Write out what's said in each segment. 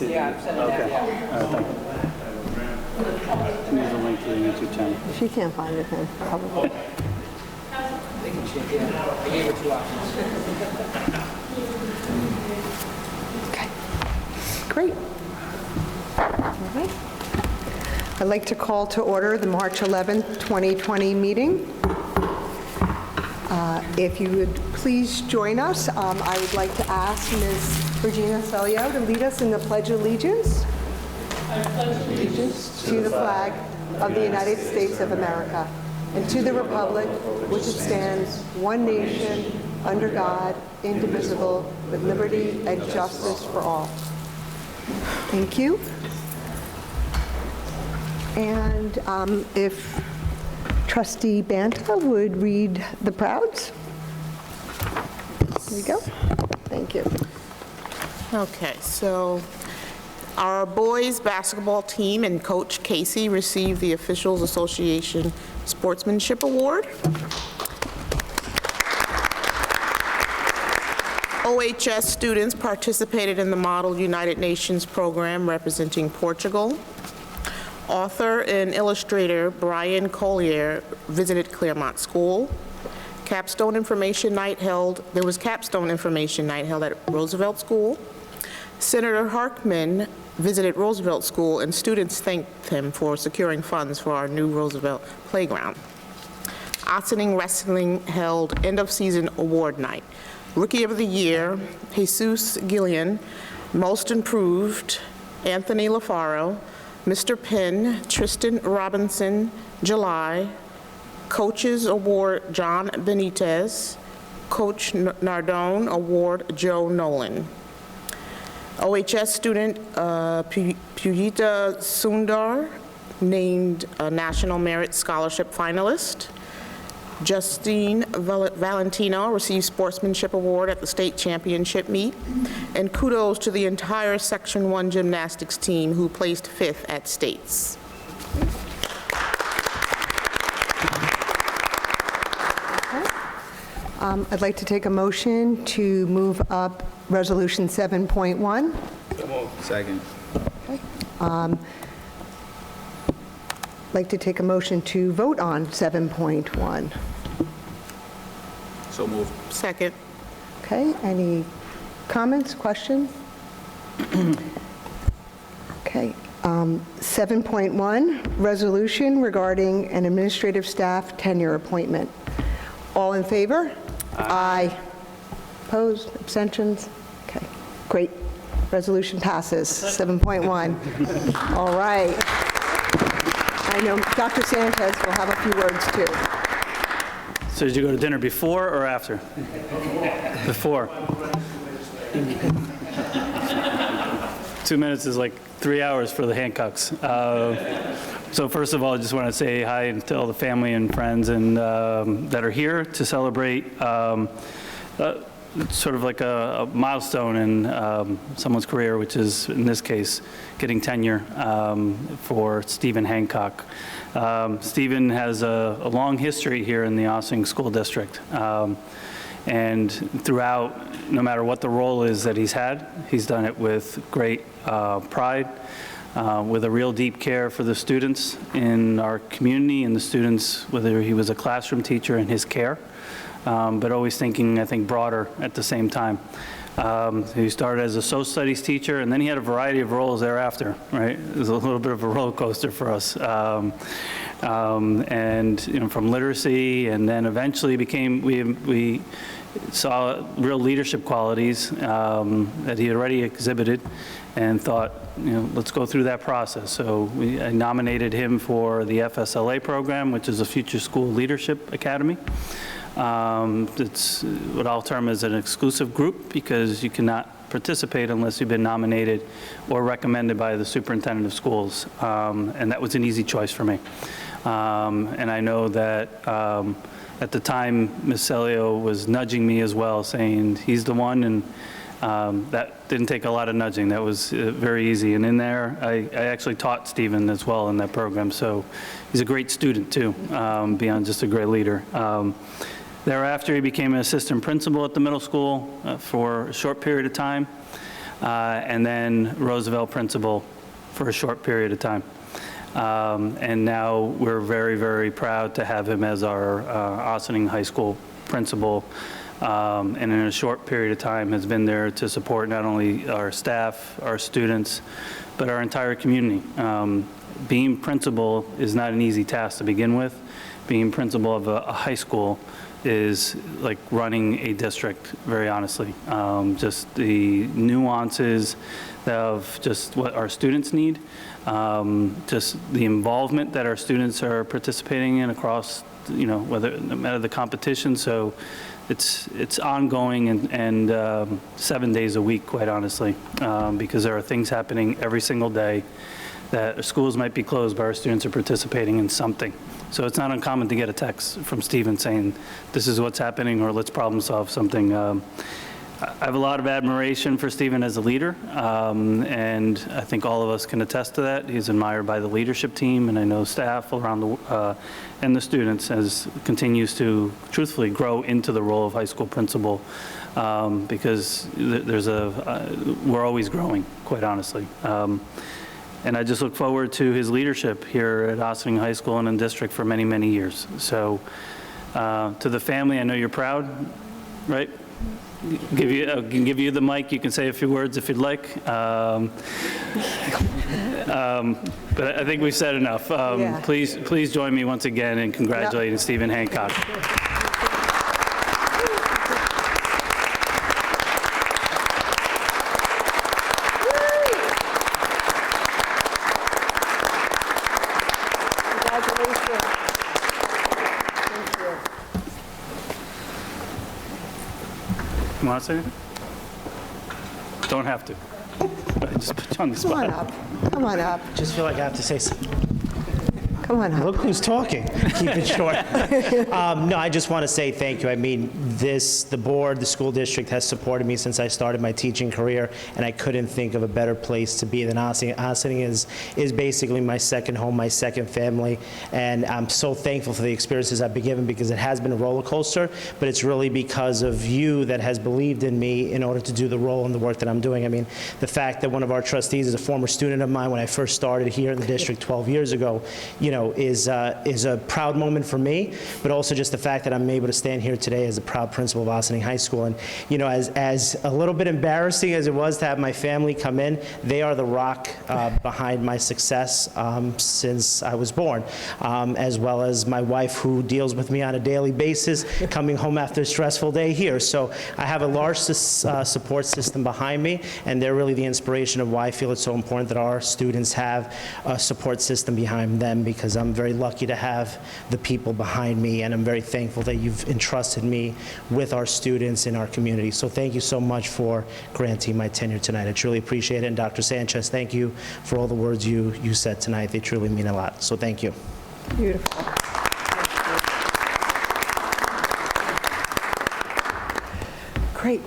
see. Yeah, I've sent it out, Okay. yeah. All right, thank you. Here's a link to the YouTube channel. She can't find it then, probably. They can check, yeah. I gave her 2 options. Okay, great. All right. I'd like to call to order the March 11th, 2020 meeting. If you would please join us, I would like to ask Ms. Regina Celio to lead us in the Pledge of Allegiance. I pledge allegiance to the flag of the United States of America and to the republic which stands one nation under God, indivisible, with liberty and justice for all. Thank you. And if Trustee Banta would read the prouds. There you go. Thank you. Okay, so our boys basketball team and Coach Casey received the Officials Association Sportsmanship Award. OHS students participated in the Model United Nations program representing Portugal. Author and illustrator Brian Collier visited Claremont School. There was Capstone Information Night held at Roosevelt School. Senator Harkman visited Roosevelt School and students thanked him for securing funds for our new Roosevelt playground. Ossining Wrestling held end of season award night. Rookie of the Year, Jesus Gillian, Most Improved, Anthony LaFaro, Mr. Penn, Tristan Robinson, July, Coaches Award, John Benitez, Coach Nardone Award, Joe Nolan. OHS student Pujita Sundar named a National Merit Scholarship finalist. Justine Valentino received Sportsmanship Award at the state championship meet. And kudos to the entire Section 1 gymnastics team who placed 5th at states. I'd like to take a motion to move up Resolution 7.1. Second. I'd like to take a motion to vote on 7.1. So moved. Second. Okay, any comments, questions? Okay. 7.1, resolution regarding an administrative staff tenure appointment. All in favor? Aye. Opposed? Abstentions? Okay, great. Resolution passes. 7.1. All right. I know Dr. Sanchez will have a few words too. So did you go to dinner before or after? Before. 2 minutes is like 3 hours for the Hancocks. So first of all, I just want to say hi to all the family and friends and that are here to celebrate sort of like a milestone in someone's career, which is, in this case, getting tenure for Stephen Hancock. Stephen has a long history here in the Ossining School District. And throughout, no matter what the role is that he's had, he's done it with great pride, with a real deep care for the students in our community and the students, whether he was a classroom teacher in his care, but always thinking, I think, broader at the same time. He started as a social studies teacher, and then he had a variety of roles thereafter, right? It was a little bit of a roller coaster for us. And, you know, from literacy, and then eventually became, we saw real leadership qualities that he had already exhibited and thought, you know, let's go through that process. So I nominated him for the FSLA program, which is a Future School Leadership Academy. It's what I'll term as an exclusive group because you cannot participate unless you've been nominated or recommended by the superintendent of schools. And that was an easy choice for me. And I know that at the time, Ms. Celio was nudging me as well, saying he's the one, and that didn't take a lot of nudging. That was very easy. And in there, I actually taught Stephen as well in that program. So he's a great student too, beyond just a great leader. Thereafter, he became an assistant principal at the middle school for a short period of time. and then Roosevelt principal for a short period of time. And now we're very, very proud to have him as our Ossining High School principal, and in a short period of time has been there to support not only our staff, our students, but our entire community. Being principal is not an easy task to begin with. Being principal of a high school is like running a district, very honestly. Just the nuances of just what our students need, just the involvement that our students are participating in across, no matter the competition. So it's ongoing and 7 days a week, quite honestly, because there are things happening every single day that schools might be closed, but our students are participating in something. So it's not uncommon to get a text from Stephen saying, this is what's happening, or let's problem solve something. I have a lot of admiration for Stephen as a leader, and I think all of us can attest to that. He's admired by the leadership team, and I know staff around and the students as continues to truthfully grow into the role of high school principal, because we're always growing, quite honestly. And I just look forward to his leadership here at Ossining High School and in district for many, many years. So to the family, I know you're proud, right? I can give you the mic. You can say a few words if you'd like. But I think we've said enough. Yeah. Please join me once again in congratulating Stephen Hancock. You want to say anything? Don't have to. I just put you on the Come on spot. up. Come on up. Just feel like I have to say something. Come on up. Look who's talking. Keep it short. No, I just want to say thank you. I mean, the board, the school district has supported me since I started my teaching career, and I couldn't think of a better place to be than Ossining. Ossining is basically my second home, my second family, and I'm so thankful for the experiences I've been given, because it has been a roller coaster, but it's really because of you that has believed in me in order to do the role and the work that I'm doing. I mean, the fact that one of our trustees is a former student of mine when I first started here in the district 12 years ago, is a proud moment for me, but also just the fact that I'm able to stand here today as a proud principal of Ossining High School. And, as a little bit embarrassing as it was to have my family come in, they are the rock behind my success since I was born, as well as my wife, who deals with me on a daily basis, coming home after a stressful day here. So I have a large support system behind me, and they're really the inspiration of why I feel it's so important that our students have a support system behind them, because I'm very lucky to have the people behind me, and I'm very thankful that you've entrusted me with our students in our community. So thank you so much for granting my tenure tonight. I truly appreciate it. And Dr. Sanchez, thank you for all the words you said tonight. They truly mean a lot. So thank you. Beautiful. Great.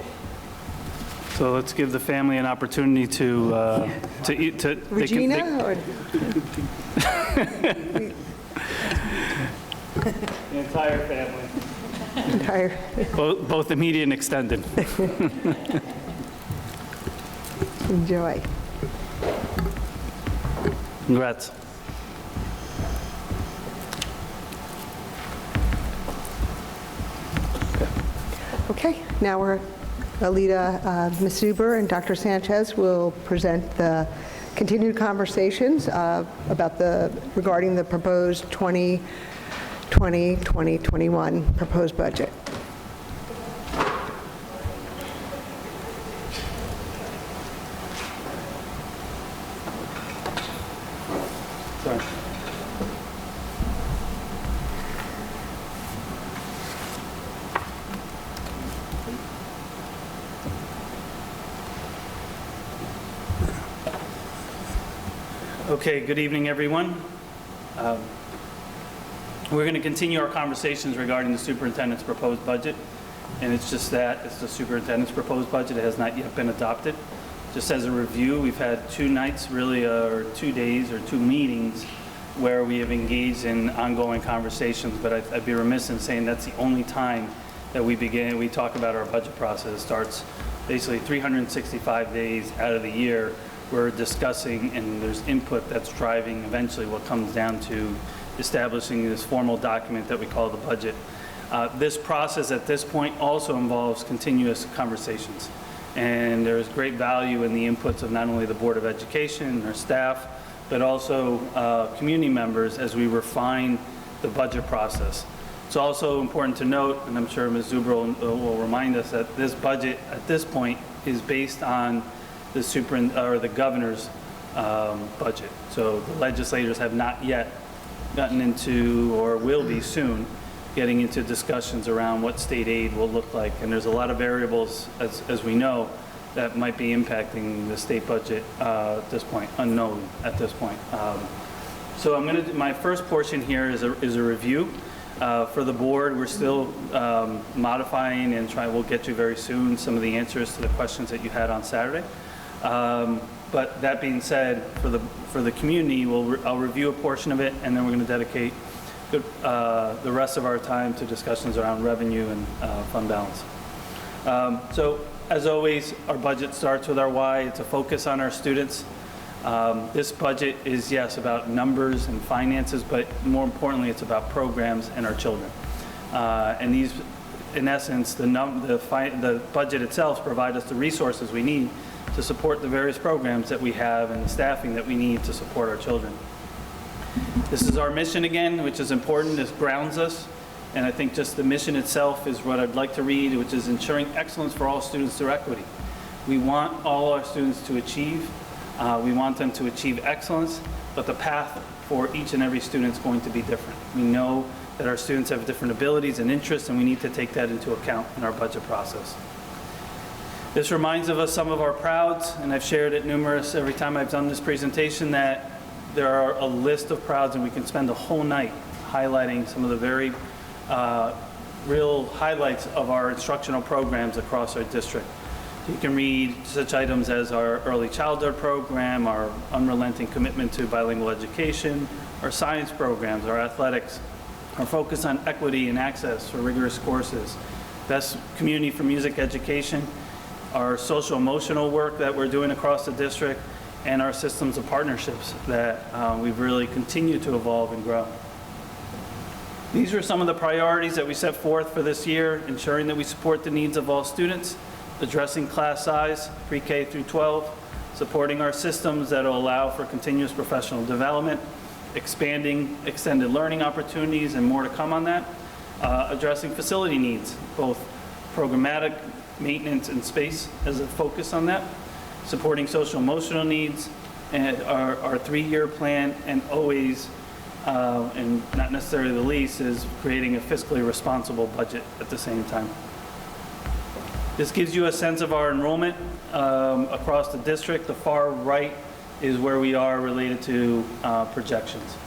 So let's give the family an opportunity to eat. Regina? Or The entire family, entire? both immediate and extended. Enjoy. Congrats. Okay, now Alida, Ms. Zuber and Dr. Sanchez will present the continued conversations regarding the proposed 2020-2021 proposed budget. Sorry. Okay, good evening, everyone. We're going to continue our conversations regarding the superintendent's proposed budget, and it's just that, it's the superintendent's proposed budget. It has not yet been adopted. Just as a review, we've had 2 nights, really, or 2 days, or 2 meetings where we have engaged in ongoing conversations, but I'd be remiss in saying that's the only time that we talk about our budget process. It starts basically 365 days out of the year, we're discussing and there's input that's driving eventually what comes down to establishing this formal document that we call the budget. This process at this point also involves continuous conversations. And there's great value in the inputs of not only the Board of Education and our staff, but also community members as we refine the budget process. It's also important to note, and I'm sure Ms. Zuber will remind us, that this budget at this point is based on the governor's budget. So the legislators have not yet gotten into, or will be soon, getting into discussions around what state aid will look like. And there's a lot of variables, as we know, that might be impacting the state budget at this point, unknown at this point. So I'm going to do, my first portion here is a review. For the board, we're still modifying and we'll get you very soon some of the answers to the questions that you had on Saturday. But that being said, for the community, I'll review a portion of it, and then we're going to dedicate the rest of our time to discussions around revenue and fund balance. So as always, our budget starts with our why. It's a focus on our students. This budget is, yes, about numbers and finances, but more importantly, it's about programs and our children. And these, in essence, the budget itself provides us the resources we need to support the various programs that we have and the staffing that we need to support our children. This is our mission again, which is important. This grounds us. And I think just the mission itself is what I'd like to read, which is ensuring excellence for all students through equity. We want all our students to achieve. We want them to achieve excellence, but the path for each and every student is going to be different. We know that our students have different abilities and interests, and we need to take that into account in our budget process. This reminds us of some of our prouds, and I've shared it every time I've done this presentation, that there are a list of prouds, and we can spend a whole night highlighting some of the very real highlights of our instructional programs across our district. You can read such items as our early childhood program, our unrelenting commitment to bilingual education, our science programs, our athletics, our focus on equity and access for rigorous courses, best community for music education, our social emotional work that we're doing across the district, and our systems of partnerships that we've really continued to evolve and grow. These are some of the priorities that we set forth for this year: ensuring that we support the needs of all students, addressing class size, pre-K through 12, supporting our systems that will allow for continuous professional development, expanding extended learning opportunities, and more to come on that, addressing facility needs, both programmatic, maintenance, and space as a focus on that, supporting social emotional needs, and our 3-year plan, and always, and not necessarily the least, is creating a fiscally responsible budget at the same time. This gives you a sense of our enrollment across the district. The far right is where we are related to projections.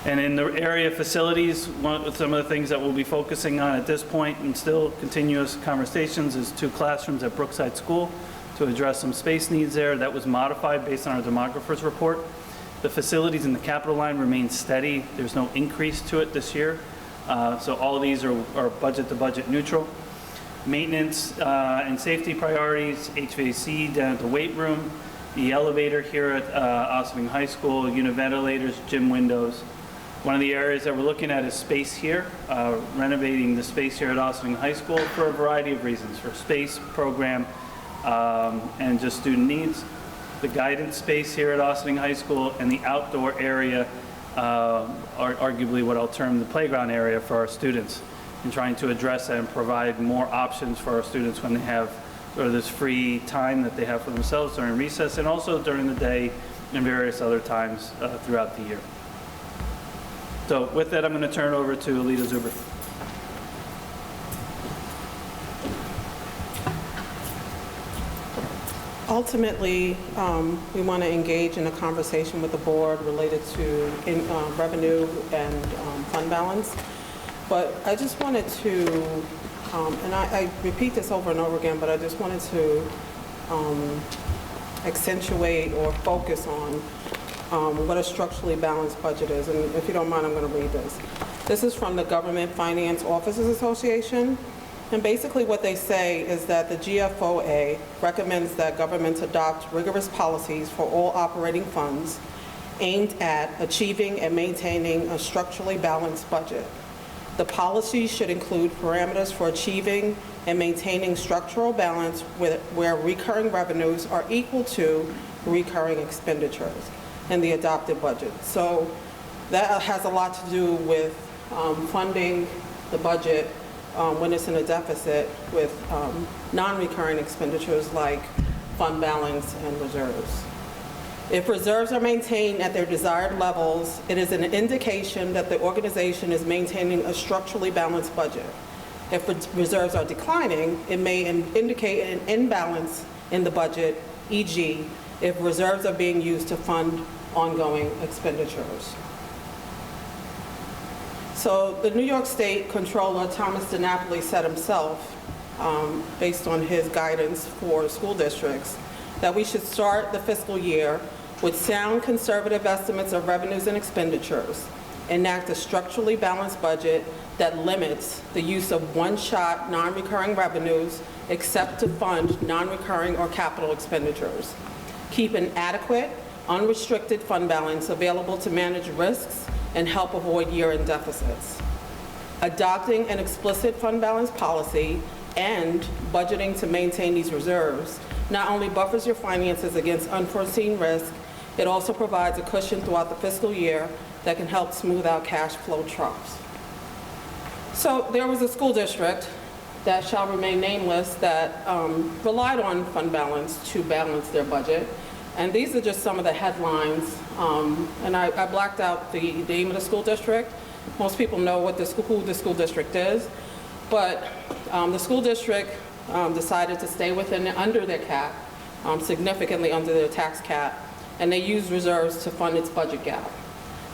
And in the area of facilities, some of the things that we'll be focusing on at this point, and still continuous conversations, is 2 classrooms at Brookside School to address some space needs there. That was modified based on our demographers report. The facilities in the capital line remain steady. There's no increase to it this year. So all of these are budget to budget neutral. Maintenance and safety priorities: HVAC down at the weight room, the elevator here at Ossining High School, unit ventilators, gym windows. One of the areas that we're looking at is space here, renovating the space here at Ossining High School for a variety of reasons: for space, program, and just student needs. The guidance space here at Ossining High School, and the outdoor area, are arguably what I'll term the playground area for our students, and trying to address that and provide more options for our students when they have sort of this free time that they have for themselves during recess, and also during the day and various other times throughout the year. So with that, I'm going to turn it over to Alita Zuber. Ultimately, we want to engage in a conversation with the board related to revenue and fund balance. But I just wanted to, and I repeat this over and over again, but I just wanted to accentuate or focus on what a structurally balanced budget is. And if you don't mind, I'm going to read this. This is from the Government Finance Officers Association. And basically what they say is that the GFOA recommends that governments adopt rigorous policies for all operating funds aimed at achieving and maintaining a structurally balanced budget. The policies should include parameters for achieving and maintaining structural balance where recurring revenues are equal to recurring expenditures in the adopted budget. So that has a lot to do with funding the budget when it's in a deficit with non-recurring expenditures like fund balance and reserves. If reserves are maintained at their desired levels, it is an indication that the organization is maintaining a structurally balanced budget. If reserves are declining, it may indicate an imbalance in the budget, e.g., if reserves are being used to fund ongoing expenditures. So the New York State Comptroller, Thomas DiNapoli, said himself, based on his guidance for school districts, that we should start the fiscal year with sound conservative estimates of revenues and expenditures, enact a structurally balanced budget that limits the use of one-shot non-recurring revenues except to fund non-recurring or capital expenditures, keep an adequate, unrestricted fund balance available to manage risks and help avoid year-end deficits. Adopting an explicit fund balance policy and budgeting to maintain these reserves not only buffers your finances against unforeseen risk, it also provides a cushion throughout the fiscal year that can help smooth out cash flow troughs. So there was a school district that shall remain nameless that relied on fund balance to balance their budget. And these are just some of the headlines. And I blacked out the name of the school district. Most people know what who the school district is. But the school district decided to stay under their cap, significantly under their tax cap, and they used reserves to fund its budget gap.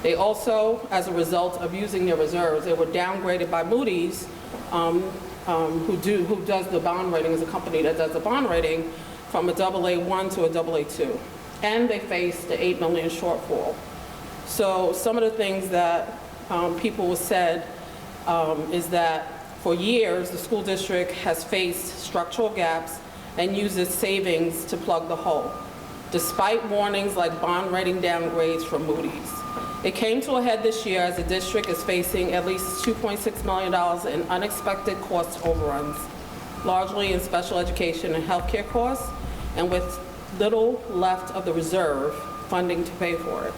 They also, as a result of using their reserves, they were downgraded by Moody's, who does the bond rating, is a company that does the bond rating, from a AA1 to a AA2. And they faced the $8 million shortfall. So some of the things that people said is that for years, the school district has faced structural gaps and uses savings to plug the hole, despite warnings like bond rating downgrades from Moody's. It came to a head this year as the district is facing at least $2.6 million in unexpected cost overruns, largely in special education and healthcare costs, and with little left of the reserve funding to pay for it.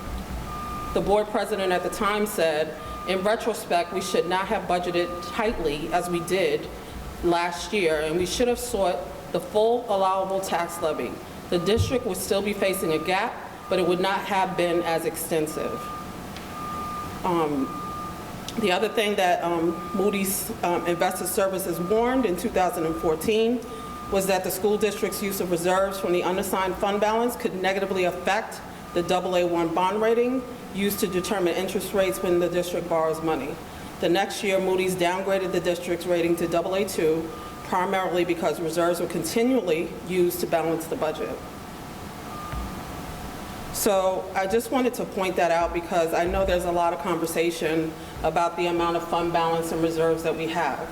The board president at the time said, in retrospect, we should not have budgeted tightly as we did last year, and we should have sought the full allowable tax levy. The district would still be facing a gap, but it would not have been as extensive. The other thing that Moody's Investor Services warned in 2014 was that the school district's use of reserves from the unassigned fund balance could negatively affect the AA1 bond rating used to determine interest rates when the district borrows money. The next year, Moody's downgraded the district's rating to AA2, primarily because reserves were continually used to balance the budget. So I just wanted to point that out because I know there's a lot of conversation about the amount of fund balance and reserves that we have.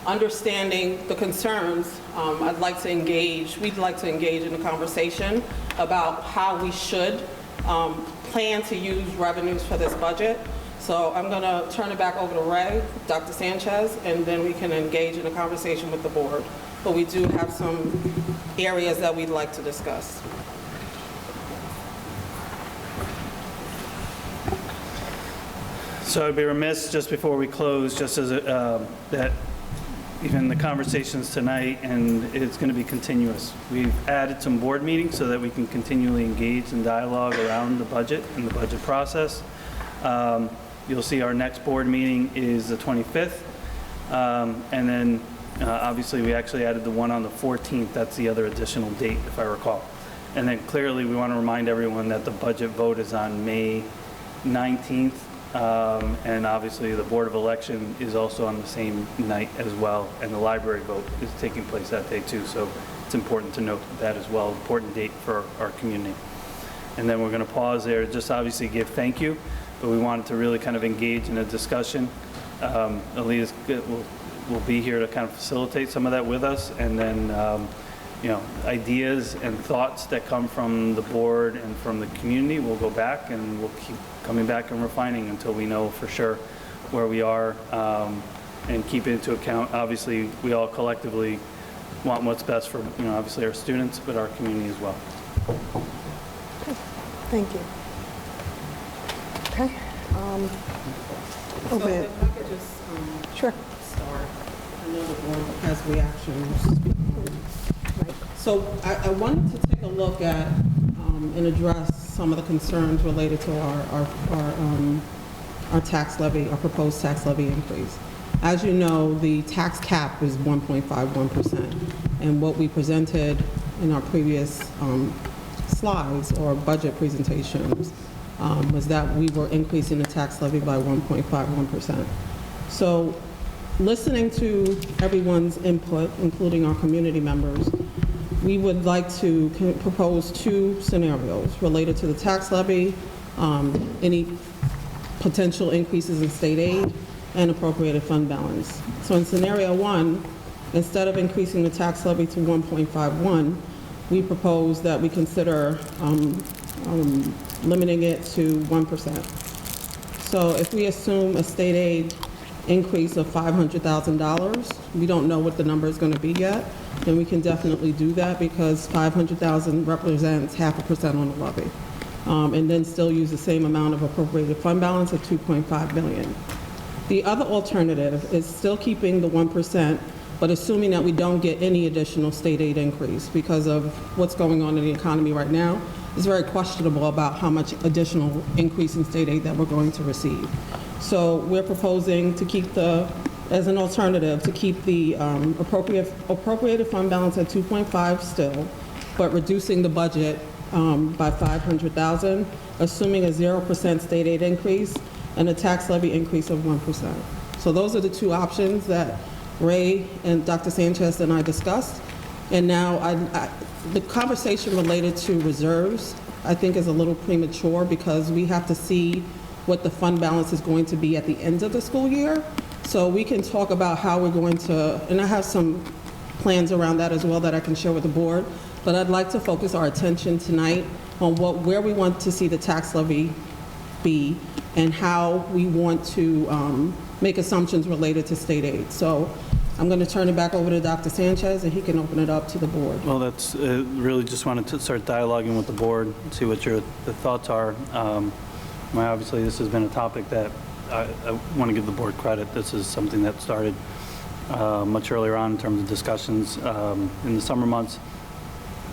Understanding the concerns, we'd like to engage in a conversation about how we should plan to use revenues for this budget. So I'm going to turn it back over to Ray, Dr. Sanchez, and then we can engage in a conversation with the board. But we do have some areas that we'd like to discuss. So I'd be remiss just before we close, just as that even the conversations tonight, and it's going to be continuous. We've added some board meetings so that we can continually engage in dialogue around the budget and the budget process. You'll see our next board meeting is the 25th. And then obviously we actually added the one on the 14th. That's the other additional date, if I recall. And then clearly we want to remind everyone that the budget vote is on May 19th. And obviously the Board of Election is also on the same night as well, and the library vote is taking place that day too, so it's important to note that as well, important date for our community. And then we're going to pause there to just obviously give thank you, but we wanted to really kind of engage in a discussion. Alita's will be here to kind of facilitate some of that with us, and then, ideas and thoughts that come from the board and from the community, we'll go back and we'll keep coming back and refining until we know for sure where we are, and keep into account, obviously, we all collectively want what's best for, obviously our students, but our community as well. Thank you. Okay. So Open it. if I could just Sure. start, I know the board has reactions to speak on. So I wanted to take a look at and address some of the concerns related to our tax levy, our proposed tax levy increase. As you know, the tax cap is 1.51%, and what we presented in our previous slides or budget presentations was that we were increasing the tax levy by 1.51%. So listening to everyone's input, including our community members, we would like to propose two scenarios related to the tax levy, any potential increases in state aid, and appropriated fund balance. So in scenario one, instead of increasing the tax levy to 1.51, we propose that we consider limiting it to 1%. So if we assume a state aid increase of $500,000, we don't know what the number is going to be yet, then we can definitely do that because $500,000 represents 0.5% on the levy. And then still use the same amount of appropriated fund balance of $2.5 billion. The other alternative is still keeping the 1%, but assuming that we don't get any additional state aid increase because of what's going on in the economy right now. It's very questionable about how much additional increase in state aid that we're going to receive. So we're proposing to keep as an alternative, to keep the appropriated fund balance at 2.5 still, but reducing the budget by $500,000, assuming a 0% state aid increase and a tax levy increase of 1%. So those are the two options that Ray and Dr. Sanchez and I discussed. And now the conversation related to reserves, I think, is a little premature because we have to see what the fund balance is going to be at the end of the school year. So we can talk about how we're going to, and I have some plans around that as well that I can share with the board, but I'd like to focus our attention tonight on where we want to see the tax levy be and how we want to make assumptions related to state aid. So I'm going to turn it back over to Dr. Sanchez, and he can open it up to the board. Well, that's really just wanted to start dialoguing with the board, see what the thoughts are. Obviously, this has been a topic that I want to give the board credit. This is something that started much earlier on in terms of discussions in the summer months.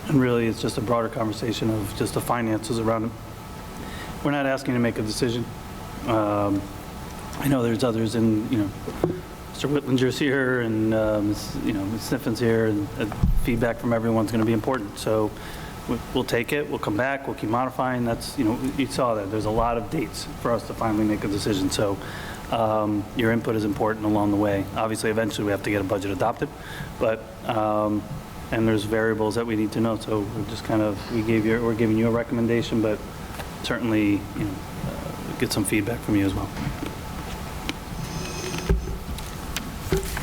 And really, it's just a broader conversation of just the finances around it. We're not asking to make a decision. I know there's others in, Mr. Whitlinger's here and, Ms. Sniffin's here, and feedback from everyone's going to be important. So we'll take it, we'll come back, we'll keep modifying. That's, you saw that. There's a lot of dates for us to finally make a decision. So your input is important along the way. Obviously, eventually we have to get a budget adopted, but, and there's variables that we need to know. So we're just we're giving you a recommendation, but certainly, get some feedback from you as well.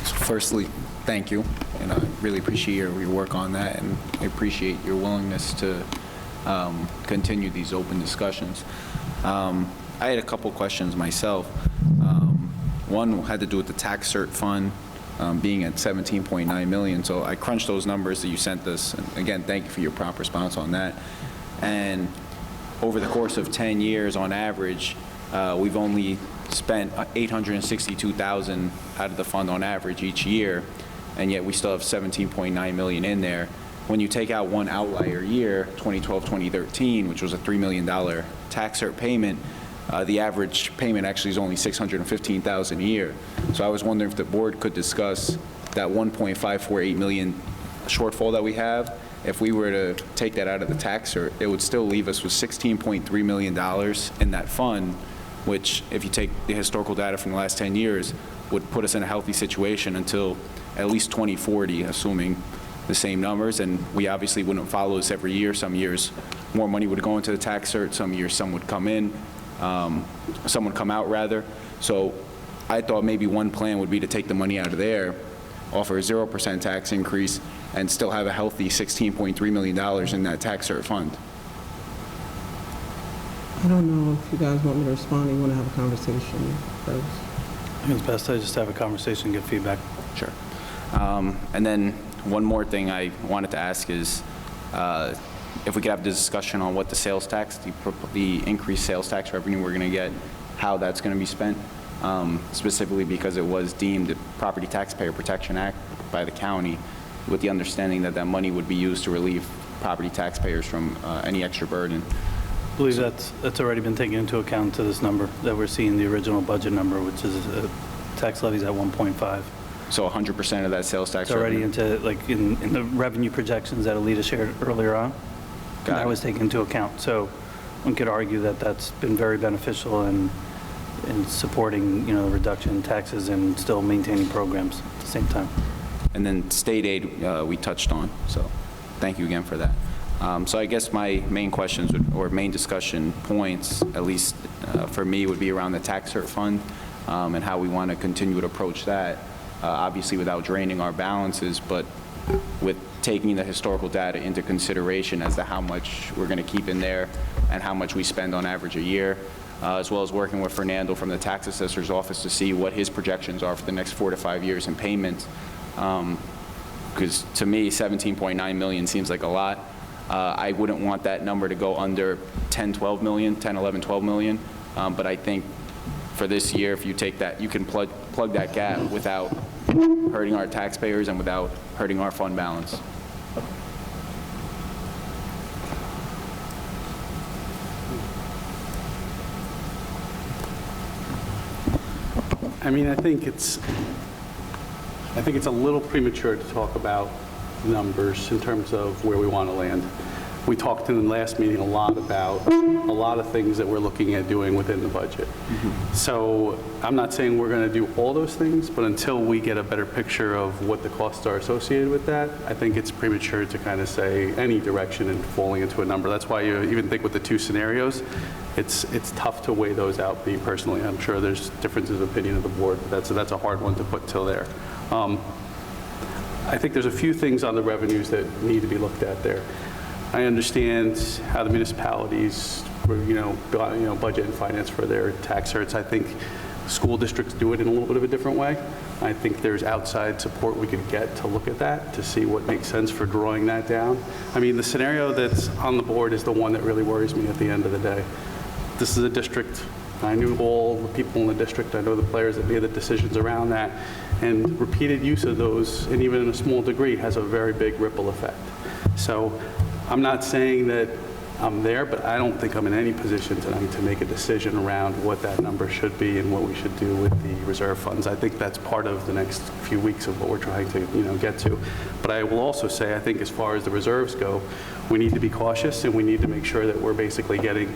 So firstly, thank you, and I really appreciate your work on that, and I appreciate your willingness to continue these open discussions. I had a couple questions myself. One had to do with the tax cert fund being at $17.9 million. So I crunched those numbers that you sent us, and again, thank you for your prompt response on that. And over the course of 10 years, on average, we've only spent $862,000 out of the fund on average each year, and yet we still have $17.9 million in there. When you take out one outlier year, 2012-2013, which was a $3 million tax cert payment, the average payment actually is only $615,000 a year. So I was wondering if the board could discuss that $1.548 million shortfall that we have. If we were to take that out of the tax cert, it would still leave us with $16.3 million in that fund, which, if you take the historical data from the last 10 years, would put us in a healthy situation until at least 2040, assuming the same numbers. And we obviously wouldn't follow this every year. Some years more money would go into the tax cert, some years some would come in, some would come out rather. So I thought maybe one plan would be to take the money out of there, offer a 0% tax increase, and still have a healthy $16.3 million in that tax cert fund. I don't know if you guys want me to respond or you want to have a conversation first. I think it's best to just have a conversation and get feedback. Sure. And then one more thing I wanted to ask is if we could have a discussion on what the sales tax, the increased sales tax revenue we're going to get, how that's going to be spent, specifically because it was deemed a Property Taxpayer Protection Act by the county, with the understanding that that money would be used to relieve property taxpayers from any extra burden. I believe that's already been taken into account to this number that we're seeing, the original budget number, which is tax levies at 1.5. So 100% of that sales tax It's already revenue? into, like, in the revenue projections that Alita shared earlier on. Got That it. was taken into account. So one could argue that that's been very beneficial in supporting, you know, the reduction in taxes and still maintaining programs at the same time. And then state aid, we touched on, so thank you again for that. So I guess my main questions or main discussion points, at least for me, would be around the tax cert fund and how we want to continue to approach that, obviously without draining our balances, but with taking the historical data into consideration as to how much we're going to keep in there and how much we spend on average a year, as well as working with Fernando from the tax assessor's office to see what his projections are for the next 4 to 5 years in payments. Because to me, 17.9 million seems like a lot. I wouldn't want that number to go under 10, 11, 12 million. But I think for this year, if you take that, you can plug that gap without hurting our taxpayers and without hurting our fund balance. I mean, I think it's a little premature to talk about numbers in terms of where we want to land. We talked in the last meeting a lot about a lot of things that we're looking at doing within the budget. So I'm not saying we're going to do all those things, but until we get a better picture of what the costs are associated with that, I think it's premature to kind of say any direction and falling into a number. That's why you even think with the two scenarios, it's tough to weigh those out, me personally. I'm sure there's differences of opinion of the board. That's a hard one to put till there. I think there's a few things on the revenues that need to be looked at there. I understand how the municipalities, budget and finance for their tax certs. I think school districts do it in a little bit of a different way. I think there's outside support we could get to look at that, to see what makes sense for drawing that down. I mean, the scenario that's on the board is the one that really worries me at the end of the day. This is a district. I knew all the people in the district. I know the players that made the decisions around that. And repeated use of those, and even in a small degree, has a very big ripple effect. So I'm not saying that I'm there, but I don't think I'm in any position tonight to make a decision around what that number should be and what we should do with the reserve funds. I think that's part of the next few weeks of what we're trying to, get to. But I will also say, I think as far as the reserves go, we need to be cautious and we need to make sure that we're basically getting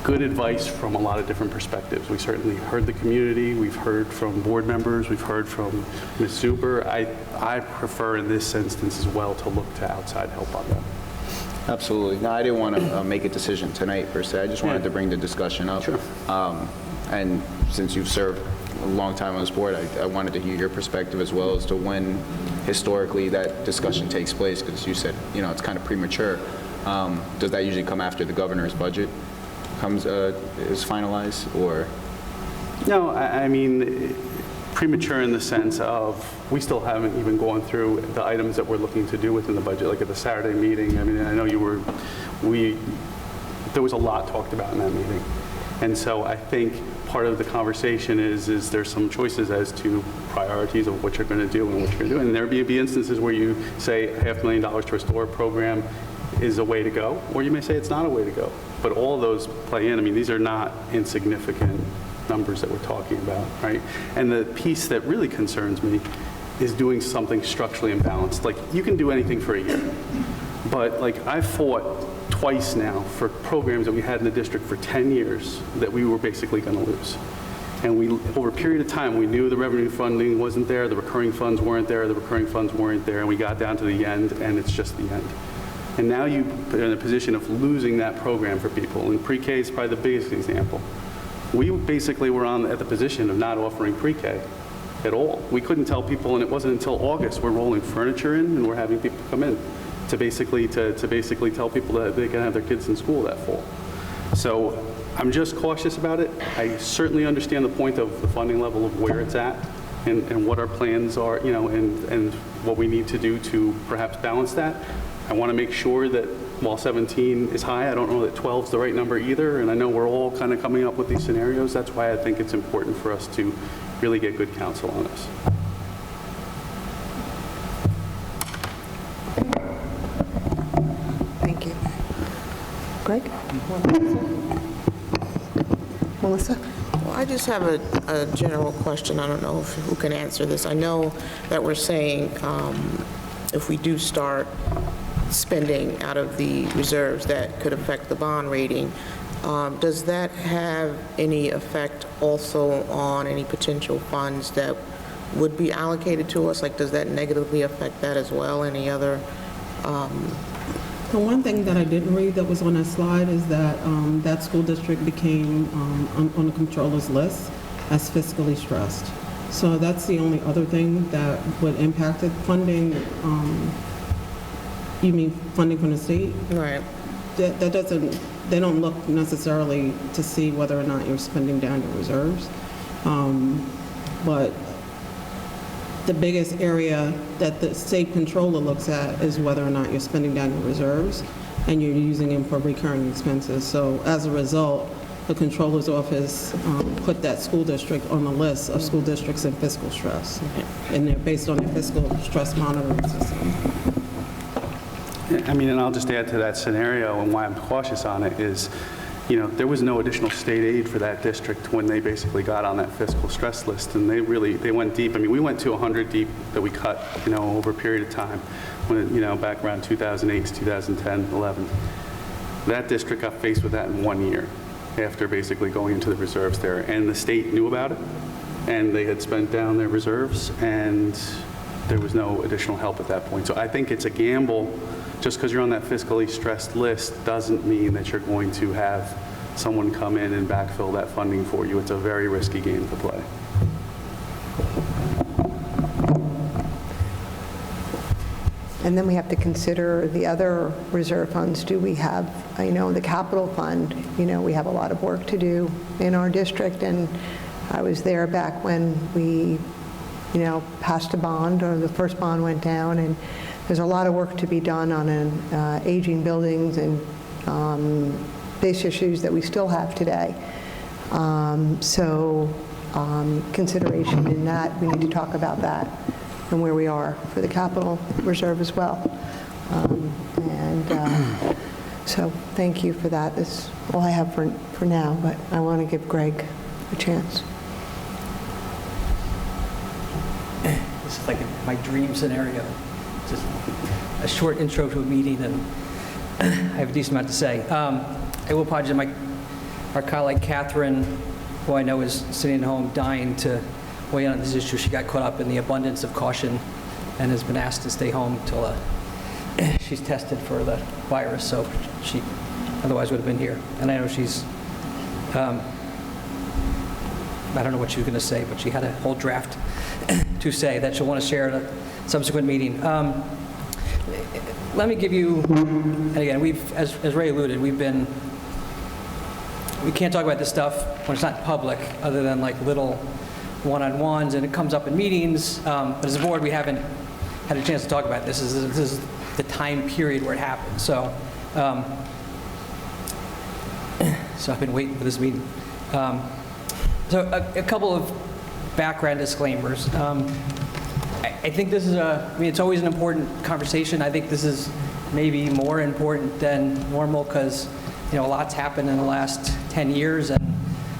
good advice from a lot of different perspectives. We certainly heard the community, we've heard from board members, we've heard from Ms. Zuber. I prefer in this instance as well to look to outside help on that. Absolutely. No, I didn't want to make a decision tonight, per se. I just wanted to bring the discussion up. Sure. And since you've served a long time on this board, I wanted to hear your perspective as well as to when historically that discussion takes place, because you said, it's kind of premature. Does that usually come after the governor's budget is finalized, or? No, I mean, premature in the sense of we still haven't even gone through the items that we're looking to do within the budget, like at the Saturday meeting. I mean, I know there was a lot talked about in that meeting. And so I think part of the conversation is there's some choices as to priorities of what you're going to do and what you're going to do. And there may be instances where you say $500,000 to restore a program is a way to go, or you may say it's not a way to go. But all of those play in. I mean, these are not insignificant numbers that we're talking about, right? And the piece that really concerns me is doing something structurally imbalanced. Like, you can do anything for a year, but like I fought twice now for programs that we had in the district for 10 years that we were basically going to lose. And over a period of time, we knew the revenue funding wasn't there, the recurring funds weren't there, and we got down to the end, and it's just the end. And now you're in a position of losing that program for people. And pre-K is probably the biggest example. we basically were at the position of not offering pre-K at all. We couldn't tell people, and it wasn't until August, we're rolling furniture in and we're having people come in to basically tell people that they can have their kids in school that fall. So I'm just cautious about it. I certainly understand the point of the funding level of where it's at and what our plans are, and what we need to do to perhaps balance that. I want to make sure that while 17 is high, I don't know that 12 is the right number either, and I know we're all kind of coming up with these scenarios. That's why I think it's important for us to really get good counsel on this. Thank you. Greg? Melissa? Well, I just have a general question. I don't know who can answer this. I know that we're saying if we do start spending out of the reserves, that could affect the bond rating. Does that have any effect also on any potential funds that would be allocated to us? Like, does that negatively affect that as well? Any other? The one thing that I didn't read that was on that slide is that that school district became on the controller's list as fiscally stressed. So that's the only other thing that would impact it. Funding, you mean funding from the state? Right. That doesn't, they don't look necessarily to see whether or not you're spending down your reserves. But the biggest area that the state controller looks at is whether or not you're spending down your reserves and you're using them for recurring expenses. So as a result, the controller's office put that school district on the list of school districts in fiscal stress. And they're based on the fiscal stress monitoring system. I mean, and I'll just add to that scenario, and why I'm cautious on it is, there was no additional state aid for that district when they basically got on that fiscal stress list, and they went deep. I mean, we went to 100 deep that we cut, over a period of time, when, back around 2008 to 2010, 11. That district got faced with that in 1 year after basically going into the reserves there, and the state knew about it, and they had spent down their reserves, and there was no additional help at that point. So I think it's a gamble. Just because you're on that fiscally stressed list doesn't mean that you're going to have someone come in and backfill that funding for you. It's a very risky game to play. And then we have to consider the other reserve funds. Do we have, the capital fund, we have a lot of work to do in our district, and I was there back when we, passed a bond, or the first bond went down, and there's a lot of work to be done on aging buildings and base issues that we still have today. Consideration in that, we need to talk about that and where we are for the capital reserve as well. So thank you for that. That's all I have for now, but I want to give Greg a chance. This is like my dream scenario. Just a short intro to a meeting, and I have a decent amount to say. I will apologize. Our colleague Catherine, who I know is sitting at home dying to weigh in on this issue, she got caught up in the abundance of caution and has been asked to stay home until she's tested for the virus, so she otherwise would have been here. And I know she's, I don't know what she was going to say, but she had a whole draft to say that she'll want to share at a subsequent meeting. Let me give you, and again, as Ray alluded, we can't talk about this stuff when it's not public, other than like little one-on-ones, and it comes up in meetings, but as a board, we haven't had a chance to talk about this. This is the time period where it happened. So I've been waiting for this meeting. So a couple of background disclaimers. I think this is it's always an important conversation. I think this is maybe more important than normal because, a lot's happened in the last 10 years. And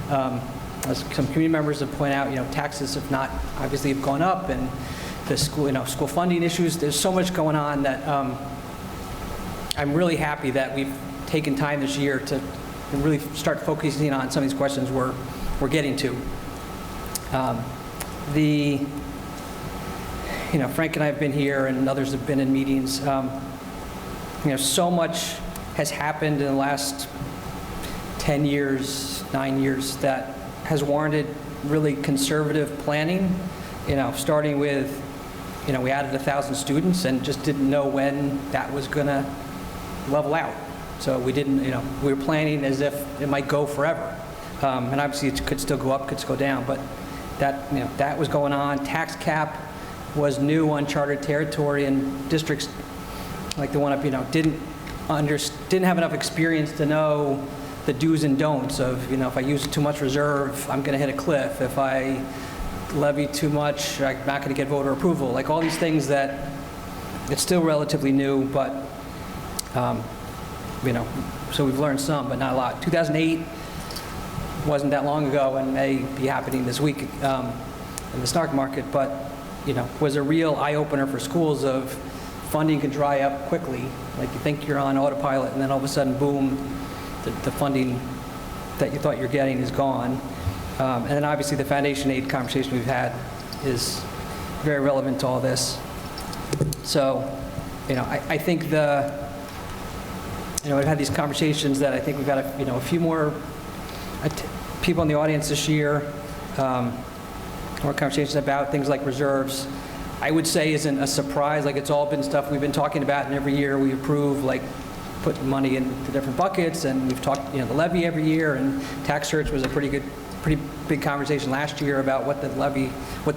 as some community members have pointed out, taxes have not obviously have gone up, and the school, school funding issues, there's so much going on that I'm really happy that we've taken time this year to really start focusing on some of these questions we're getting to. Frank and I have been here, and others have been in meetings. So much has happened in the last 10 years, 9 years, that has warranted really conservative planning, starting with, we added 1,000 students and just didn't know when that was going to level out. So we didn't, we were planning as if it might go forever. And obviously it could still go up, could still go down, but that, that was going on. Tax cap was new, uncharted territory, and districts like the one up, didn't have enough experience to know the do's and don'ts of, if I use too much reserve, I'm going to hit a cliff. If I levy too much, I'm not going to get voter approval. Like all these things that it's still relatively new, but, so we've learned some, but not a lot. 2008 wasn't that long ago and may be happening this week in the stock market, but, was a real eye-opener for schools of funding can dry up quickly. Like you think you're on autopilot and then all of a sudden, boom, the funding that you thought you're getting is gone. And then obviously the foundation aid conversation we've had is very relevant to all this. So, I think we've had these conversations that I think we've had a few more people in the audience this year, more conversations about things like reserves. I would say isn't a surprise. Like it's all been stuff we've been talking about, and every year we approve, like putting money into different buckets, and we've talked, the levy every year, and tax search was a pretty big conversation last year about what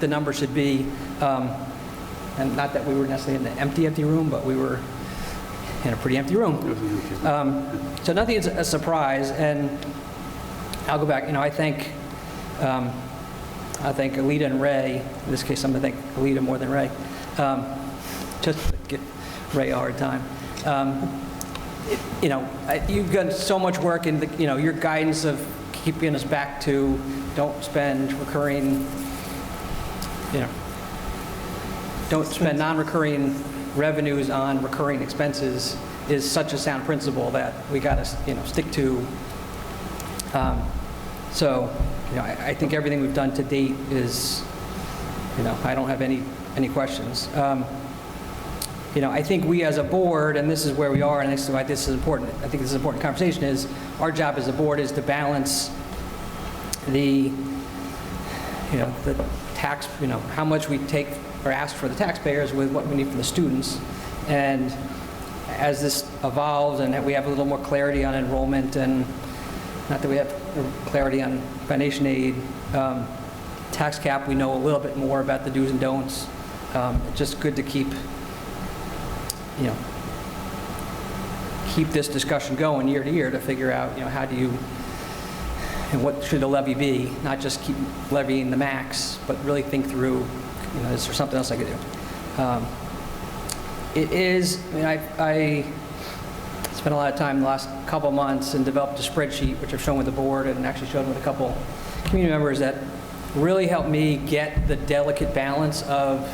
the number should be. And not that we were necessarily in the empty room, but we were in a pretty empty room. So nothing is a surprise, and I'll go back. I thank Alita and Ray. In this case, I'm going to thank Alita more than Ray. Just to give Ray a hard time. You've done so much work in your guidance of keeping us back to don't spend non-recurring revenues on recurring expenses is such a sound principle that we got to stick to. I think everything we've done to date is, I don't have any questions. I think we as a board, and this is where we are, and this is why this is important, I think this is an important conversation, is our job as a board is to balance the tax, how much we take or ask for the taxpayers with what we need from the students. And as this evolves and we have a little more clarity on enrollment, and not that we have clarity on foundation aid, tax cap, we know a little bit more about the do's and don'ts. It's just good to keep this discussion going year to year to figure out, how do you, and what should the levy be, not just keep levying the max, but really think through, is there something else I could do? I spent a lot of time in the last couple months and developed a spreadsheet, which I've shown with the board and actually showed with a couple community members, that really helped me get the delicate balance of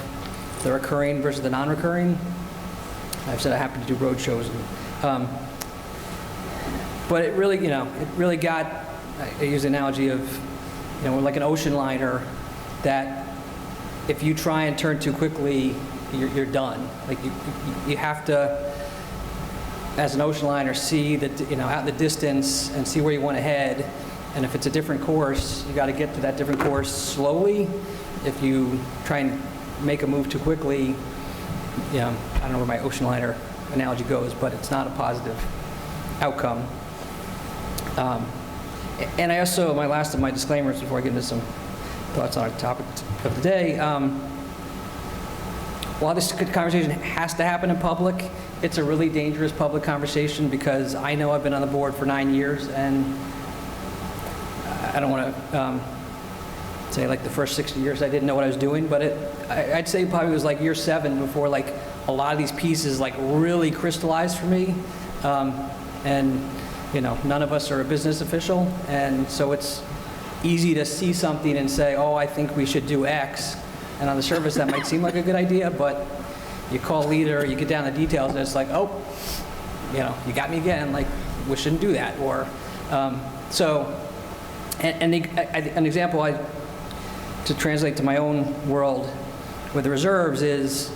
the recurring versus the non-recurring. I've said I happen to do road shows. But it really, got, I use the analogy of, we're like an ocean liner that if you try and turn too quickly, you're done. Like you have to, as an ocean liner, see that, out in the distance and see where you want to head. And if it's a different course, you got to get to that different course slowly. If you try and make a move too quickly, I don't know where my ocean liner analogy goes, but it's not a positive outcome. And I also, my last of my disclaimers before I get into some thoughts on our topic of the day, while this conversation has to happen in public, it's a really dangerous public conversation, because I know I've been on the board for 9 years, and I don't want to say like the first 60 years I didn't know what I was doing, but I'd say probably it was like year 7 before like a lot of these pieces like really crystallized for me. And none of us are a business official, and so it's easy to see something and say, oh, I think we should do X, and on the surface that might seem like a good idea, but you call a leader, you get down to the details, and it's like, oh, you got me again, like we shouldn't do that. Or an example to translate to my own world with the reserves is,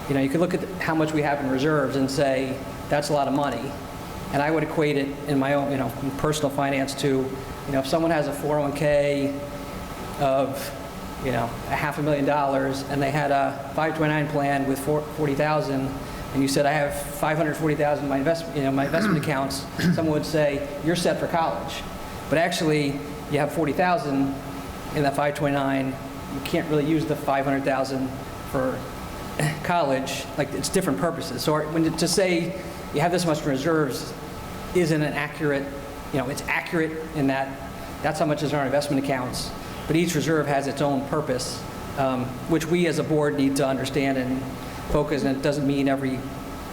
you could look at how much we have in reserves and say, that's a lot of money. And I would equate it in my own, in personal finance to, if someone has a 401k of, $500,000 and they had a 529 plan with 40,000, and you said, I have 540,000 in my investment accounts, someone would say, you're set for college. But actually, you have 40,000 in that 529, you can't really use the 500,000 for college, like it's different purposes. So to say you have this much in reserves isn't an accurate, it's accurate in that that's how much is in our investment accounts, but each reserve has its own purpose, which we as a board need to understand and focus, and it doesn't mean every,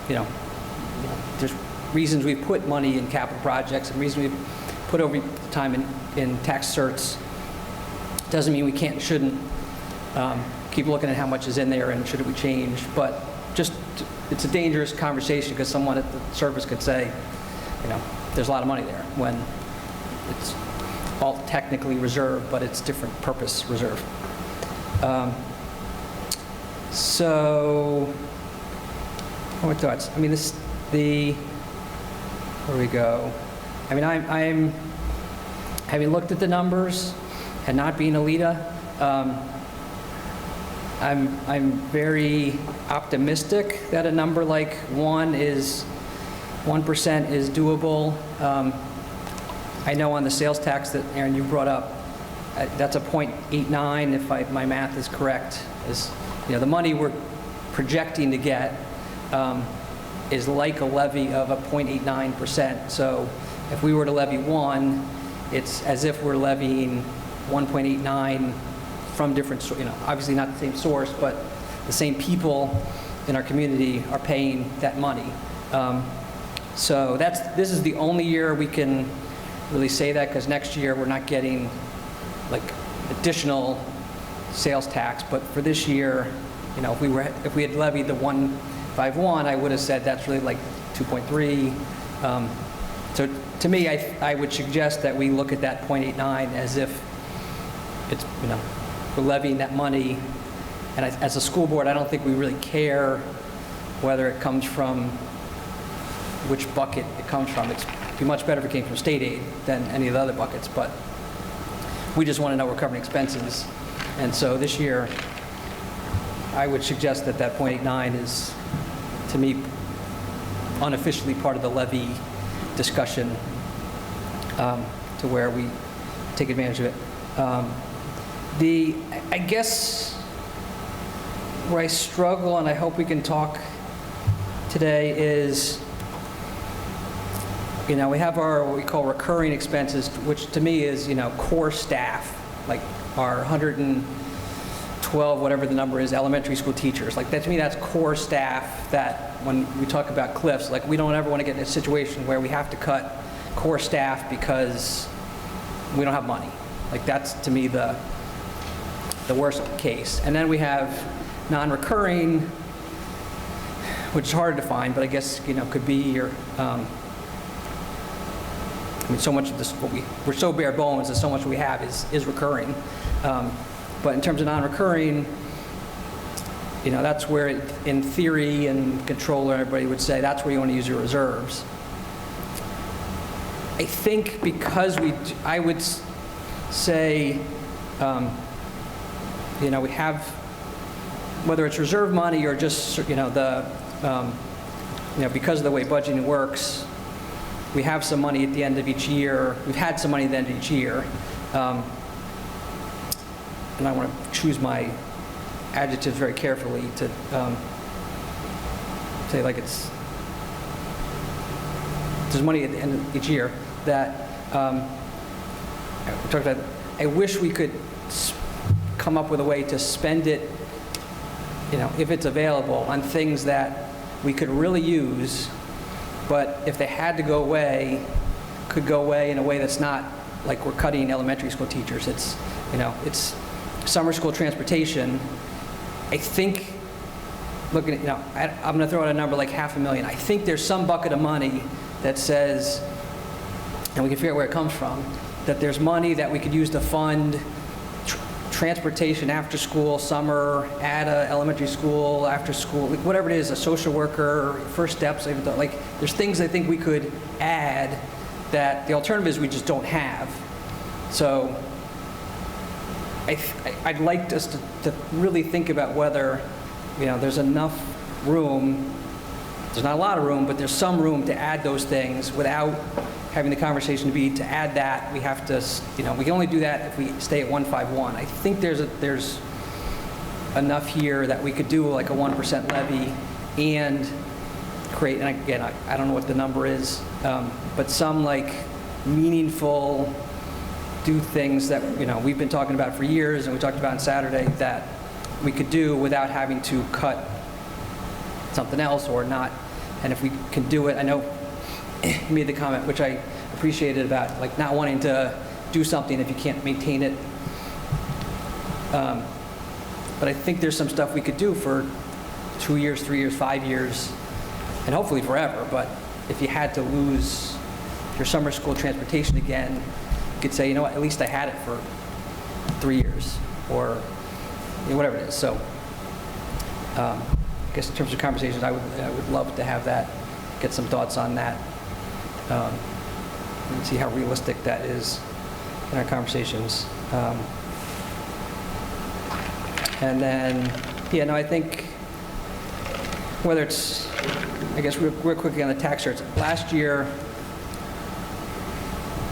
there's reasons we put money in capital projects and reasons we put over time in tax certs. Doesn't mean we can't, shouldn't keep looking at how much is in there and should we change, but it's a dangerous conversation because someone at the surface could say, there's a lot of money there when it's all technically reserved, but it's different purpose reserve. So, what thoughts? I mean, where we go? I mean, I'm having looked at the numbers and not being a leader, I'm very optimistic that a number like 1% is doable. I know on the sales tax that, Aaron, you brought up, that's a 0.89 if my math is correct. The money we're projecting to get is like a levy of a 0.89%. So if we were to levy 1, it's as if we're levying 1.89 from different, obviously not the same source, but the same people in our community are paying that money. So this is the only year we can really say that, because next year we're not getting like additional sales tax. But for this year, if we had levied the 151, I would have said that's really like 2.3. So to me, I would suggest that we look at that 0.89 as if it's, we're levying that money. And as a school board, I don't think we really care whether it comes from which bucket it comes from. It'd be much better if it came from state aid than any of the other buckets, but we just want to know we're covering expenses. And so this year, I would suggest that 0.89 is, to me, unofficially part of the levy discussion, to where we take advantage of it. I guess where I struggle, and I hope we can talk today, is, we have our, what we call recurring expenses, which to me is, core staff, like our 112, whatever the number is, elementary school teachers. Like that, to me, that's core staff that when we talk about cliffs, like we don't ever want to get in a situation where we have to cut core staff because we don't have money. Like that's, to me, the worst case. And then we have non-recurring, which is hard to define, but I guess, could be your, so much of this, we're so bare bones that so much we have is recurring. But in terms of non-recurring, that's where, in theory and controller, everybody would say that's where you want to use your reserves. I think because I would say, we have, whether it's reserve money or just, because of the way budgeting works, we have some money at the end of each year. We've had some money at the end of each year. And I want to choose my adjectives very carefully to say, like, there's money at the end of each year that we talked about. I wish we could come up with a way to spend it, if it's available, on things that we could really use, but if they had to go away, could go away in a way that's not like we're cutting elementary school teachers. It's, it's summer school transportation. I think, looking at, I'm going to throw out a number like $500,000. I think there's some bucket of money that says, and we can figure out where it comes from, that there's money that we could use to fund transportation after school, summer, at a elementary school, after school, like whatever it is, a social worker, first steps, like there's things I think we could add that the alternative is we just don't have. So I'd like us to really think about whether, there's enough room, there's not a lot of room, but there's some room to add those things without having the conversation to add that, we have to, we can only do that if we stay at 151. I think there's enough here that we could do like a 1% levy and create, and again, I don't know what the number is, but some like meaningful, do things that, we've been talking about for years and we talked about on Saturday that we could do without having to cut something else or not. And if we can do it, I know you made the comment, which I appreciated, about like not wanting to do something if you can't maintain it. But I think there's some stuff we could do for 2 years, 3 years, 5 years, and hopefully forever. But if you had to lose your summer school transportation again, you could say, what, at least I had it for 3 years, or whatever it is. So I guess in terms of conversations, I would love to have that, get some thoughts on that. And see how realistic that is in our conversations. And then, I think whether it's, I guess real quickly on the tax certs. Last year,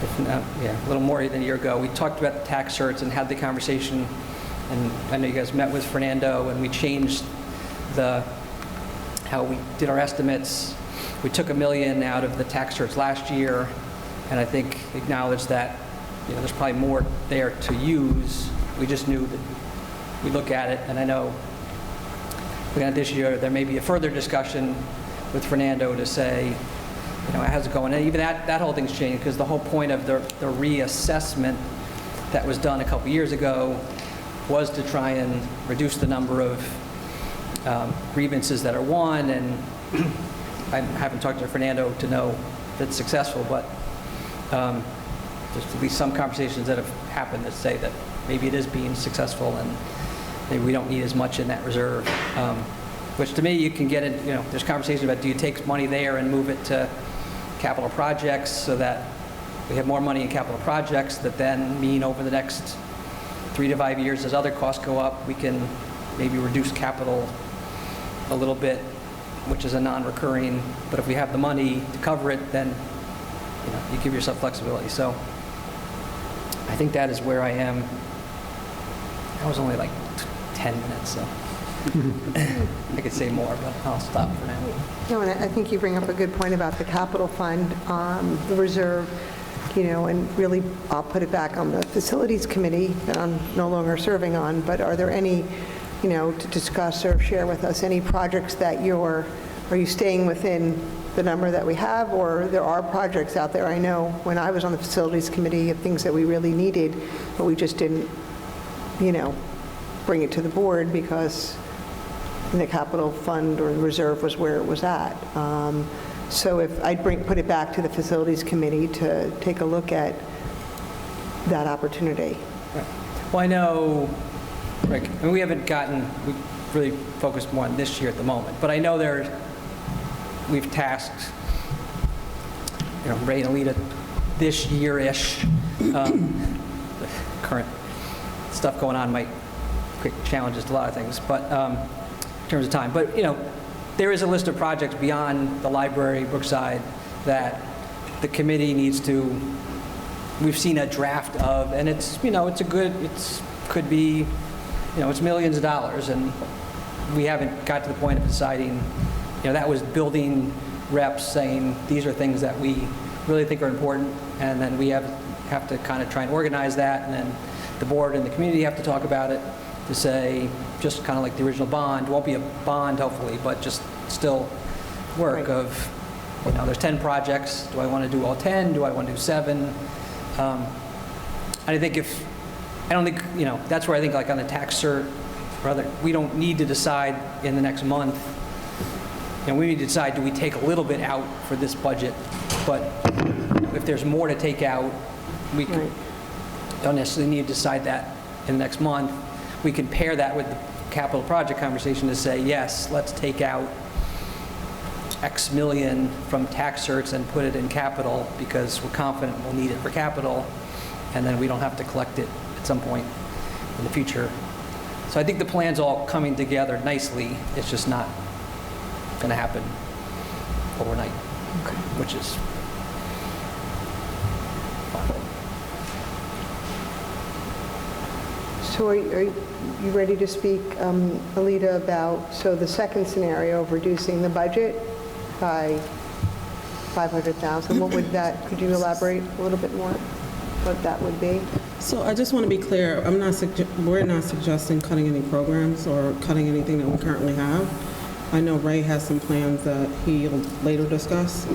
if not, a little more than a year ago, we talked about the tax certs and had the conversation, and I know you guys met with Fernando, and we changed how we did our estimates. We took $1 million out of the tax certs last year, and I think acknowledged that there's probably more there to use. We just knew that we look at it, and I know looking at this year, there may be a further discussion with Fernando to say, how's it going? And even that whole thing's changed, because the whole point of the reassessment that was done a couple years ago was to try and reduce the number of grievances that are won, and I haven't talked to Fernando to know if it's successful, but there's at least some conversations that have happened that say that maybe it is being successful and maybe we don't need as much in that reserve. Which to me, you can get in, there's conversations about do you take money there and move it to capital projects so that we have more money in capital projects that then mean over the next 3 to 5 years as other costs go up, we can maybe reduce capital a little bit, which is a non-recurring, but if we have the money to cover it, then you give yourself flexibility. So I think that is where I am. That was only like 10 minutes, so I could say more, but I'll stop for now. No, and I think you bring up a good point about the capital fund, the reserve, and really I'll put it back on the facilities committee that I'm no longer serving on, but are there any, to discuss or share with us any projects that are you staying within the number that we have, or there are projects out there? I know when I was on the facilities committee of things that we really needed, but we just didn't, bring it to the board because the capital fund or the reserve was where it was at. So if I'd put it back to the facilities committee to take a look at that opportunity. Right. Well, I know, Rick, we've really focused more on this year at the moment, but I know we've tasked, Ray and Alita this year-ish. The current stuff going on might create challenges to a lot of things, but in terms of time. But, there is a list of projects beyond the library, Brookside, that the committee needs to, we've seen a draft of, and it's, could be, it's millions of dollars, and we haven't got to the point of deciding, that was building reps saying, these are things that we really think are important, and then we have to kind of try and organize that, and then the board and the community have to talk about it to say, just kind of like the original bond, won't be a bond hopefully, but just still work of, there's 10 projects, do I want to do all 10, do I want to do 7? I don't think, that's where I think like on the tax cert, rather, we don't need to decide in the next month, we need to decide, do we take a little bit out for this budget, but if there's more to take out, we don't necessarily need to decide that in the next month, we can pair that with the capital project conversation to say, yes, let's take out X million from tax certs and put it in capital because we're confident we'll need it for capital, and then we don't have to collect it at some point in the future. So I think the plan's all coming together nicely. It's just not going to happen overnight, which is fine. So are you ready to speak, Alita, about, so the second scenario of reducing the budget by 500,000, what would that, could you elaborate a little bit more what that would be? So I just want to be clear, we're not suggesting cutting any programs or cutting anything that we currently have. I know Ray has some plans that he'll later discuss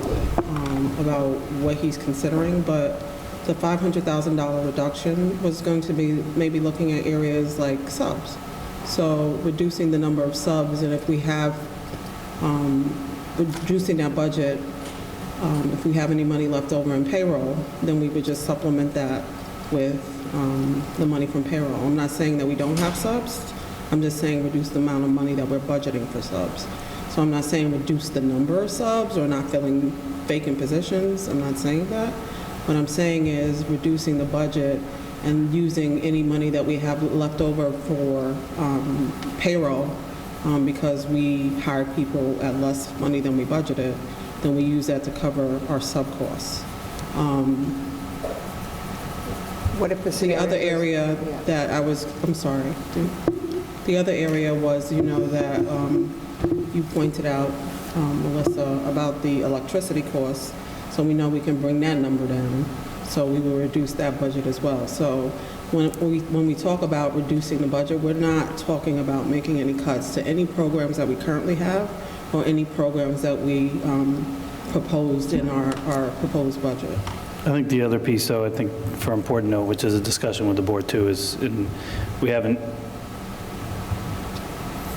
about what he's considering, but the $500,000 reduction was going to be maybe looking at areas like subs. So reducing the number of subs, and if we have, reducing that budget, if we have any money left over in payroll, then we would just supplement that with the money from payroll. I'm not saying that we don't have subs. I'm just saying reduce the amount of money that we're budgeting for subs. So I'm not saying reduce the number of subs or not filling vacant positions. I'm not saying that. What I'm saying is reducing the budget and using any money that we have left over for payroll because we hired people at less money than we budgeted, then we use that to cover our sub costs. What if the The scenario other is- area yeah. that I was, I'm sorry. The other area was, that you pointed out, Melissa, about the electricity costs. So we know we can bring that number down. So we will reduce that budget as well. So when we talk about reducing the budget, we're not talking about making any cuts to any programs that we currently have or any programs that we proposed in our proposed budget. I think the other piece, though, I think for important note, which is a discussion with the board too, is we haven't,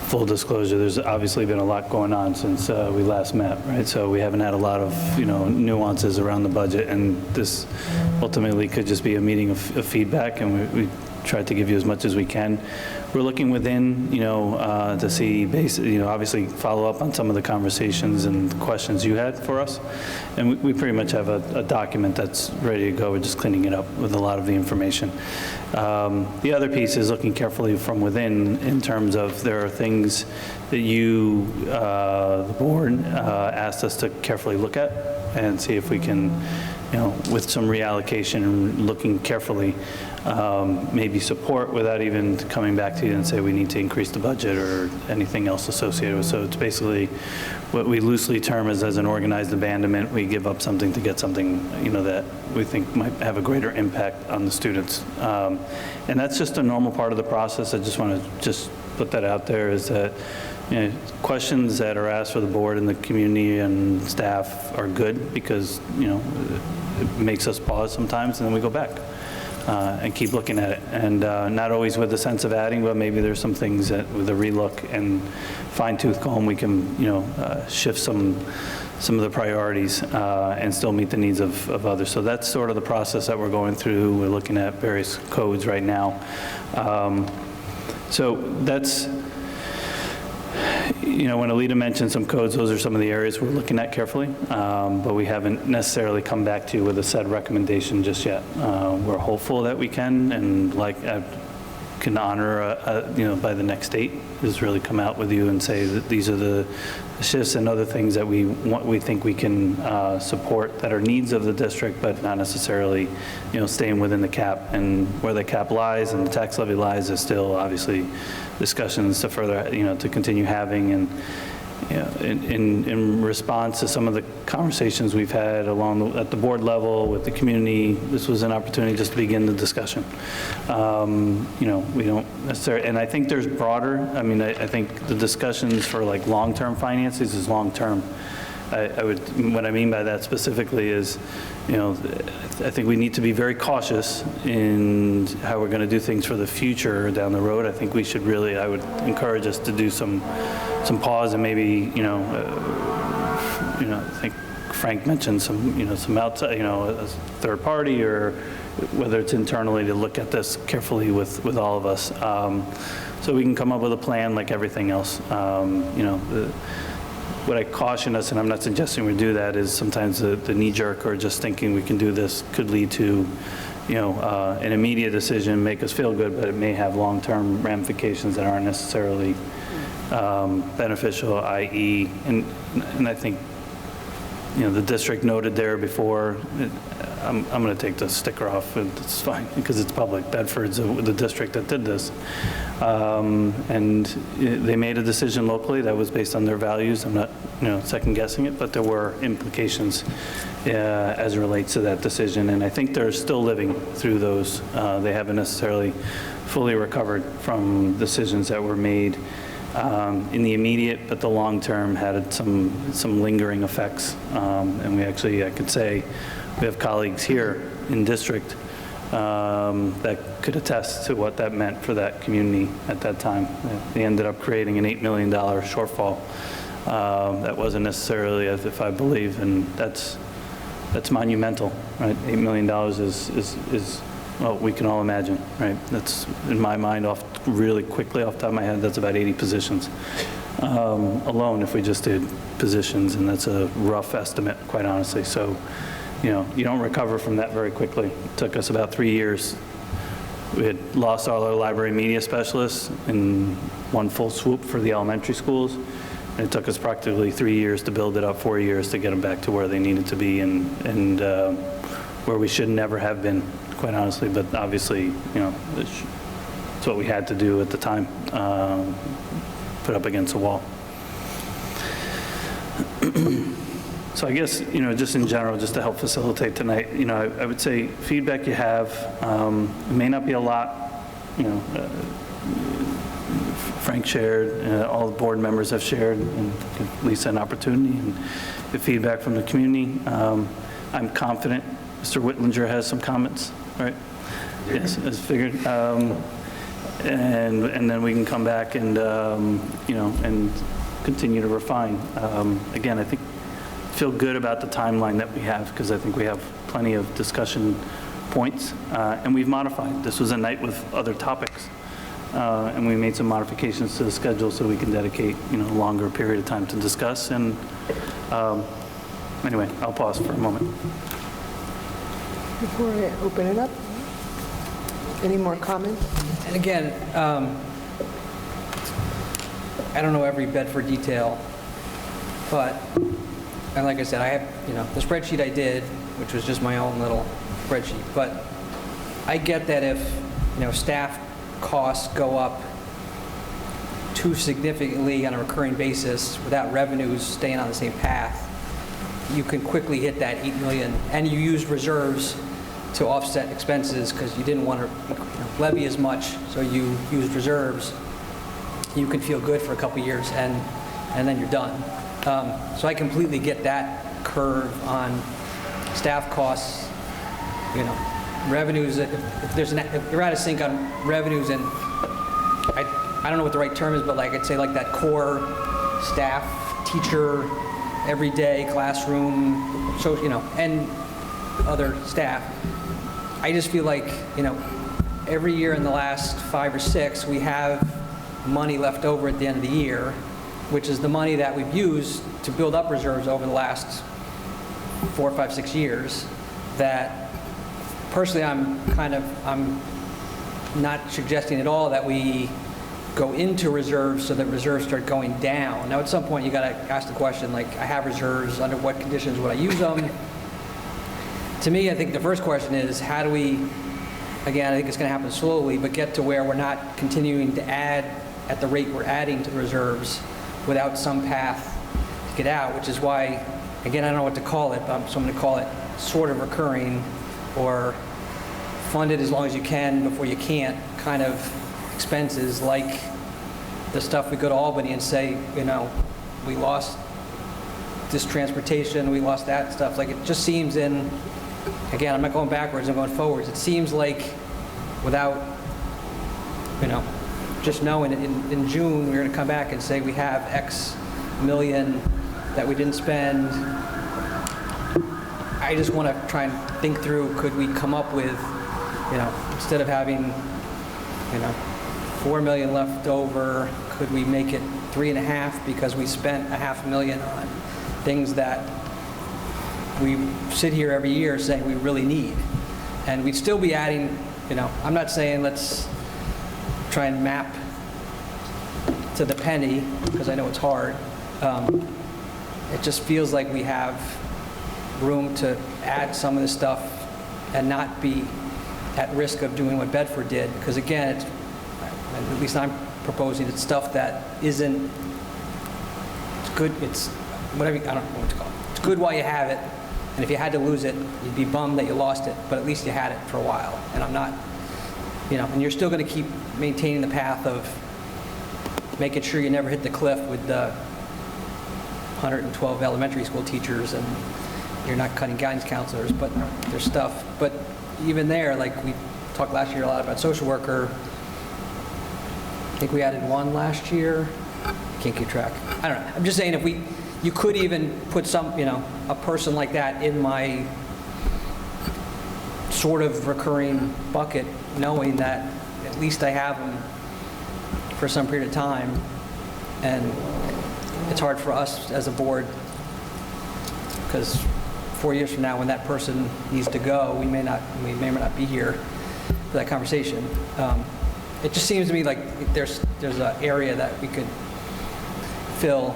full disclosure, there's obviously been a lot going on since we last met, right? So we haven't had a lot of, nuances around the budget, and this ultimately could just be a meeting of feedback, and we tried to give you as much as we can. We're looking within, to see, obviously follow up on some of the conversations and questions you had for us. And we pretty much have a document that's ready to go. We're just cleaning it up with a lot of the information. The other piece is looking carefully from within in terms of there are things that you, the board, asked us to carefully look at and see if we can, with some reallocation and looking carefully, maybe support without even coming back to you and say we need to increase the budget or anything else associated with. So it's basically what we loosely term as an organized abandonment. We give up something to get something, that we think might have a greater impact on the students. And that's just a normal part of the process. I just want to put that out there, is that questions that are asked for the board and the community and staff are good because, it makes us pause sometimes, and then we go back and keep looking at it. And not always with a sense of adding, but maybe there's some things that with a relook and fine-tooth comb, we can, shift some of the priorities and still meet the needs of others. So that's sort of the process that we're going through. We're looking at various codes right now. So that's, when Alita mentioned some codes, those are some of the areas we're looking at carefully, but we haven't necessarily come back to you with a set recommendation just yet. We're hopeful that we can, and can honor, by the next date, is really come out with you and say that these are the shifts and other things that we think we can support that are needs of the district, but not necessarily, staying within the cap. And where the cap lies and the tax levy lies is still obviously discussions to further, to continue having. And in response to some of the conversations we've had at the board level with the community, this was an opportunity just to begin the discussion. We don't necessarily, and I think there's broader, I think the discussions for long-term finances is long-term. What I mean by that specifically is, I think we need to be very cautious in how we're going to do things for the future down the road. I think we should really, I would encourage us to do some pause and maybe, I think Frank mentioned some outside, a third party or, whether it's internally, to look at this carefully with all of us, so we can come up with a plan like everything else. What I caution us, and I'm not suggesting we do that, is sometimes the knee-jerk or just thinking we can do this could lead to, an immediate decision, make us feel good, but it may have long-term ramifications that aren't necessarily beneficial, i.e., and I think, the district noted there before, I'm going to take the sticker off, and it's fine, because it's public. Bedford's the district that did this. And they made a decision locally that was based on their values. I'm not, second guessing it, but there were implications as it relates to that decision. And I think they're still living through those. They haven't necessarily fully recovered from decisions that were made in the immediate, but the long term had some lingering effects. And we actually, I could say, we have colleagues here in district that could attest to what that meant for that community at that time. They ended up creating an $8 million shortfall that wasn't necessarily, if I believe, and that's monumental, right? $8 million is well, we can all imagine, right? That's, in my mind, really quickly off the top of my head, that's about 80 positions alone if we just did positions, and that's a rough estimate, quite honestly. So, you don't recover from that very quickly. It took us about 3 years. We had lost all our library media specialists in one full swoop for the elementary schools. And it took us practically 3 years to build it up, 4 years to get them back to where they needed to be and where we should never have been, quite honestly. But obviously, it's what we had to do at the time, put up against a wall. So I guess, just in general, just to help facilitate tonight, I would say feedback you have, it may not be a lot, Frank shared, all the board members have shared, and give Lisa an opportunity, and the feedback from the community. I'm confident Mr. Whitlinger has some comments, right? Yes, as figured. And then we can come back and, and continue to refine. Again, I think feel good about the timeline that we have, because I think we have plenty of discussion points, and we've modified. This was a night with other topics, and we made some modifications to the schedule so we can dedicate, a longer period of time to discuss. And anyway, I'll pause for a moment. Before I open it up, any more comments? And again, I don't know every Bedford detail, but, and like I said, I have, the spreadsheet I did, which was just my own little spreadsheet, but I get that if, staff costs go up too significantly on a recurring basis without revenues staying on the same path, you can quickly hit that 8 million, and you used reserves to offset expenses because you didn't want to levy as much, so you used reserves. You can feel good for a couple years, and then you're done. So I completely get that curve on staff costs, revenues. If you're out of sync on revenues, and I don't know what the right term is, but I'd say that core staff, teacher, everyday classroom, so and other staff. I just feel like every year in the last 5 or 6 we have money left over at the end of the year, which is the money that we've used to build up reserves over the last 4, 5, 6 years. That personally, I'm not suggesting at all that we go into reserves so that reserves start going down. Now, at some point, you got to ask the question, I have reserves, under what conditions would I use them? To me, I think the first question is, how do we, again, I think it's going to happen slowly, but get to where we're not continuing to add at the rate we're adding to the reserves without some path to get out, which is why, again, I don't know what to call it, so I'm going to call it sort of recurring, or funded as long as you can before you can't kind of expenses, like the stuff we go to Albany and say, we lost this transportation, we lost that stuff. It just seems again, I'm not going backwards, I'm going forwards. It seems like without, just knowing in June, we're going to come back and say we have X million that we didn't spend. I just want to try and think through, could we come up with instead of having, 4 million left over, could we make it 3.5 because we spent $500,000 on things that we sit here every year saying we really need? And we'd still be adding, I'm not saying let's try and map to the penny, because I know it's hard. It just feels like we have room to add some of this stuff and not be at risk of doing what Bedford did. Because again, at least I'm proposing, it's stuff that isn't, it's good, it's whatever, I don't know what to call it. It's good while you have it, and if you had to lose it, you'd be bummed that you lost it, but at least you had it for a while. And I'm not, and you're still going to keep maintaining the path of making sure you never hit the cliff with the 112 elementary school teachers, and you're not cutting guidance counselors, but there's stuff. But even there, like we talked last year a lot about social worker. I think we added 1 last year. Can't keep track. I don't know. I'm just saying you could even put some, a person like that in my sort of recurring bucket, knowing that at least I have them for some period of time. And it's hard for us as a board, because 4 years from now, when that person needs to go, we may not be here for that conversation. It just seems to me like there's an area that we could fill.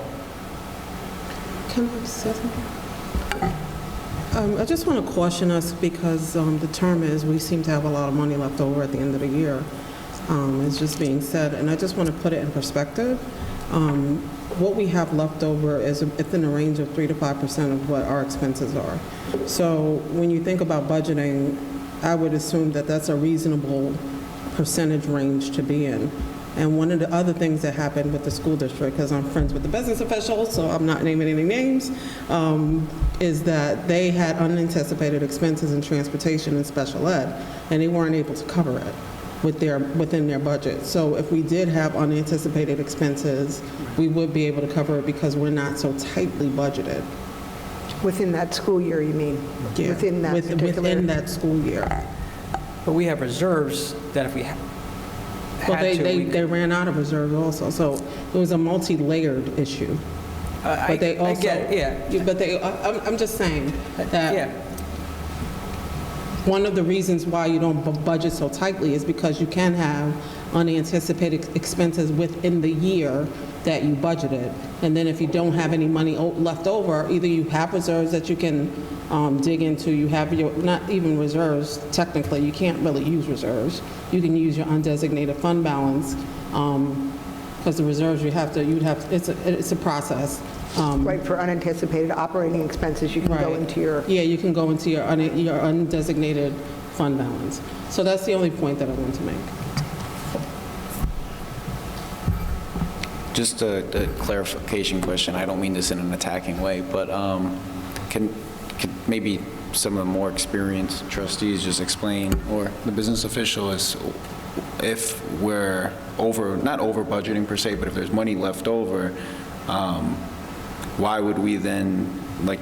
Can I say something? I just want to caution us, because the term is we seem to have a lot of money left over at the end of the year. It's just being said, and I just want to put it in perspective. What we have left over is within the range of 3 to 5% of what our expenses are. So when you think about budgeting, I would assume that that's a reasonable percentage range to be in. And one of the other things that happened with the school district, because I'm friends with the business officials, so I'm not naming any names, is that they had unanticipated expenses in transportation and special ed, and they weren't able to cover it within their budget. So if we did have unanticipated expenses, we would be able to cover it because we're not so tightly budgeted. Within that school year, you mean? Yeah, Within that particular... within that school year. But we have reserves that if we had Well, to, we they ran out of reserves also, so it was a multi-layered issue. But they also, I get it, yeah. But I'm just saying that Yeah. one of the reasons why you don't budget so tightly is because you can have unanticipated expenses within the year that you budgeted. And then if you don't have any money left over, either you have reserves that you can dig into, you have your, not even reserves, technically, you can't really use reserves. You can use your undesignated fund balance, because the reserves it's a process. Right, for unanticipated operating expenses, you can go Right. into your... Yeah, you can go into your undesignated fund balance. So that's the only point that I want to make. Just a clarification question. I don't mean this in an attacking way, but can maybe some of the more experienced trustees just explain, or the business official, is if we're not over budgeting per se, but if there's money left over, why would we then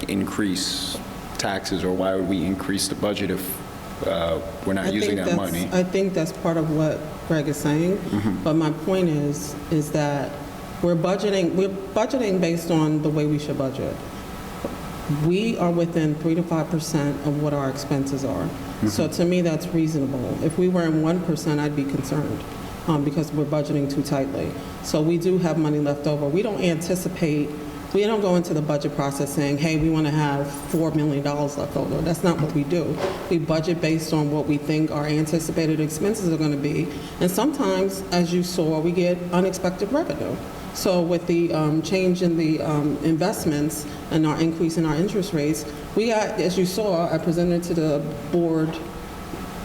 increase taxes, or why would we increase the budget if we're not using that money? I think that's part of what Greg is saying. But my point is that we're budgeting based on the way we should budget. We are within 3 to 5% of what our expenses are. So to me, that's reasonable. If we were in 1%, I'd be concerned because we're budgeting too tightly. So we do have money left over. We don't go into the budget process saying, hey, we want to have $4 million left over. That's not what we do. We budget based on what we think our anticipated expenses are going to be. And sometimes, as you saw, we get unexpected revenue. So with the change in the investments and our increase in our interest rates, we got, as you saw, I presented to the board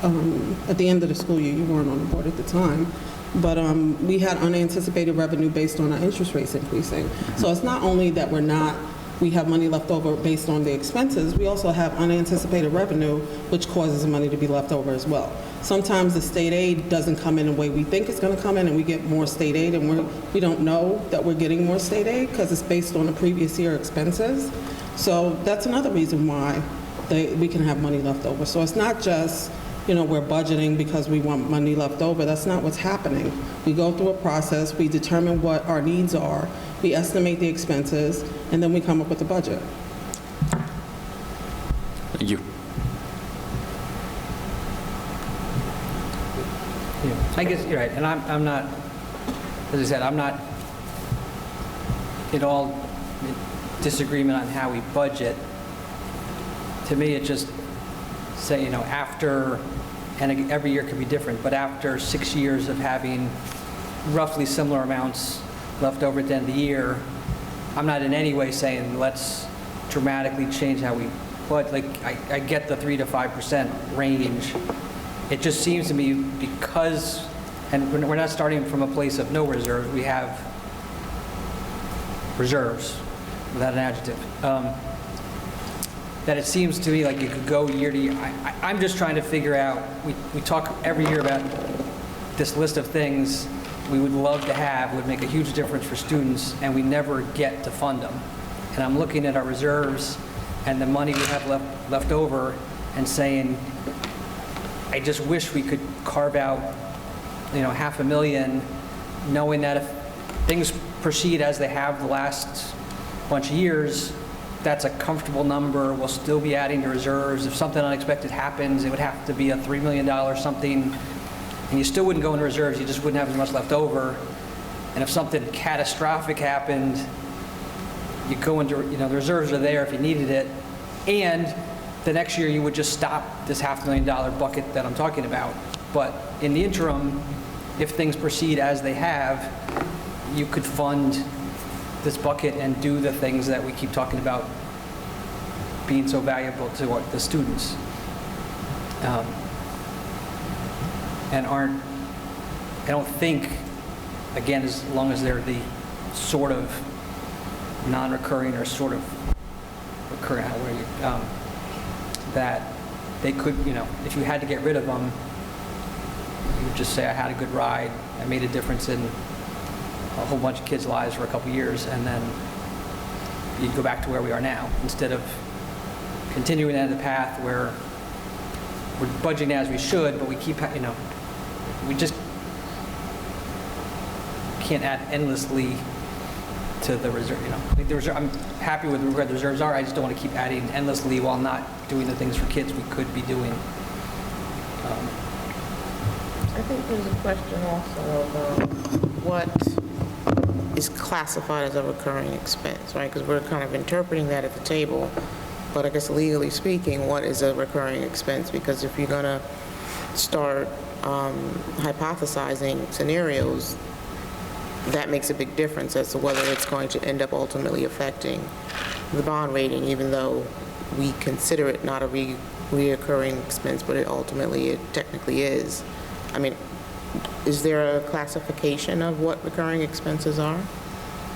at the end of the school year. You weren't on the board at the time. But we had unanticipated revenue based on our interest rates increasing. So it's not only that we have money left over based on the expenses, we also have unanticipated revenue, which causes money to be left over as well. Sometimes the state aid doesn't come in the way we think it's going to come in, and we get more state aid, and we don't know that we're getting more state aid because it's based on the previous year expenses. So that's another reason why we can have money left over. So it's not just we're budgeting because we want money left over. That's not what's happening. We go through a process, we determine what our needs are, we estimate the expenses, and then we come up with a budget. Thank you. I guess you're right, and I'm not, as I said, I'm not in all disagreement on how we budget. To me, it just say, after, and every year could be different, but after 6 years of having roughly similar amounts left over at the end of the year, I'm not in any way saying let's dramatically change how we budget. Like, I get the 3 to 5% range. It just seems to me because, and we're not starting from a place of no reserves, we have reserves, without an adjective, that it seems to me like you could go year to year. I'm just trying to figure out, we talk every year about this list of things we would love to have, would make a huge difference for students, and we never get to fund them. And I'm looking at our reserves and the money we have left over and saying, I just wish we could carve out, $500,000, knowing that if things proceed as they have the last bunch of years, that's a comfortable number. We'll still be adding to reserves. If something unexpected happens, it would have to be a $3 million something, and you still wouldn't go into reserves. You just wouldn't have as much left over. And if something catastrophic happened, you go into, the reserves are there if you needed it. And the next year you would just stop this $500,000 bucket that I'm talking about. But in the interim, if things proceed as they have, you could fund this bucket and do the things that we keep talking about being so valuable to the students. And I don't think, again, as long as they're the sort of non-recurring or sort of recurring, that they could, if you had to get rid of them, you would just say, I had a good ride, I made a difference in a whole bunch of kids' lives for a couple years, and then you'd go back to where we are now, instead of continuing down the path where we're budgeting as we should, but we keep, we just can't add endlessly to the reserve, Like the reserve, I'm happy with where the reserves are, I just don't want to keep adding endlessly while not doing the things for kids we could be doing. I think there's a question also of what is classified as a recurring expense, right? Because we're kind of interpreting that at the table, but I guess legally speaking, what is a recurring expense? Because if you're going to start hypothesizing scenarios, that makes a big difference as to whether it's going to end up ultimately affecting the bond rating, even though we consider it not a reoccurring expense, but it technically is. I mean, is there a classification of what recurring expenses are?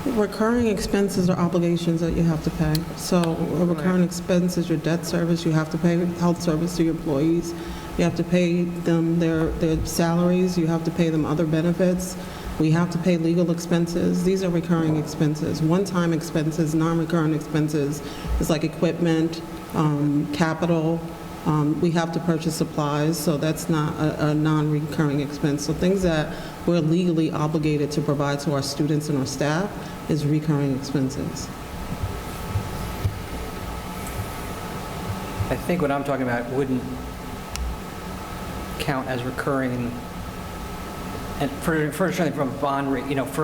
Recurring expenses are obligations that you have to pay. So a recurring expense is your debt service. You have to pay health service to your employees. You have to pay them their salaries. You have to pay them other benefits. We have to pay legal expenses. These are recurring expenses. One-time expenses, non-recurring expenses is like equipment, capital. We have to purchase supplies, so that's not a non-recurring expense. So things that we're legally obligated to provide to our students and our staff is recurring expenses. I think what I'm talking about wouldn't count as recurring, and for certainly from a bond rate, if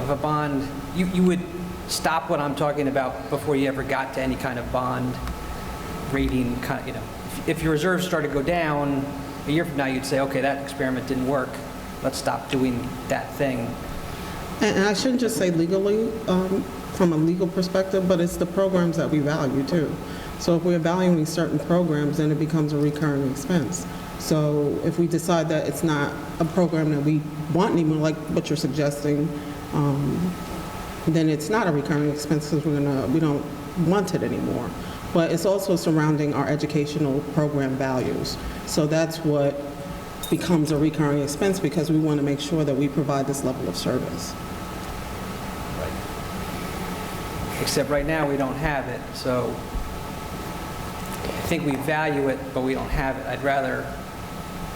a bond, you would stop what I'm talking about before you ever got to any kind of bond rating, if your reserves start to go down, a year from now you'd say, okay, that experiment didn't work, let's stop doing that thing. And I shouldn't just say legally, from a legal perspective, but it's the programs that we value too. So if we're valuing certain programs, then it becomes a recurring expense. So if we decide that it's not a program that we want anymore, like what you're suggesting, then it's not a recurring expense because we don't want it anymore. But it's also surrounding our educational program values. So that's what becomes a recurring expense because we want to make sure that we provide this level of service. Except right now we don't have it, so think we value it, but we don't have it. I'd rather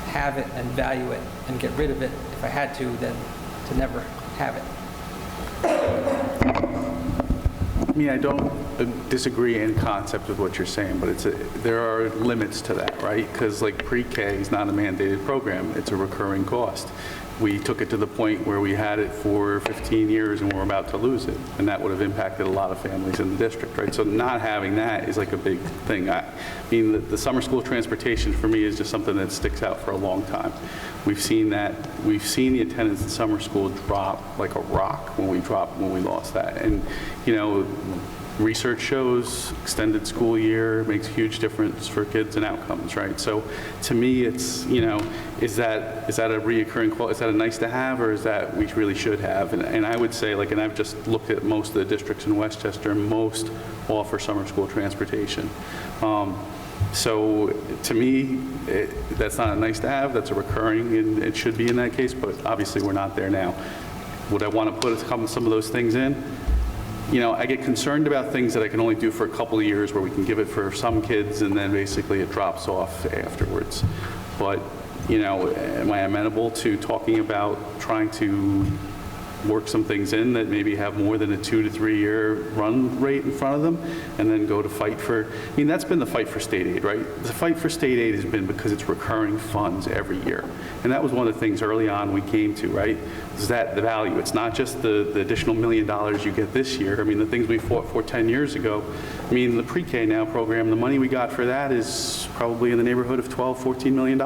have it and value it and get rid of it if I had to than to never have it. I mean, I don't disagree in concept with what you're saying, but there are limits to that, right? Because like pre-K is not a mandated program, it's a recurring cost. We took it to the point where we had it for 15 years and we're about to lose it, and that would have impacted a lot of families in the district, right? So not having that is like a big thing. I mean, the summer school transportation for me is just something that sticks out for a long time. We've seen the attendance in summer school drop like a rock when we lost that. And, you know, research shows extended school year makes a huge difference for kids and outcomes, right? So to me, it's, you know, is that a reoccurring quality? Is that a nice to have, or is that we really should have? And I would say, like, and I've just looked at most of the districts in Westchester, most offer summer school transportation. So to me, that's not a nice to have, that's a recurring, and it should be in that case, but obviously we're not there now. Would I want to put some of those things in? You know, I get concerned about things that I can only do for a couple of years where we can give it for some kids and then basically it drops off afterwards. But, you know, am I amenable to talking about trying to work some things in that maybe have more than a 2 to 3 year run rate in front of them, and then go to fight for, I mean, that's been the fight for state aid, right? The fight for state aid has been because it's recurring funds every year. And that was one of the things early on we came to, right? Is that the value? It's not just the additional $1 million you get this year. I mean, the things we fought for 10 years ago, I mean, the pre-K now program, the money we got for that is probably in the neighborhood of $12, $14 million.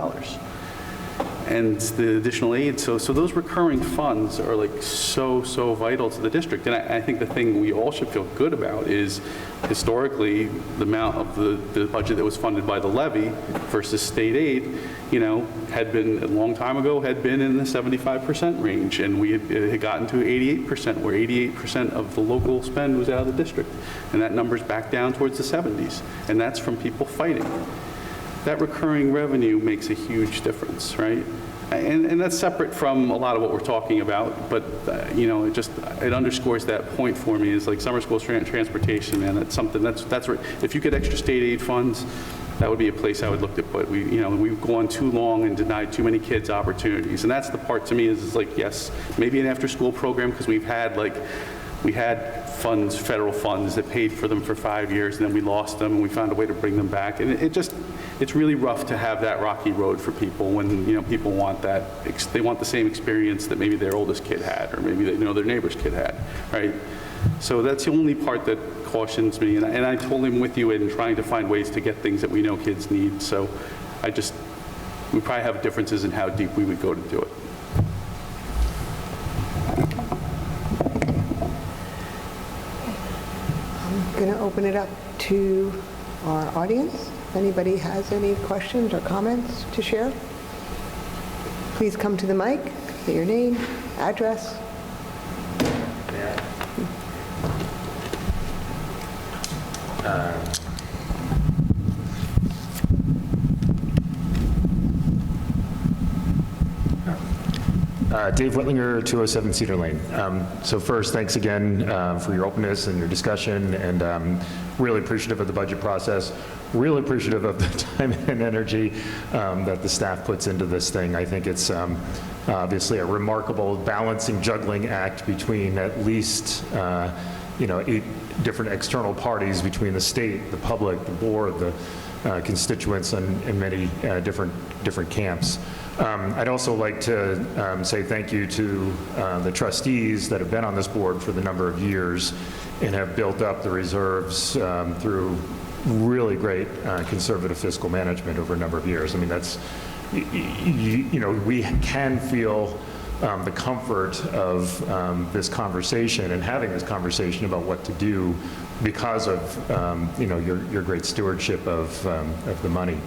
And the additional aid, so those recurring funds are like so vital to the district. And I think the thing we all should feel good about is historically the amount of the budget that was funded by the levy versus state aid, you know, had been a long time ago, had been in the 75% range, and we had gotten to 88%, where 88% of the local spend was out of the district. And that number's back down towards the 70s, and that's from people fighting. That recurring revenue makes a huge difference, right? And that's separate from a lot of what we're talking about, but you know, it underscores that point for me, is like summer school transportation, and it's something that's where, if you get extra state aid funds, that would be a place I would look to put. We've gone too long and denied too many kids opportunities, and that's the part to me is like, yes, maybe an after-school program, because we had funds, federal funds that paid for them for 5 years, and then we lost them, and we found a way to bring them back. And it's really rough to have that rocky road for people when, you know, people want that, they want the same experience that maybe their oldest kid had, or maybe their neighbor's kid had, right? So that's the only part that cautions me, and I totally am with you in trying to find ways to get things that we know kids need. So we probably have differences in how deep we would go to do it. I'm going to open it up to our audience. If anybody has any questions or comments to share, please come to the mic, say your name, address. Dave Whitlinger, 207 Cedar Lane. So first, thanks again for your openness and your discussion, and really appreciative of the budget process, really appreciative of the time and energy that the staff puts into this thing. I think it's obviously a remarkable balancing, juggling act between at least 8 different external parties, between the state, the public, the board, the constituents, and many different camps. I'd also like to say thank you to the trustees that have been on this board for the number of years and have built up the reserves through really great conservative fiscal management over a number of years. I mean, that's, we can feel the comfort of this conversation and having this conversation about what to do because of your great stewardship of the money.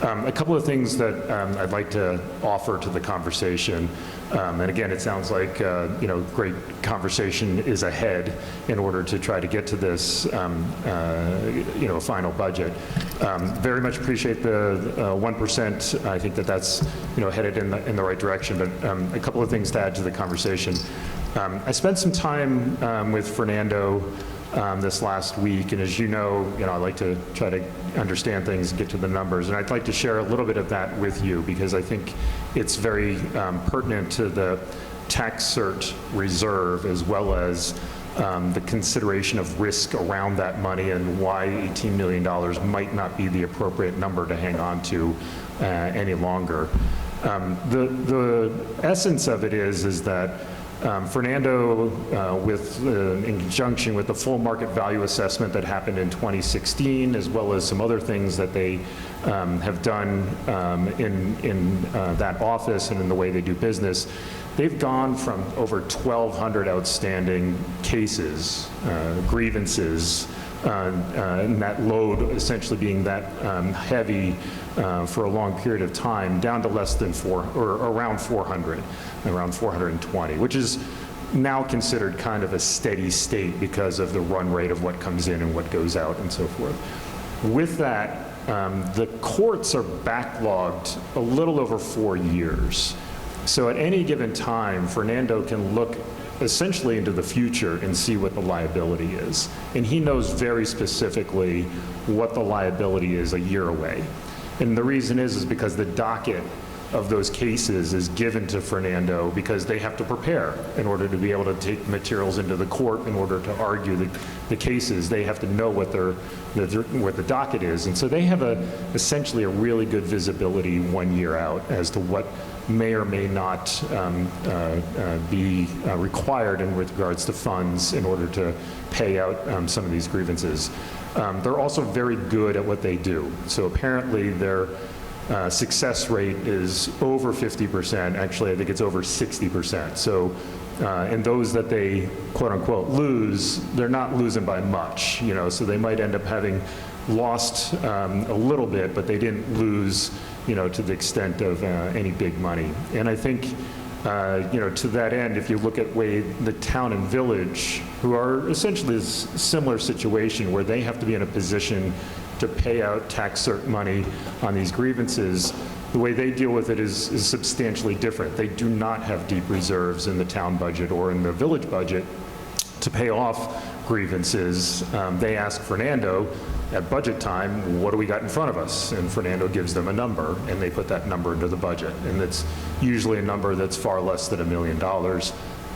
A couple of things that I'd like to offer to the conversation, and again, it sounds like great conversation is ahead in order to try to get to this final budget. Very much appreciate the 1%. I think that's headed in the right direction. But a couple of things to add to the conversation. I spent some time with Fernando this last week, and as you know, I like to try to understand things and get to the numbers, and I'd like to share a little bit of that with you because I think it's very pertinent to the tax cert reserve as well as the consideration of risk around that money and why $18 million might not be the appropriate number to hang on to any longer. The essence of it is that Fernando, in conjunction with the full market value assessment that happened in 2016, as well as some other things that they have done in that office and in the way they do business, they've gone from over 1,200 outstanding cases, grievances, and that load essentially being that heavy for a long period of time, down to less than around 400, around 420, which is now considered kind of a steady state because of the run rate of what comes in and what goes out and so forth. With that, the courts are backlogged a little over 4 years. So at any given time, Fernando can look essentially into the future and see what the liability is. And he knows very specifically what the liability is a year away. And the reason is because the docket of those cases is given to Fernando because they have to prepare in order to be able to take materials into the court in order to argue the cases. They have to know what the docket is. And so they have essentially a really good visibility 1 year out as to what may or may not be required in regards to funds in order to pay out some of these grievances. They're also very good at what they do. So apparently their success rate is over 50%. Actually, I think it's over 60%. So, and those that they quote unquote lose, they're not losing by much, so they might end up having lost a little bit, but they didn't lose, to the extent of any big money. And I think, to that end, if you look at the town and village, who are essentially a similar situation where they have to be in a position to pay out tax cert money on these grievances, the way they deal with it is substantially different. They do not have deep reserves in the town budget or in the village budget to pay off grievances. They ask Fernando at budget time, what do we got in front of us? And Fernando gives them a number, and they put that number into the budget. And it's usually a number that's far less than $1 million.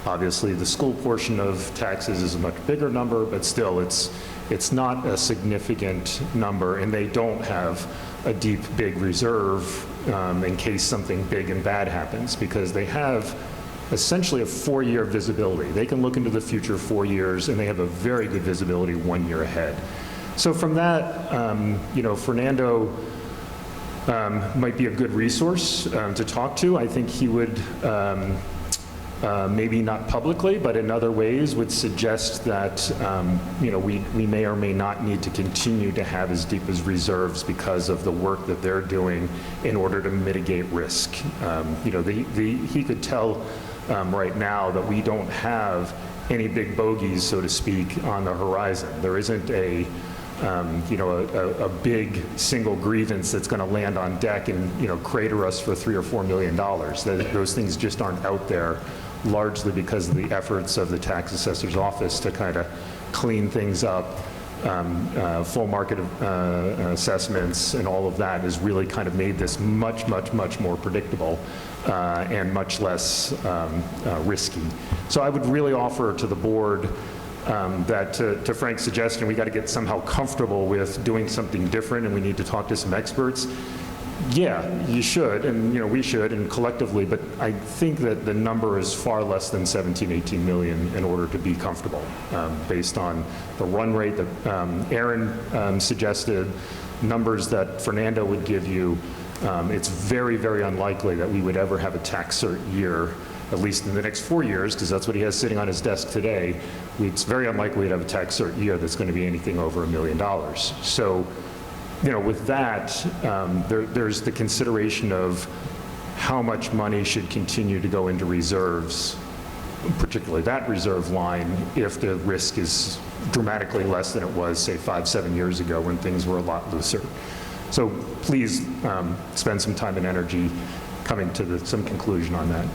Obviously, the school portion of taxes is a much bigger number, but still, it's not a significant number, and they don't have a deep, big reserve in case something big and bad happens, because they have essentially a 4-year visibility. They can look into the future 4 years, and they have a very good visibility 1 year ahead. So from that, Fernando might be a good resource to talk to. I think he would, maybe not publicly, but in other ways, would suggest that we may or may not need to continue to have as deep as reserves because of the work that they're doing in order to mitigate risk. He could tell right now that we don't have any big bogeys, so to speak, on the horizon. There isn't a big single grievance that's going to land on deck and crater us for $3 or $4 million. Those things just aren't out there, largely because of the efforts of the tax assessor's office to kind of clean things up. Full market assessments and all of that has really kind of made this much, much, much more predictable and much less risky. So I would really offer to the board that to Frank's suggestion, we got to get somehow comfortable with doing something different, and we need to talk to some experts. Yeah, you should, and we should, and collectively, but I think that the number is far less than 17, 18 million in order to be comfortable, based on the run rate that Aaron suggested, numbers that Fernando would give you. It's very, very unlikely that we would ever have a tax cert year, at least in the next 4 years, because that's what he has sitting on his desk today. It's very unlikely to have a tax cert year that's going to be anything over $1 million. So, with that, there's the consideration of how much money should continue to go into reserves, particularly that reserve line, if the risk is dramatically less than it was, say, 5, 7 years ago when things were a lot looser. So please spend some time and energy coming to some conclusion on that.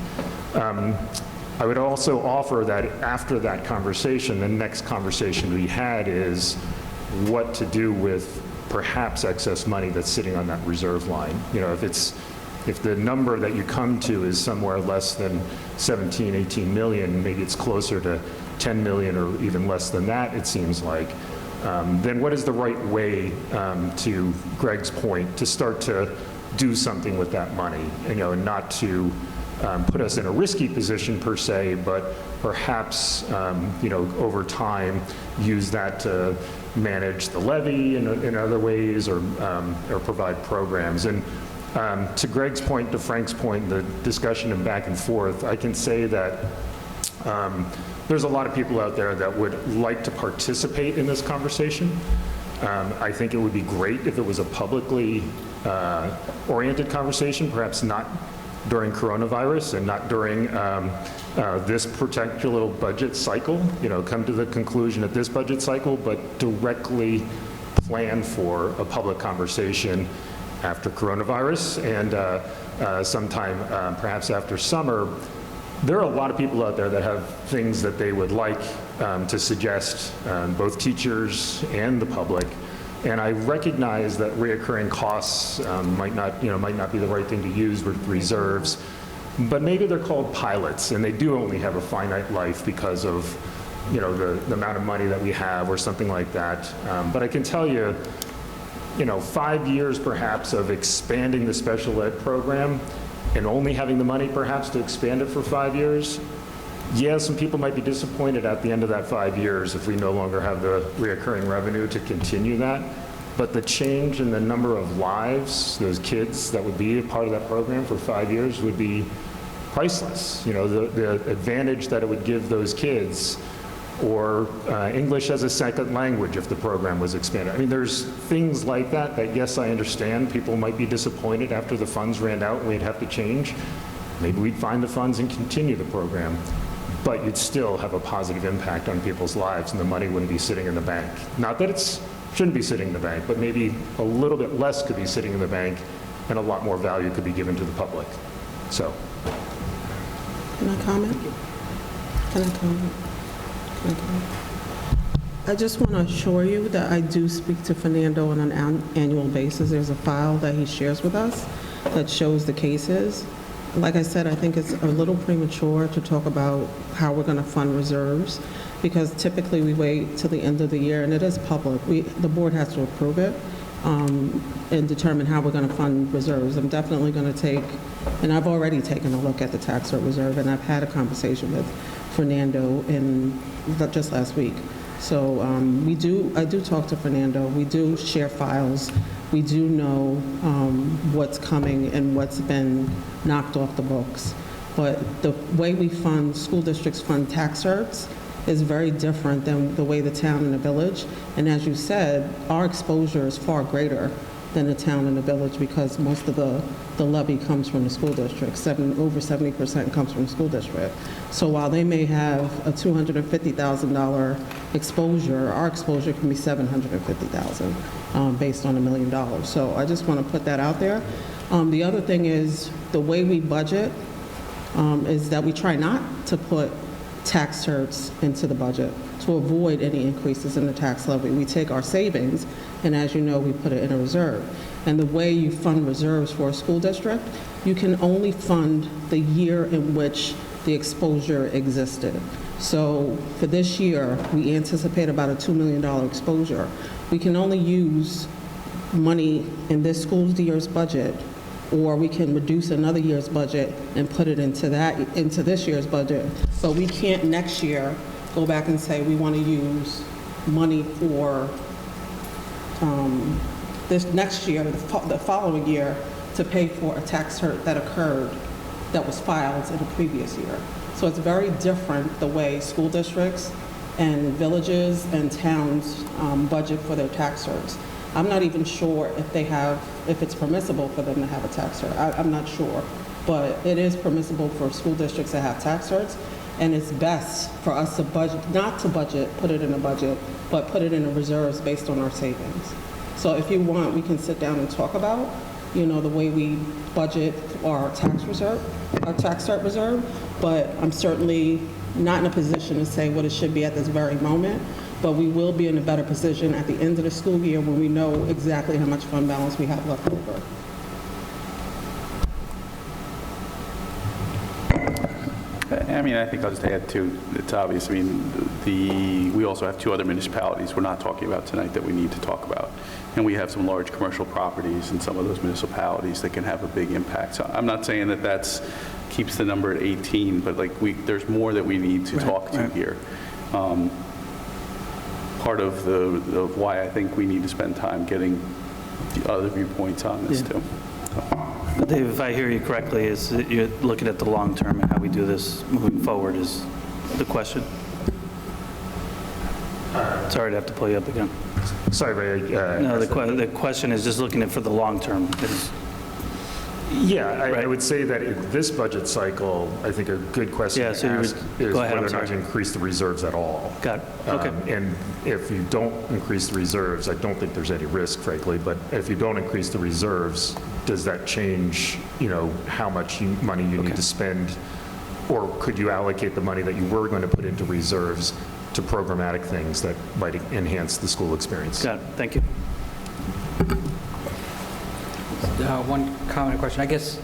I would also offer that after that conversation, the next conversation we had is what to do with perhaps excess money that's sitting on that reserve line. You know, if the number that you come to is somewhere less than 17, 18 million, maybe it's closer to 10 million or even less than that, it seems like, then what is the right way, to Greg's point, to start to do something with that money, you know, and not to put us in a risky position per se, but perhaps, you know, over time, use that to manage the levy in other ways or provide programs. And to Greg's point, to Frank's point, the discussion and back and forth, I can say that there's a lot of people out there that would like to participate in this conversation. I think it would be great if it was a publicly oriented conversation, perhaps not during coronavirus and not during this particular budget cycle, you know, come to the conclusion of this budget cycle, but directly plan for a public conversation after coronavirus and sometime perhaps after summer. There are a lot of people out there that have things that they would like to suggest, both teachers and the public. And I recognize that reoccurring costs might not be the right thing to use with reserves, but maybe they're called pilots, and they do only have a finite life because of, you know, the amount of money that we have or something like that. But I can tell you, you know, 5 years perhaps of expanding the special ed program and only having the money perhaps to expand it for 5 years, yeah, some people might be disappointed at the end of that 5 years if we no longer have the reoccurring revenue to continue that. But the change in the number of lives, those kids that would be a part of that program for 5 years would be priceless. You know, the advantage that it would give those kids, or English as a second language if the program was expanded. I mean, there's things like that yes, I understand. People might be disappointed after the funds ran out and we'd have to change. Maybe we'd find the funds and continue the program. But you'd still have a positive impact on people's lives, and the money wouldn't be sitting in the bank. Not that it shouldn't be sitting in the bank, but maybe a little bit less could be sitting in the bank, and a lot more value could be given to the public. So. Can I comment? I just want to assure you that I do speak to Fernando on an annual basis. There's a file that he shares with us that shows the cases. Like I said, I think it's a little premature to talk about how we're going to fund reserves, because typically we wait till the end of the year, and it is public. The board has to approve it and determine how we're going to fund reserves. I'm definitely going to take, and I've already taken a look at the tax rate reserve, and I've had a conversation with Fernando just last week. So I do talk to Fernando. We do share files. We do know what's coming and what's been knocked off the books. But the way we fund, school districts fund tax certs is very different than the way the town and the village. And as you said, our exposure is far greater than the town and the village, because most of the levy comes from the school district. Over 70% comes from the school district. So while they may have a $250,000 exposure, our exposure can be $750,000 based on $1 million. So I just want to put that out there. The other thing is the way we budget is that we try not to put tax certs into the budget to avoid any increases in the tax levy. We take our savings, and as you know, we put it in a reserve. And the way you fund reserves for a school district, you can only fund the year in which the exposure existed. So for this year, we anticipate about a $2 million exposure. We can only use money in this school year's budget, or we can reduce another year's budget and put it into this year's budget. But we can't next year go back and say we want to use money for this next year, the following year, to pay for a tax cert that occurred that was filed in the previous year. So it's very different the way school districts and villages and towns budget for their tax certs. I'm not even sure if it's permissible for them to have a tax cert. I'm not sure, but it is permissible for school districts to have tax certs, and it's best for us to budget, not to budget, put it in a budget, but put it in a reserves based on our savings. So if you want, we can sit down and talk about you know, the way we budget our tax reserve, our tax cert reserve, but I'm certainly not in a position to say what it should be at this very moment, but we will be in a better position at the end of the school year when we know exactly how much fund balance we have left over. I mean, I think I'll just add too, it's obvious, I mean, we also have 2 other municipalities we're not talking about tonight that we need to talk about. And we have some large commercial properties in some of those municipalities that can have a big impact. So I'm not saying that keeps the number at 18, but like there's more that we need to talk to here. Part of why I think we need to spend time getting the other viewpoints on this too. But Dave, if I hear you correctly, is that you're looking at the long term and how we do this moving forward is the question? Sorry to have to pull you up again. Sorry, Ray. No, the question is just looking at for the long term. Yeah, I would say that in this budget cycle, I think a good question Yeah, to so you ask would- is go ahead, I'm whether or not to sorry. increase the reserves at all. Got it. Okay. And if you don't increase the reserves, I don't think there's any risk, frankly, but if you don't increase the reserves, does that change, how much money you need to spend? Or could you allocate the money that you were going to put into reserves to programmatic things that might enhance the school experience? Got it. Thank you. One comment or question. I guess, I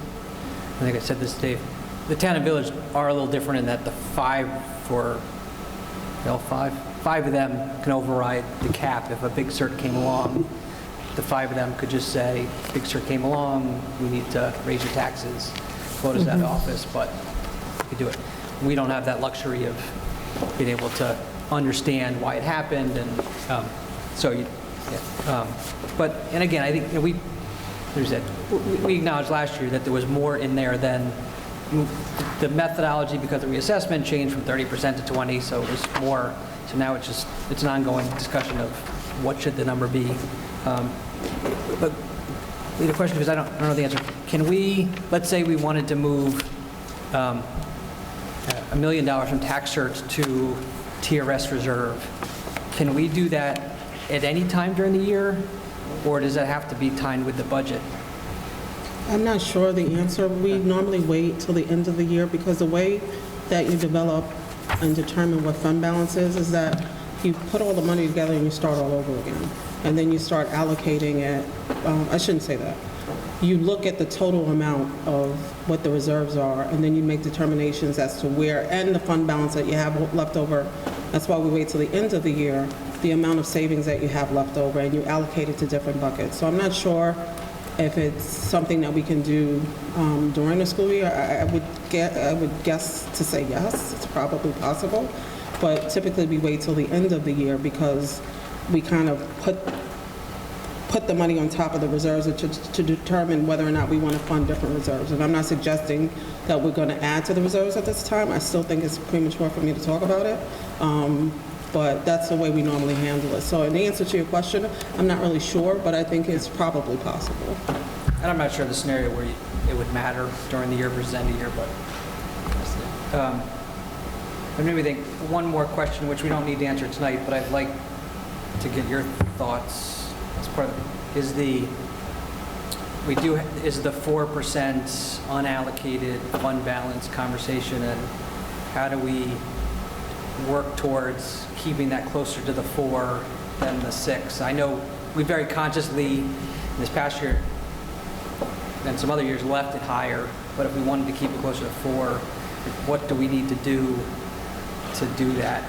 think I said this, Dave. The town and village are a little different in that the 5 of them can override the cap. If a big cert came along, the 5 of them could just say, big cert came along, we need to raise your taxes, vote us out of office, but we could do it. We don't have that luxury of being able to understand why it happened, and but, and again, I think we acknowledged last year that there was more in there than the methodology, because the reassessment changed from 30% to 20, so it was more. So now it's an ongoing discussion of what should the number be. But the question, because I don't know the answer, can we, let's say we wanted to move $1 million from tax certs to TRS reserve, can we do that at any time during the year, or does that have to be timed with the budget? I'm not sure the answer. We normally wait till the end of the year, because the way that you develop and determine what fund balance is that you put all the money together and you start all over again. And then you start allocating it. I shouldn't say that. You look at the total amount of what the reserves are, and then you make determinations as to where, and the fund balance that you have left over. That's why we wait till the end of the year, the amount of savings that you have left over, and you allocate it to different buckets. So I'm not sure if it's something that we can do during the school year. I would guess to say yes, it's probably possible. But typically we wait till the end of the year, because we kind of put the money on top of the reserves to determine whether or not we want to fund different reserves. And I'm not suggesting that we're going to add to the reserves at this time. I still think it's premature for me to talk about it. But that's the way we normally handle it. So in answer to your question, I'm not really sure, but I think it's probably possible. And I'm not sure the scenario where it would matter during the year versus end of year, but and maybe think one more question, which we don't need to answer tonight, but I'd like to get your thoughts as part of it. Is the 4% unallocated fund balance conversation, and how do we work towards keeping that closer to the 4 than the 6? I know we very consciously, in this past year and some other years, left it higher, but if we wanted to keep it closer to 4, what do we need to do that?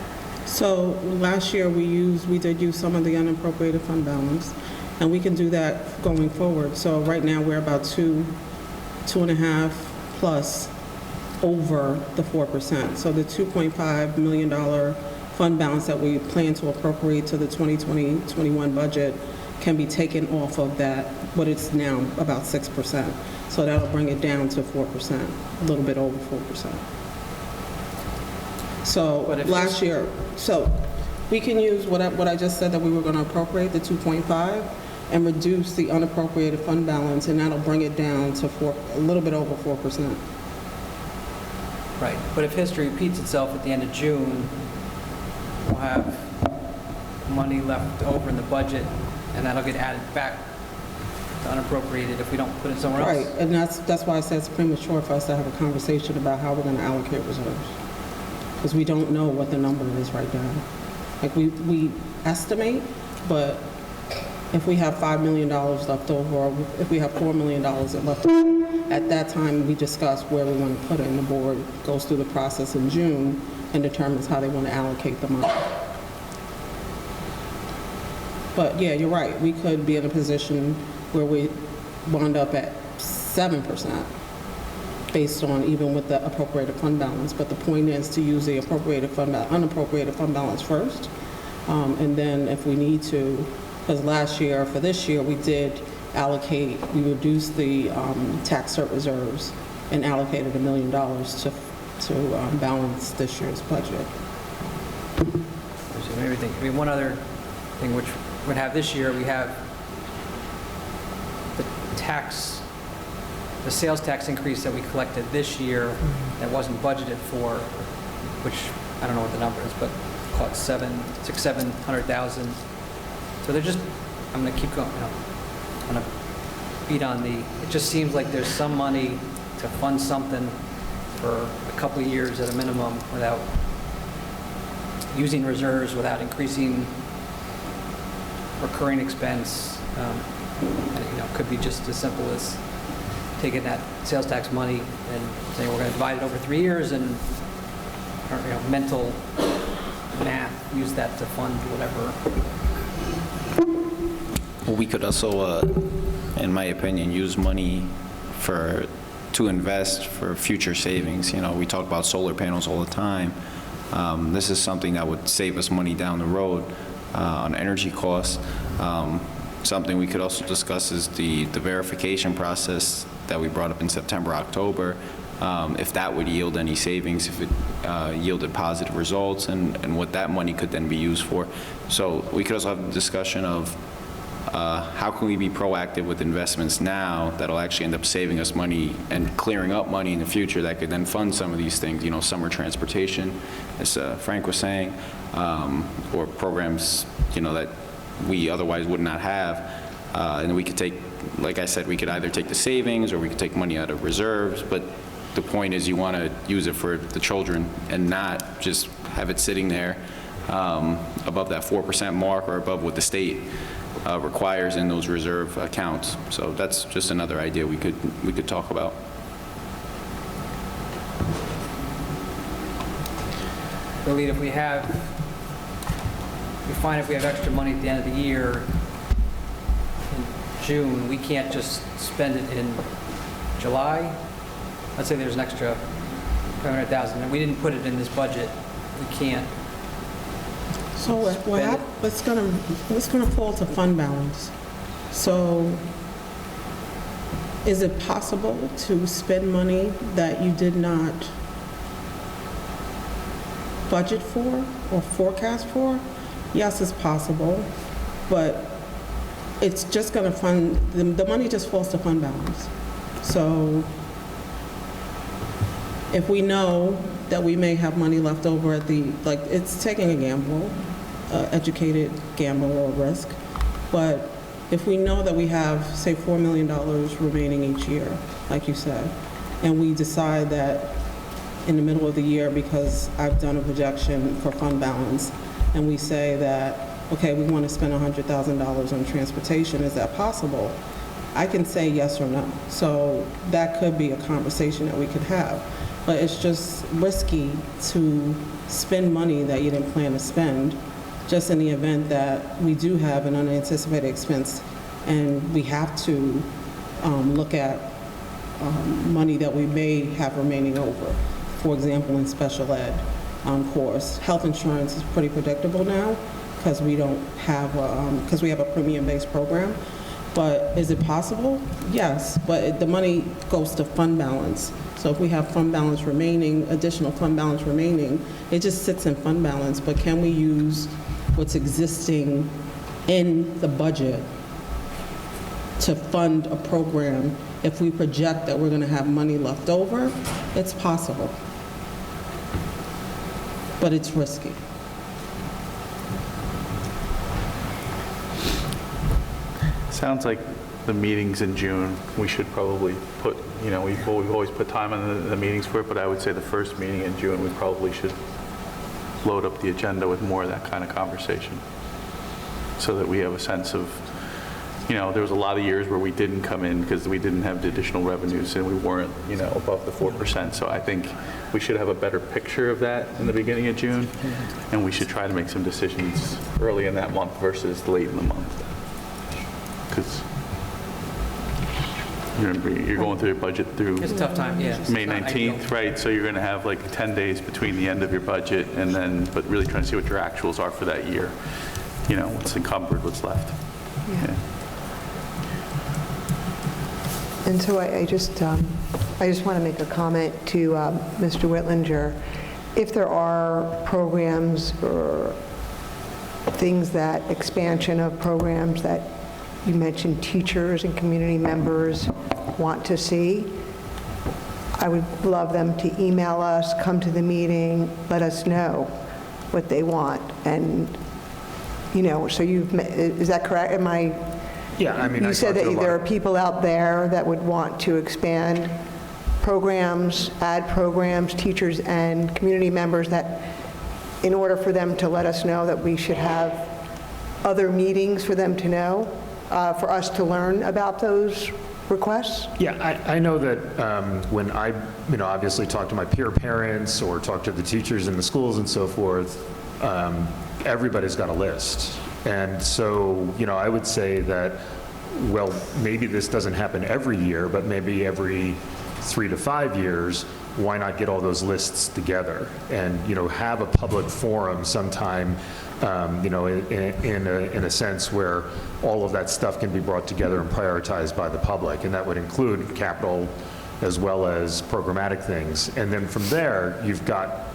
So last year we did use some of the unappropriated fund balance, and we can do that going forward. So right now we're about 2.5 plus over the 4%. So the $2.5 million fund balance that we plan to appropriate to the 2020-21 budget can be taken off of that, but it's now about 6%. So that'll bring it down to 4%, a little bit over 4%. So last year, so we can use what I just said that we were going to appropriate, the 2.5, and reduce the unappropriated fund balance, and that'll bring it down to a little bit over 4%. Right, but if history repeats itself at the end of June, we'll have money left over in the budget, and that'll get added back to unappropriated if we don't put it somewhere else. Right, and that's why I said it's premature for us to have a conversation about how we're going to allocate reserves. Because we don't know what the number is right now. Like, we estimate, but if we have $5 million left over, or if we have $4 million left over, at that time, we discuss where we want to put it, and the board goes through the process in June and determines how they want to allocate the money. But yeah, you're right, we could be in a position where we wound up at 7%, based on even with the appropriated fund balance. But the point is to use the unappropriated fund balance first, and then if we need to, because last year, for this year, we did allocate, we reduced the tax cert reserves and allocated $1 million to balance this year's budget. So maybe one other thing which would have this year, we have the sales tax increase that we collected this year that wasn't budgeted for, which I don't know what the number is, but call it $700,000. So they're just, I'm going to keep going, I'm going to beat on it just seems like there's some money to fund something for a couple of years at a minimum without using reserves, without increasing recurring expense. And, it could be just as simple as taking that sales tax money and saying we're going to divide it over 3 years and, mental math, use that to fund whatever. Well, we could also, in my opinion, use money to invest for future savings. We talk about solar panels all the time. This is something that would save us money down the road on energy costs. Something we could also discuss is the verification process that we brought up in September, October, if that would yield any savings, if it yielded positive results, and what that money could then be used for. So we could also have the discussion of how can we be proactive with investments now that'll actually end up saving us money and clearing up money in the future that could then fund some of these things, summer transportation, as Frank was saying, or programs, that we otherwise would not have. And we could take, like I said, we could either take the savings or we could take money out of reserves, but the point is you want to use it for the children and not just have it sitting there above that 4% mark or above what the state requires in those reserve accounts. So that's just another idea we could talk about. Delete if we find if we have extra money at the end of the year in June, we can't just spend it in July. Let's say there's an extra 500,000 and we didn't put it in this budget. We can't. So what's going to fall to fund balance? So is it possible to spend money that you did not budget for or forecast for? Yes, it's possible, but it's just going to fund, the money just falls to fund balance. So if we know that we may have money left over at it's taking a gamble, educated gamble or risk, but if we know that we have, say, $4 million remaining each year, like you said, and we decide that in the middle of the year, because I've done a projection for fund balance, and we say that, okay, we want to spend $100,000 on transportation, is that possible? I can say yes or no. So that could be a conversation that we could have. But it's just risky to spend money that you didn't plan to spend, just in the event that we do have an unanticipated expense and we have to look at money that we may have remaining over. For example, in special ed course, health insurance is pretty predictable now because we don't have, because we have a premium-based program. But is it possible? Yes, but the money goes to fund balance. So if we have fund balance remaining, additional fund balance remaining, it just sits in fund balance. But can we use what's existing in the budget to fund a program if we project that we're going to have money left over? It's possible, but it's risky. Sounds like the meetings in June, we should probably put, we've always put time on the meetings for it, but I would say the first meeting in June, we probably should load up the agenda with more of that kind of conversation so that we have a sense of, there was a lot of years where we didn't come in because we didn't have the additional revenues and we weren't, above the 4%. So I think we should have a better picture of that in the beginning of June, and we should try to make some decisions early in that month versus late in the month. Because you're going through your budget through It's a tough time, yeah. May It's not ideal. 19th, right? So you're going to have like 10 days between the end of your budget and then, but really trying to see what your actuals are for that year. What's encumbered, what's left. Yeah. And so I just want to make a comment to Mr. Whitlinger. If there are programs or things that, expansion of programs that you mentioned teachers and community members want to see, I would love them to email us, come to the meeting, let us know what they want. And, so is that correct? Am I? Yeah, I mean, You I said talked that to a lot there of- are people out there that would want to expand programs, add programs, teachers and community members, that in order for them to let us know that we should have other meetings for them to know, for us to learn about those requests? Yeah, I know that when I, obviously talk to my peer parents or talk to the teachers in the schools and so forth, everybody's got a list. And so, I would say that, well, maybe this doesn't happen every year, but maybe every 3 to 5 years, why not get all those lists together and, have a public forum sometime, in a sense where all of that stuff can be brought together and prioritized by the public. And that would include capital as well as programmatic things. And then from there, you've got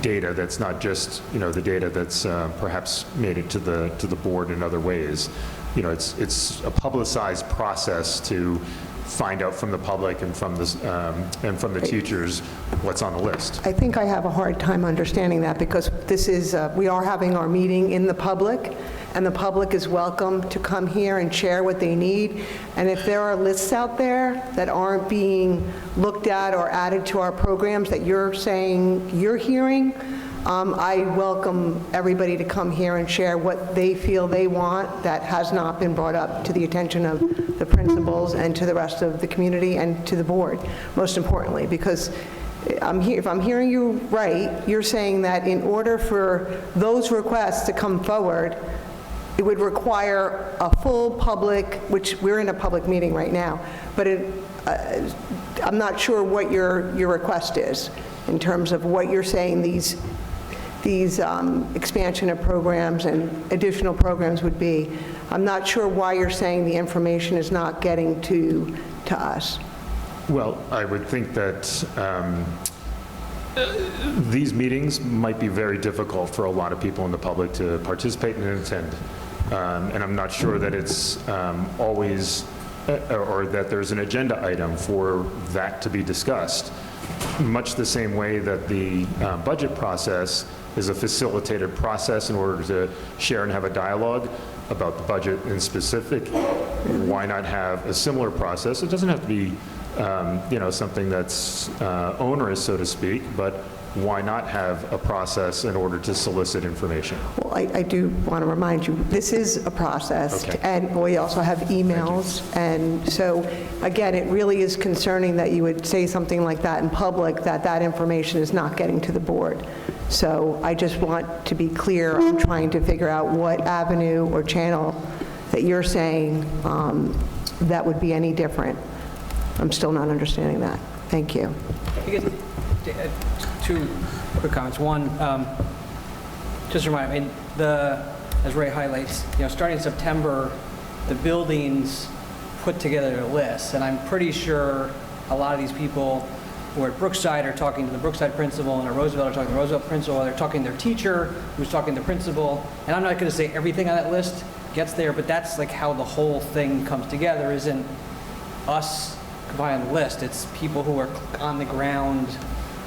data that's not just, the data that's perhaps made it to the board in other ways. It's a publicized process to find out from the public and from the teachers what's on the list. I think I have a hard time understanding that because this is, we are having our meeting in the public, and the public is welcome to come here and share what they need. And if there are lists out there that aren't being looked at or added to our programs that you're saying you're hearing, I welcome everybody to come here and share what they feel they want that has not been brought up to the attention of the principals and to the rest of the community and to the board, most importantly, because if I'm hearing you right, you're saying that in order for those requests to come forward, it would require a full public, which we're in a public meeting right now, but I'm not sure what your request is in terms of what you're saying these expansion of programs and additional programs would be. I'm not sure why you're saying the information is not getting to us. Well, I would think that these meetings might be very difficult for a lot of people in the public to participate and attend. And I'm not sure that it's always, or that there's an agenda item for that to be discussed. Much the same way that the budget process is a facilitated process in order to share and have a dialogue about the budget in specific. Why not have a similar process? It doesn't have to be, something that's onerous, so to speak, but why not have a process in order to solicit information? Well, I do want to remind you, this is a process, Okay. and we also have emails, and so, again, it really is concerning that you would say something like that in public, that information is not getting to the board. So I just want to be clear, I'm trying to figure out what avenue or channel that you're saying that would be any different. I'm still not understanding that. Thank you. I guess, two quick comments. One, just a reminder, as Ray highlights, starting in September, the buildings put together a list, and I'm pretty sure a lot of these people who are at Brookside are talking to the Brookside principal, and at Roosevelt are talking to the Roosevelt principal, they're talking to their teacher, who's talking to the principal, and I'm not going to say everything on that list gets there, but that's like how the whole thing comes together, isn't us compiling the list, it's people who are on the ground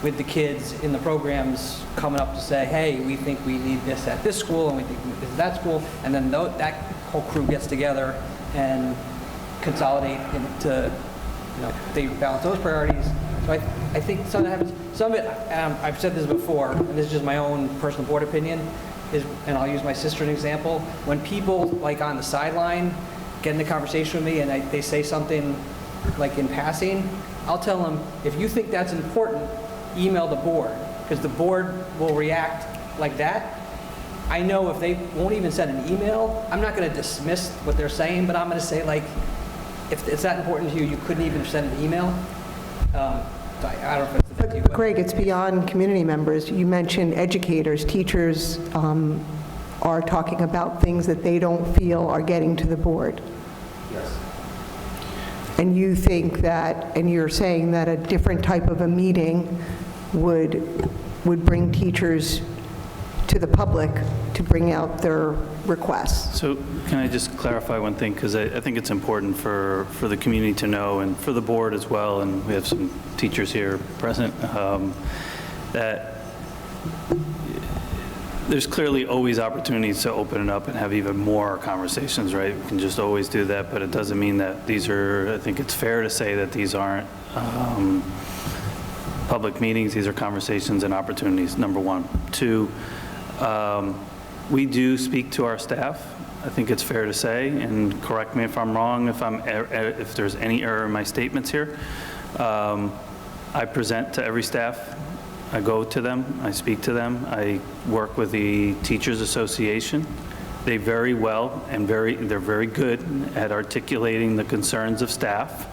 with the kids in the programs coming up to say, hey, we think we need this at this school, and we think we need this at that school, and then that whole crew gets together and consolidate into, they balance those priorities. So I think some of that happens. Some of it, I've said this before, and this is just my own personal board opinion, is, and I'll use my sister as an example, when people like on the sideline get in a conversation with me and they say something like in passing, I'll tell them, if you think that's important, email the board, because the board will react like that. I know if they won't even send an email, I'm not going to dismiss what they're saying, but I'm going to say, like, if it's that important to you, you couldn't even send an email. So I don't know if it's you, but Greg, it's beyond community members. You mentioned educators, teachers are talking about things that they don't feel are getting to the board. Yes. And you think that, and you're saying that a different type of a meeting would bring teachers to the public to bring out their requests. So can I just clarify one thing? Because I think it's important for the community to know, and for the board as well, and we have some teachers here present, that there's clearly always opportunities to open it up and have even more conversations, right? We can just always do that, but it doesn't mean that these are, I think it's fair to say that these aren't public meetings. These are conversations and opportunities, number one. Two, we do speak to our staff. I think it's fair to say, and correct me if I'm wrong, if there's any error in my statements here. I present to every staff. I go to them, I speak to them, I work with the Teachers Association. They very well and they're very good at articulating the concerns of staff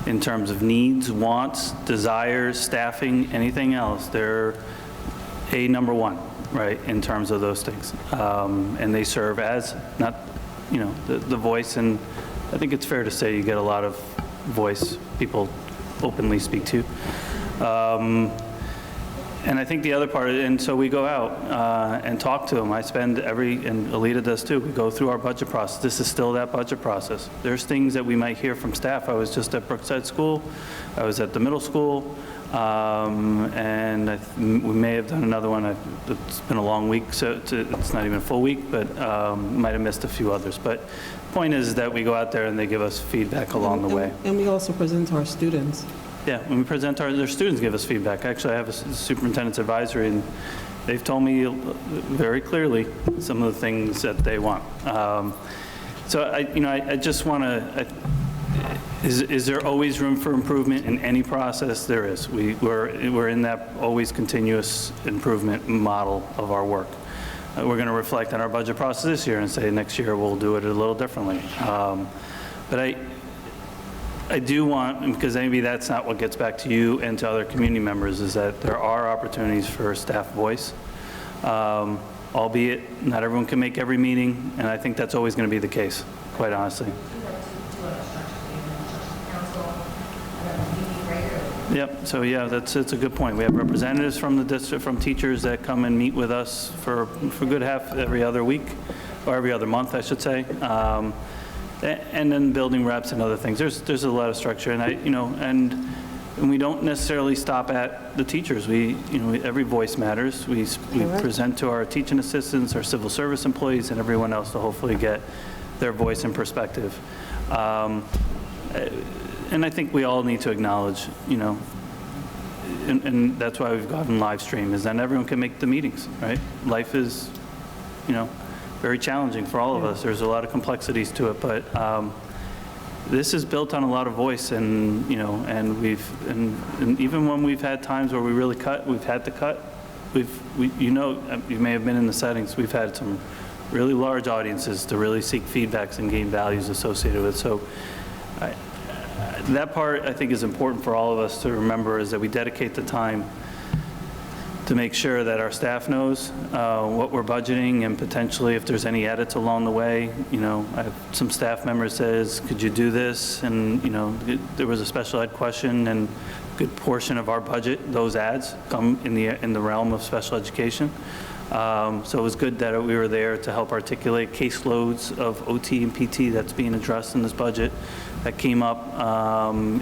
in terms of needs, wants, desires, staffing, anything else. They're number one, right, in terms of those things. And they serve as, not, the voice, and I think it's fair to say you get a lot of voice people openly speak to. And I think the other part, and so we go out and talk to them. I spend and Alita does too, we go through our budget process. This is still that budget process. There's things that we might hear from staff. I was just at Brookside School, I was at the middle school, and we may have done another one. It's been a long week, so it's not even a full week, but might have missed a few others. But the point is that we go out there and they give us feedback along the way. And we also present to our students. Yeah, when we present their students give us feedback. Actually, I have a superintendent's advisory, and they've told me very clearly some of the things that they want. So I just want to, is there always room for improvement in any process? There is. We're in that always continuous improvement model of our work. We're going to reflect on our budget process this year and say next year we'll do it a little differently. But I do want, because maybe that's not what gets back to you and to other community members, is that there are opportunities for staff voice, albeit not everyone can make every meeting, and I think that's always going to be the case, quite honestly. Yep, so yeah, it's a good point. We have representatives from the district, from teachers that come and meet with us for a good half every other week, or every other month, I should say. And then building reps and other things. There's a lot of structure, and and we don't necessarily stop at the teachers. Every voice matters. We present to our teaching assistants, our civil service employees, and everyone else to hopefully get their voice and perspective. And I think we all need to acknowledge, and that's why we've gotten live stream, is that everyone can make the meetings, right? Life is, very challenging for all of us. There's a lot of complexities to it, but this is built on a lot of voice, and and even when we've had times where we really we've had to cut. You may have been in the settings. We've had some really large audiences to really seek feedbacks and gain values associated with. So that part I think is important for all of us to remember, is that we dedicate the time to make sure that our staff knows what we're budgeting, and potentially if there's any edits along the way. I have some staff members says, could you do this? And there was a special ed question, and a good portion of our budget, those ads, come in the realm of special education. So it was good that we were there to help articulate caseloads of OT and PT that's being addressed in this budget that came up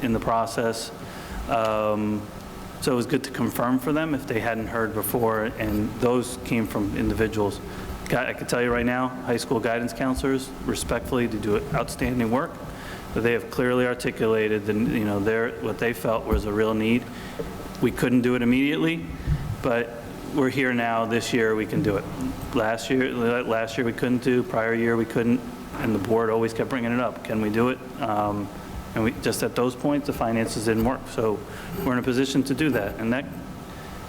in the process. So it was good to confirm for them if they hadn't heard before, and those came from individuals. I can tell you right now, high school guidance counselors, respectfully, they do outstanding work. that they have clearly articulated, what they felt was a real need. We couldn't do it immediately, but we're here now. This year we can do it. Last year we couldn't do, prior year we couldn't, and the board always kept bringing it up. Can we do it? And we just at those points, the finances didn't work. So we're in a position to do that. And that,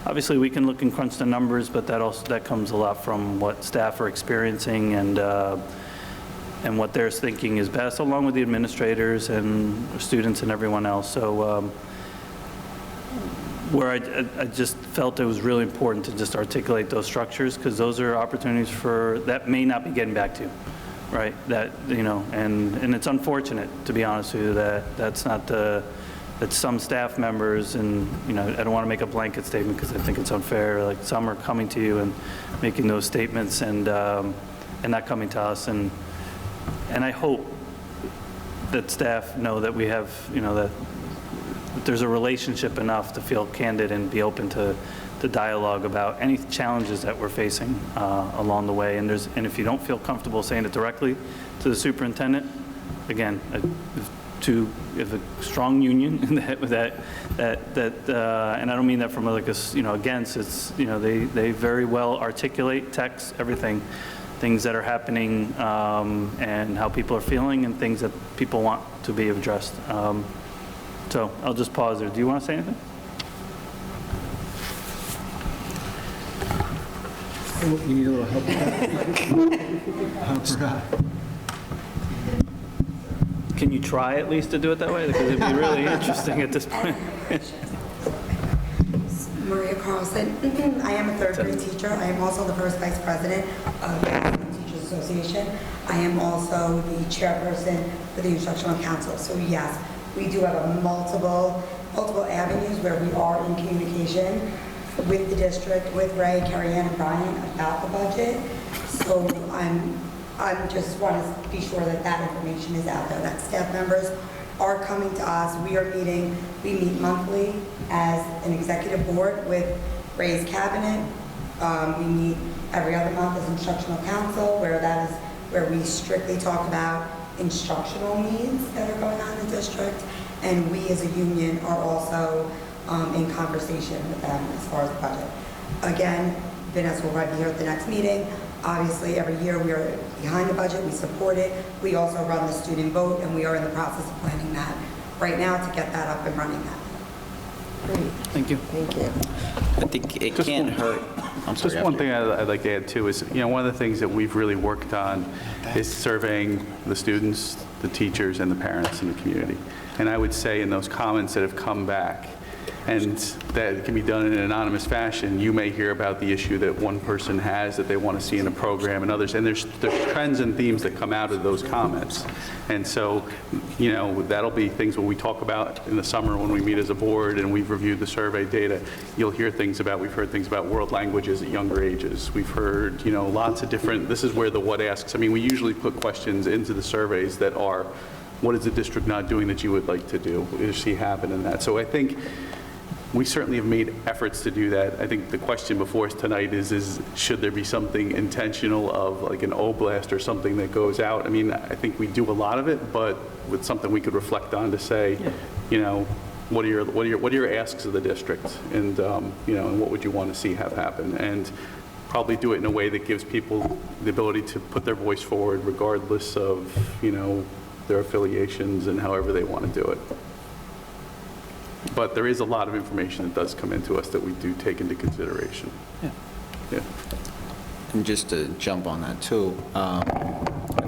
obviously, we can look and crunch the numbers, but that comes a lot from what staff are experiencing and what they're thinking is best, along with the administrators and students and everyone else. So where I just felt it was really important to just articulate those structures, because those are opportunities that may not be getting back to you. Right, and it's unfortunate, to be honest with you, that some staff members, and, I don't want to make a blanket statement because I think it's unfair, like some are coming to you and making those statements and not coming to us, and I hope that staff know that we have, that there's a relationship enough to feel candid and be open to the dialogue about any challenges that we're facing along the way. And if you don't feel comfortable saying it directly to the superintendent, again, if a strong union that and I don't mean that from like a against. It's they very well articulate text everything, things that are happening and how people are feeling and things that people want to be addressed. So I'll just pause there. Do you want to say anything? You need a little help with that? Can you try at least to do it that way? Because it'd be really interesting at this point. Maria Carlson. I am a third grade teacher. I am also the first vice president of the Teachers Association. I am also the chairperson for the Instructional Council. So yes, we do have multiple avenues where we are in communication with the district, with Ray, Carrie Ann, and Brian about the budget. So I'm just want to be sure that information is out there, that staff members are coming to us. We meet monthly as an executive board with Ray's cabinet. We meet every other month as instructional council, where we strictly talk about instructional needs that are going on in the district. And we as a union are also in conversation with them as far as the budget. Again, Vanessa will probably be here at the next meeting. Obviously, every year we are behind the budget, we support it. We also run the student vote, and we are in the process of planning that right now to get that up and running that. Great. Thank you. Thank you. I think it can't hurt. I'm sorry. Just one thing I'd like to add too is, one of the things that we've really worked on is surveying the students, the teachers, and the parents in the community. And I would say in those comments that have come back, and that can be done in an anonymous fashion, you may hear about the issue that one person has that they want to see in a program and others, and there's trends and themes that come out of those comments. And so, that'll be things when we talk about in the summer when we meet as a board and we've reviewed the survey data. We've heard things about world languages at younger ages. We've heard, lots of different, this is where the what asks. I mean, we usually put questions into the surveys that are, what is the district not doing that you would like to do? Is see happen in that? So I think we certainly have made efforts to do that. I think the question before us tonight is should there be something intentional of like an oblast or something that goes out? I mean, I think we do a lot of it, but with something we could reflect on to say, what are your asks of the district, and and what would you want to see have happen, and probably do it in a way that gives people the ability to put their voice forward, regardless of their affiliations and however they want to do it. But there is a lot of information that does come into us that we do take into consideration. Yeah. And just to jump on that too, I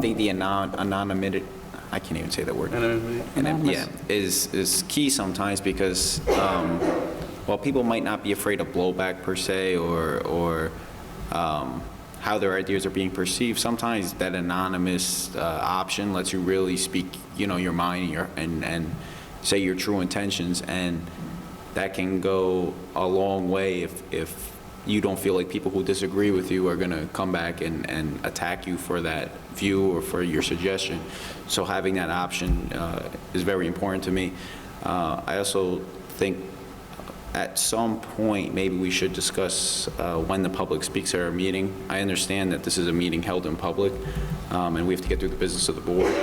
think the anonymity, I can't even say that word. Yeah, is key sometimes because while people might not be afraid of blowback per se or how their ideas are being perceived, sometimes that anonymous option lets you really speak, your mind and say your true intentions, and that can go a long way if you don't feel like people who disagree with you are going to come back and attack you for that view or for your suggestion. So having that option is very important to me. I also think at some point maybe we should discuss when the public speaks at our meeting. I understand that this is a meeting held in public and we have to get through the business of the board.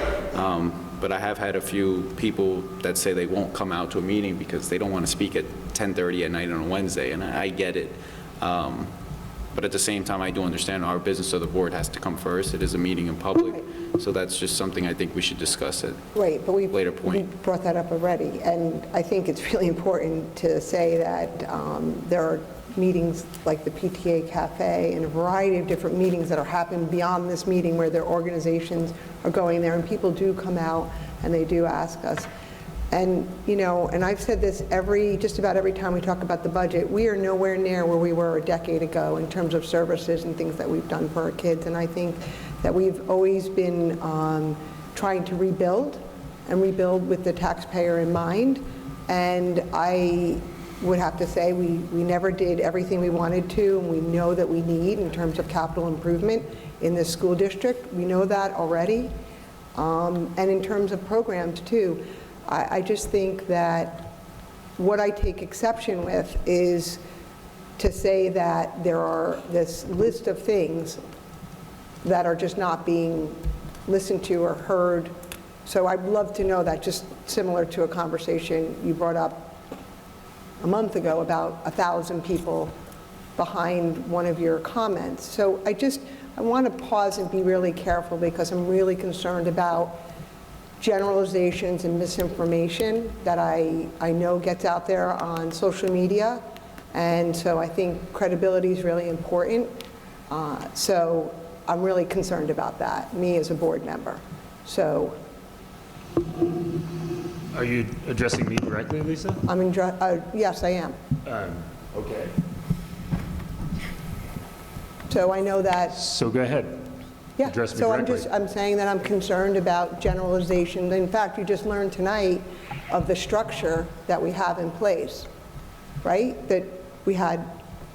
But I have had a few people that say they won't come out to a meeting because they don't want to speak at 10:30 at night on a Wednesday, and I get it. But at the same time, I do understand our business of the board has to come first. It is a meeting in public, so that's just something I think we should discuss at Right, but later we point. brought that up already, and I think it's really important to say that there are meetings like the PTA Cafe and a variety of different meetings that are happening beyond this meeting where their organizations are going there, and people do come out and they do ask us. And, you know, and I've said this just about every time we talk about the budget, we are nowhere near where we were a decade ago in terms of services and things that we've done for our kids. And I think that we've always been trying to rebuild and rebuild with the taxpayer in mind. And I would have to say we never did everything we wanted to, and we know that we need in terms of capital improvement in this school district. We know that already. And in terms of programs too, I just think that what I take exception with is to say that there are this list of things that are just not being listened to or heard. So I'd love to know that, just similar to a conversation you brought up a month ago about 1,000 people behind one of your comments. So I want to pause and be really careful because I'm really concerned about generalizations and misinformation that I know gets out there on social media. And so I think credibility is really important. So I'm really concerned about that, me as a board member. So. Are you addressing me directly, Lisa? Yes, I am. Okay. So I know that. So go ahead. Yeah, Address me so directly. I'm saying that I'm concerned about generalization. In fact, you just learned tonight of the structure that we have in place, right? That we had a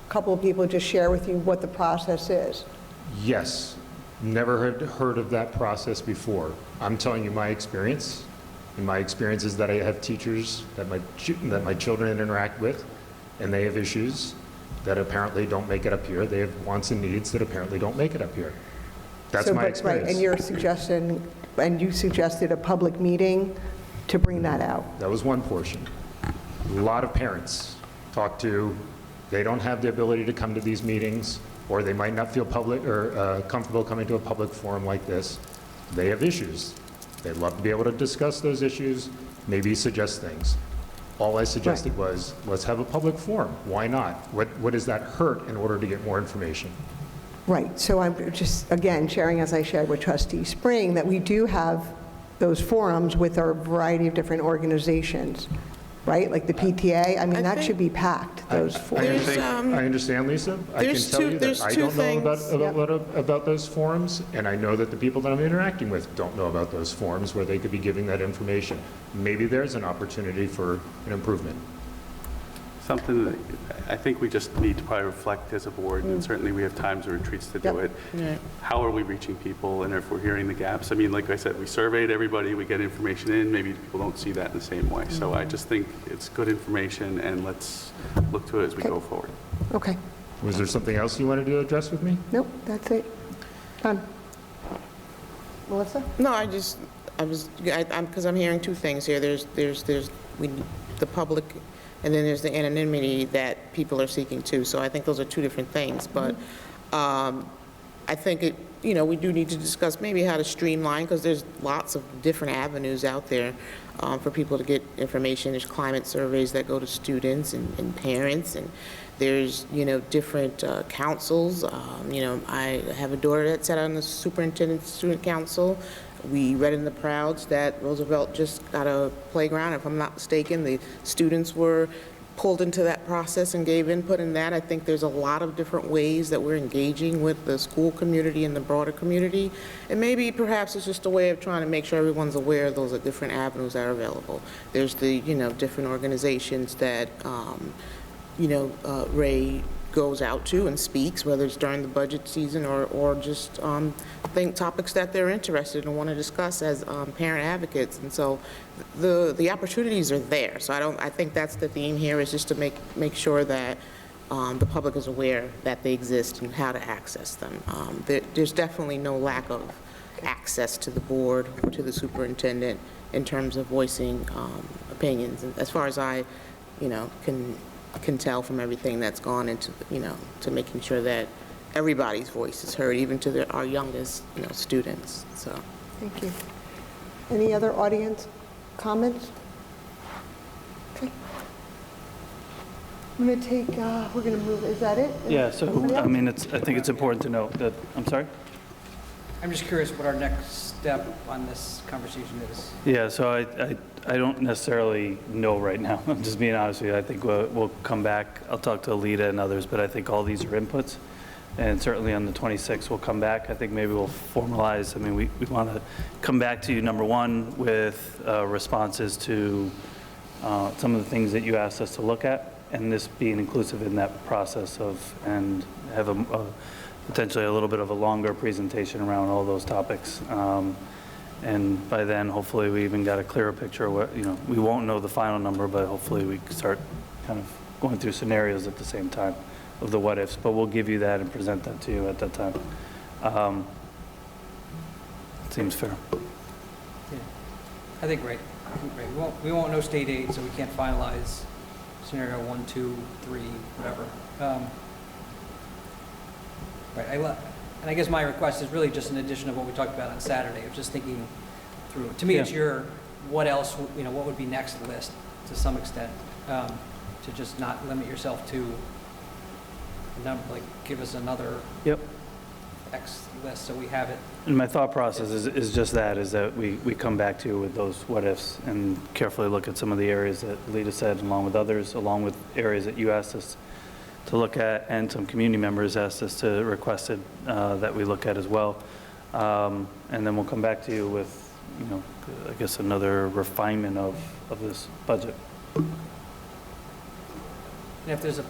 couple of people just share with you what the process is. Yes. Never had heard of that process before. I'm telling you my experience. And my experience is that I have teachers that my children interact with, and they have issues that apparently don't make it up here. They have wants and needs that apparently don't make it up here. That's my experience. Right, and your suggestion, and you suggested a public meeting to bring that out. That was one portion. A lot of parents talk to, they don't have the ability to come to these meetings, or they might not feel comfortable coming to a public forum like this. They have issues. They'd love to be able to discuss those issues, maybe suggest things. All I suggested was, let's have a public forum. Why not? What does that hurt in order to get more information? Right, so I'm just, again, sharing as I shared with Trustee Spring, that we do have those forums with our variety of different organizations, right? Like the PTA, I mean, that should be packed, those forums. I understand, Lisa. I can tell you that I don't know about those forums, and I know that the people that I'm interacting with don't know about those forums where they could be giving that information. Maybe there's an opportunity for an improvement. Something that I think we just need to probably reflect as a board, and certainly we have times or retreats to do it. How are we reaching people, and if we're hearing the gaps? I mean, like I said, we surveyed everybody, we get information in, maybe people don't see that in the same way. So I just think it's good information, and let's look to it as we go forward. Okay. Was there something else you wanted to address with me? Nope, that's it. Done. Melissa? No, because I'm hearing two things here. There's the public, and then there's the anonymity that people are seeking too. So I think those are two different things. But I think we do need to discuss maybe how to streamline, because there's lots of different avenues out there for people to get information. There's climate surveys that go to students and parents, and there's different councils. I have a daughter that sat on the superintendent student council. We read in the Prouds that Roosevelt just got a playground. If I'm not mistaken, the students were pulled into that process and gave input in that. I think there's a lot of different ways that we're engaging with the school community and the broader community. And maybe perhaps it's just a way of trying to make sure everyone's aware of those different avenues that are available. There's the, different organizations that, Ray goes out to and speaks, whether it's during the budget season or just think topics that they're interested in and want to discuss as parent advocates. And so the opportunities are there. So I think that's the theme here, is just to make sure that the public is aware that they exist and how to access them. There's definitely no lack of access to the board or to the superintendent in terms of voicing opinions. And as far as I, can tell from everything that's gone into, to making sure that everybody's voice is heard, even to our youngest, students, so. Thank you. Any other audience comments? Okay. I'm going to take, we're going to move, is that it? Yeah, so, Anybody else? I mean, I think it's important to note that, I'm sorry? I'm just curious what our next step on this conversation is. Yeah, so I don't necessarily know right now. I'm just being honest with you. I think we'll come back. I'll talk to Alita and others, but I think all these are inputs. And certainly on the 26th, we'll come back. I think maybe we'll formalize. I mean, we want to come back to you, number one, with responses to some of the things that you asked us to look at, and this being inclusive in that process of, and have a potentially a little bit of a longer presentation around all those topics. And by then, hopefully, we even got a clearer picture of what, we won't know the final number, but hopefully we can start kind of going through scenarios at the same time of the what-ifs, but we'll give you that and present that to you at that time. Seems fair. Yeah. I think great. We won't know state aid, so we can't finalize scenario 1, 2, 3, whatever. Right. And I guess my request is really just an addition of what we talked about on Saturday. I was just thinking through. To me, it's your what else, what would be next list to some extent, to just not limit yourself to give us another X list so we have it. And my thought process is just that, is that we come back to you with those what-ifs and carefully look at some of the areas that Lita said, along with others, along with areas that you asked us to look at, and some community members asked us to requested that we look at as well. And then we'll come back to you with, I guess another refinement of this budget. And if there's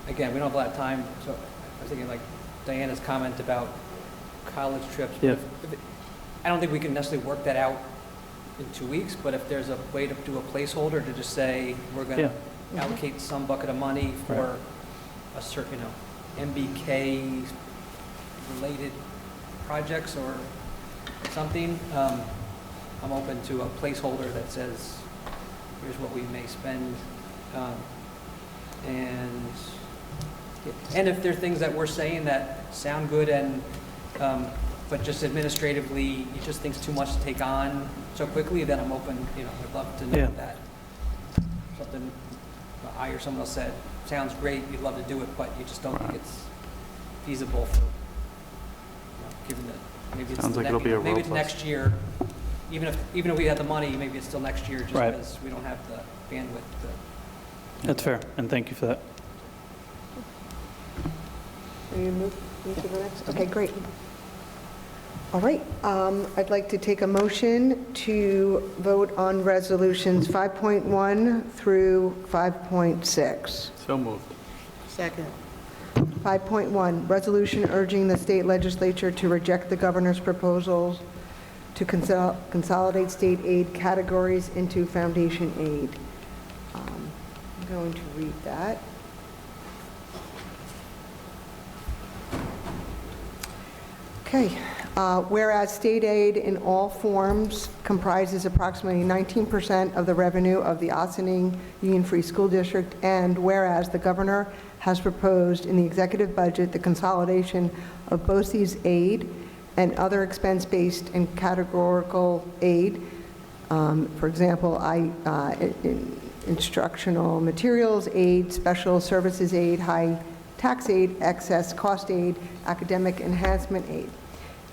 again, we don't have a lot of time, so I was thinking like Diana's comment about college trips. Yeah. I don't think we can necessarily work that out in 2 weeks, but if there's a way to do a placeholder to just say, we're going to allocate some bucket of money for a certain, MBK related projects or something, I'm open to a placeholder that says, here's what we may spend. And if there are things that we're saying that sound good and, but just administratively, it just thinks too much to take on so quickly, then I'm open, I'd love to know that. Something I or someone else said, sounds great, you'd love to do it, but you just don't think it's feasible for, given that maybe it's, Sounds like it'll be a maybe it's robust- next year. Even if we had the money, maybe it's still next year just Right. because we don't have the bandwidth to. That's fair, and thank you for that. Are you move to the next? Okay, great. All right, I'd like to take a motion to vote on resolutions 5.1 through 5.6. So moved. Second. 5.1, resolution urging the state legislature to reject the governor's proposals to consolidate state aid categories into foundation aid. I'm going to read that. Okay, whereas state aid in all forms comprises approximately 19% of the revenue of the Ossining Union Free School District, and whereas the governor has proposed in the executive budget the consolidation of BOCES aid and other expense-based and categorical aid, for example, instructional materials aid, special services aid, high tax aid, excess cost aid, academic enhancement aid,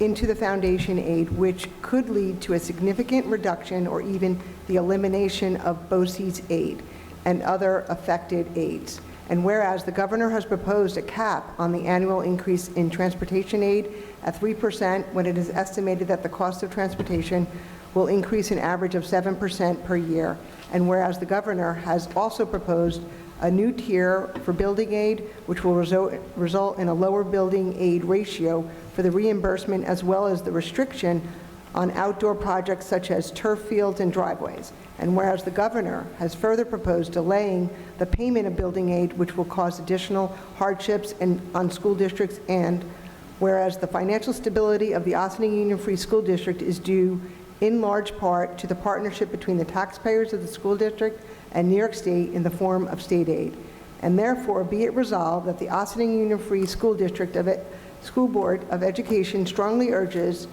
into the foundation aid, which could lead to a significant reduction or even the elimination of BOCES aid and other affected aids. And whereas the governor has proposed a cap on the annual increase in transportation aid at 3% when it is estimated that the cost of transportation will increase an average of 7% per year. And whereas the governor has also proposed a new tier for building aid, which will result in a lower building aid ratio for the reimbursement, as well as the restriction on outdoor projects such as turf fields and driveways. And whereas the governor has further proposed delaying the payment of building aid, which will cause additional hardships on school districts, and whereas the financial stability of the Ossining Union Free School District is due in large part to the partnership between the taxpayers of the school district and New York State in the form of state aid. And therefore, be it resolved that the Ossining Union Free School District School Board of Education strongly urges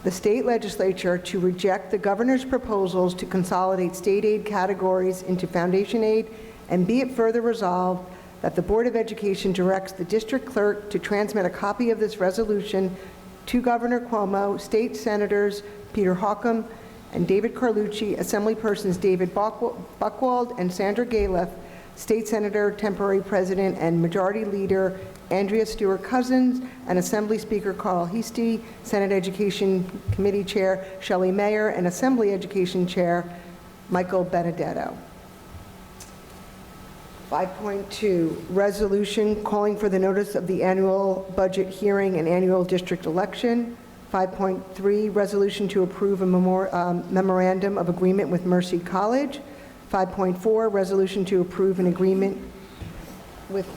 the state legislature to reject the governor's proposals to consolidate state aid categories into foundation aid, and be it further resolved that the Board of Education directs the district clerk to transmit a copy of this resolution to Governor Cuomo, state senators Peter Hawcom and David Carlucci, assemblypersons David Buchwald and Sandra Galiff, state senator, temporary president, and majority leader Andrea Stewart-Cousins, and Assembly Speaker Carl Heastie, Senate Education Committee Chair Shelley Mayer, and Assembly Education Chair Michael Benedetto. 5.2, resolution calling for the notice of the annual budget hearing and annual district election. 5.3, resolution to approve a memorandum of agreement with Mercy College. 5.4, resolution to approve an agreement with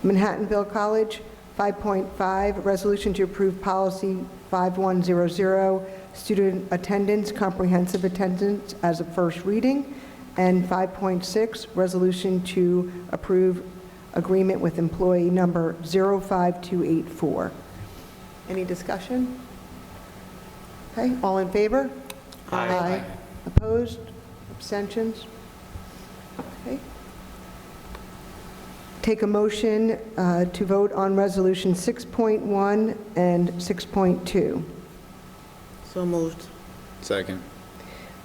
Manhattanville College. 5.5, resolution to approve policy 5100, student attendance, comprehensive attendance as a first reading. And 5.6, resolution to approve agreement with employee number 05284. Any discussion? Okay, all in favor? Aye. Opposed? Abstentions? Okay. Take a motion to vote on resolution 6.1 and 6.2. So moved. Second.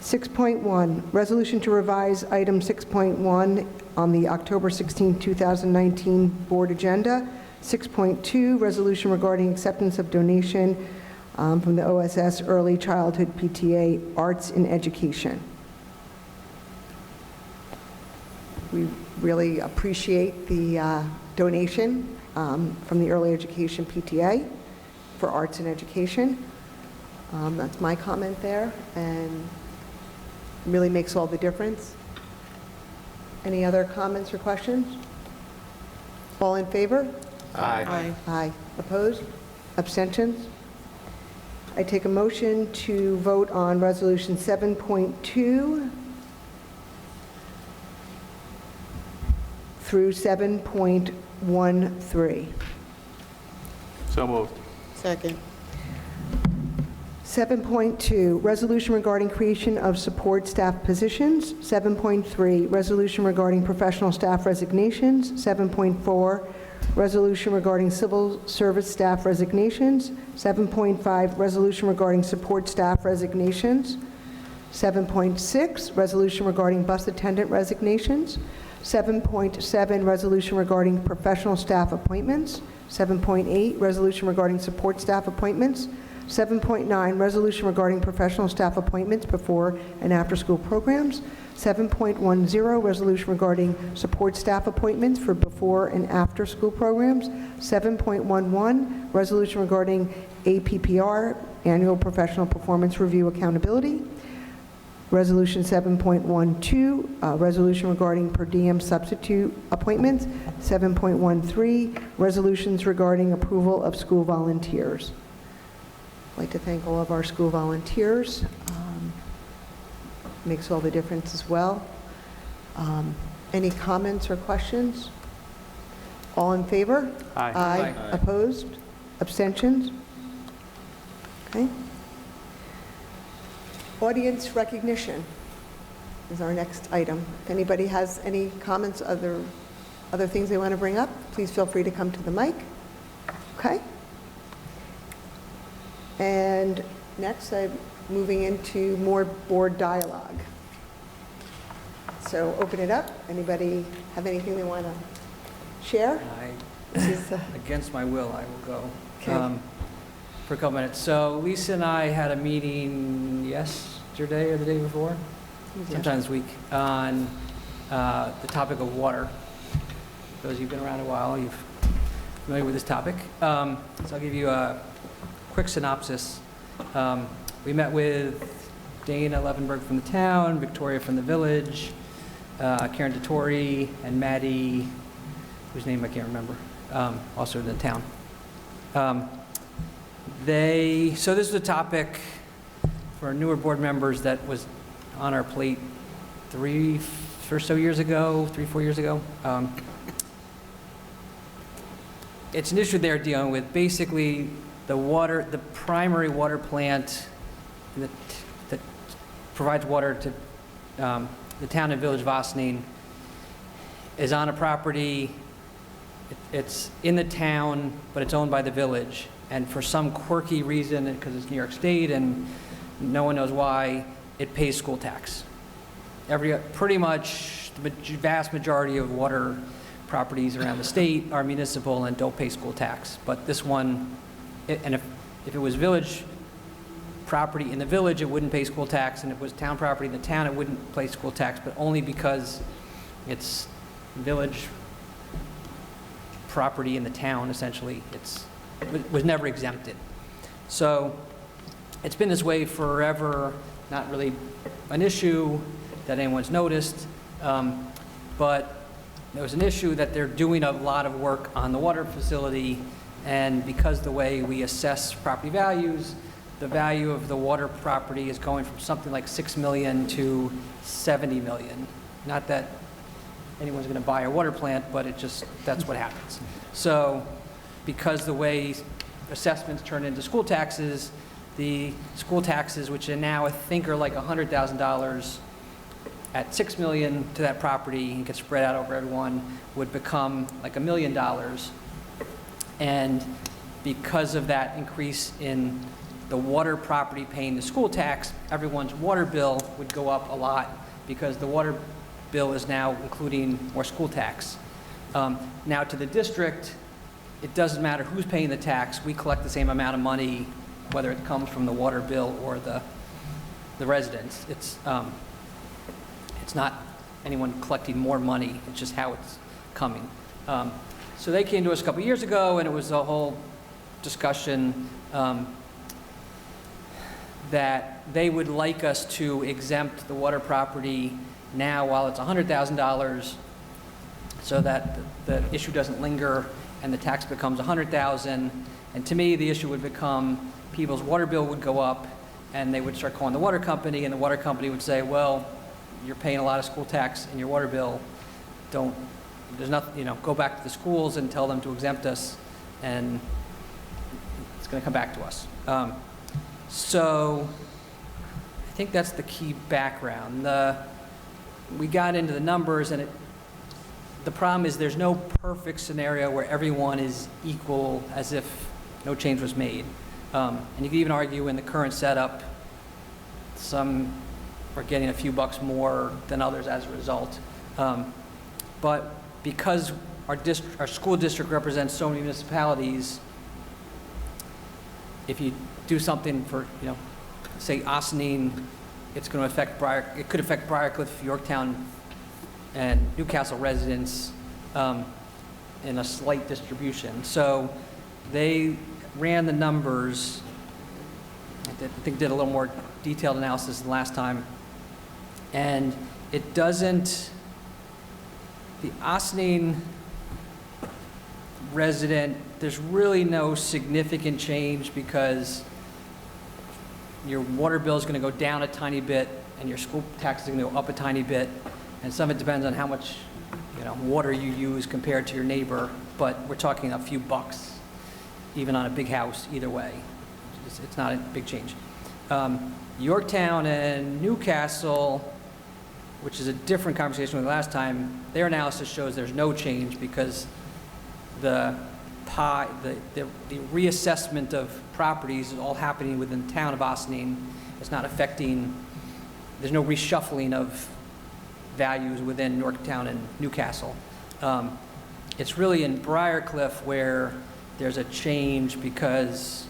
6.1, resolution to revise item 6.1 on the October 16, 2019 board agenda. 6.2, resolution regarding acceptance of donation from the OSS Early Childhood PTA Arts in Education. We really appreciate the donation from the Early Education PTA for arts and education. That's my comment there, and really makes all the difference. Any other comments or questions? All in favor? Aye. Aye. Opposed? Abstentions? I take a motion to vote on resolution 7.2 through 7.13. So moved. Second. 7.2, resolution regarding creation of support staff positions. 7.3, resolution regarding professional staff resignations. 7.4, resolution regarding civil service staff resignations. 7.5, resolution regarding support staff resignations. 7.6, resolution regarding bus attendant resignations. 7.7, resolution regarding professional staff appointments. 7.8, resolution regarding support staff appointments. 7.9, resolution regarding professional staff appointments before and after school programs. 7.10, resolution regarding support staff appointments for before and after school programs. 7.11, resolution regarding APPR, Annual Professional Performance Review Accountability. Resolution 7.12, resolution regarding per diem substitute appointments. 7.13, resolutions regarding approval of school volunteers. I'd like to thank all of our school volunteers. Makes all the difference as well. Any comments or questions? All in favor? Aye. Aye. Opposed? Abstentions? Okay. Audience recognition is our next item. If anybody has any comments, other things they want to bring up, please feel free to come to the mic. Okay? And next, I'm moving into more board dialogue. So open it up. Anybody have anything they want to share? This is, Against my will, I will go. Okay. For a couple minutes. So Lisa and I had a meeting yesterday or the day before, sometime this week, on the topic of water. Those of you who've been around a while, you're familiar with this topic. So I'll give you a quick synopsis. We met with Dana Levenberg from the town, Victoria from the village, Karen DeTore, and Maddie, whose name I can't remember, also in the town. So this is a topic for newer board members that was on our plate 3 or so years ago, 4 years ago. It's an issue they're dealing with. Basically, the primary water plant that provides water to the town and village of Ossining is on a property. It's in the town, but it's owned by the village. And for some quirky reason, because it's New York State and no one knows why, it pays school tax. Pretty much the vast majority of water properties around the state are municipal and don't pay school tax. But this one, and if it was village property in the village, it wouldn't pay school tax, and if it was town property in the town, it wouldn't pay school tax, but only because it's village property in the town, essentially. It was never exempted. So it's been this way forever, not really an issue that anyone's noticed, but there was an issue that they're doing a lot of work on the water facility, and because the way we assess property values, the value of the water property is going from something like $6 million to $70 million. Not that anyone's going to buy a water plant, but that's what happens. So because the way assessments turn into school taxes, the school taxes, which are now I think are like $100,000 at $6 million to that property and get spread out over everyone, would become like $1 million. And because of that increase in the water property paying the school tax, everyone's water bill would go up a lot because the water bill is now including more school tax. Now to the district, it doesn't matter who's paying the tax. We collect the same amount of money, whether it comes from the water bill or the residents. It's not anyone collecting more money. It's just how it's coming. So they came to us a couple years ago, and it was a whole discussion that they would like us to exempt the water property now while it's $100,000 so that the issue doesn't linger and the tax becomes $100,000. And to me, the issue would become people's water bill would go up and they would start calling the water company, and the water company would say, well, you're paying a lot of school tax in your water bill. There's nothing, go back to the schools and tell them to exempt us, and it's going to come back to us. So I think that's the key background. We got into the numbers, and the problem is there's no perfect scenario where everyone is equal as if no change was made. And you can even argue in the current setup, some are getting a few bucks more than others as a result. But because our school district represents so many municipalities, if you do something for, say Ossining, it's going to affect it could affect Briarcliff, Yorktown, and Newcastle residents in a slight distribution. So they ran the numbers. I think did a little more detailed analysis than last time. And it doesn't, the Ossining resident, there's really no significant change because your water bill is going to go down a tiny bit and your school tax is going to go up a tiny bit. And some of it depends on how much water you use compared to your neighbor, but we're talking a few bucks, even on a big house, either way. It's not a big change. Yorktown and Newcastle, which is a different conversation than last time, their analysis shows there's no change because the reassessment of properties is all happening within the town of Ossining. It's not affecting, there's no reshuffling of values within Yorktown and Newcastle. It's really in Briarcliff where there's a change because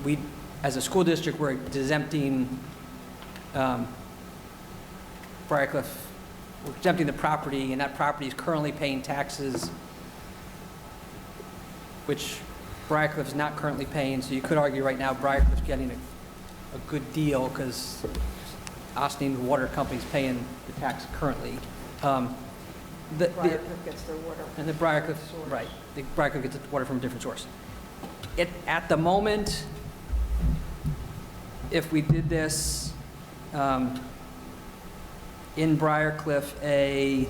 we, as a school district, we're exempting Briarcliff, we're exempting the property, and that property is currently paying taxes, which Briarcliff is not currently paying. So you could argue right now Briarcliff's getting a good deal because Ossining Water Company is paying the tax currently. Briarcliff gets their water. And the Briarcliff, right, the Briarcliff gets its water from a different source. At the moment, if we did this in Briarcliff, a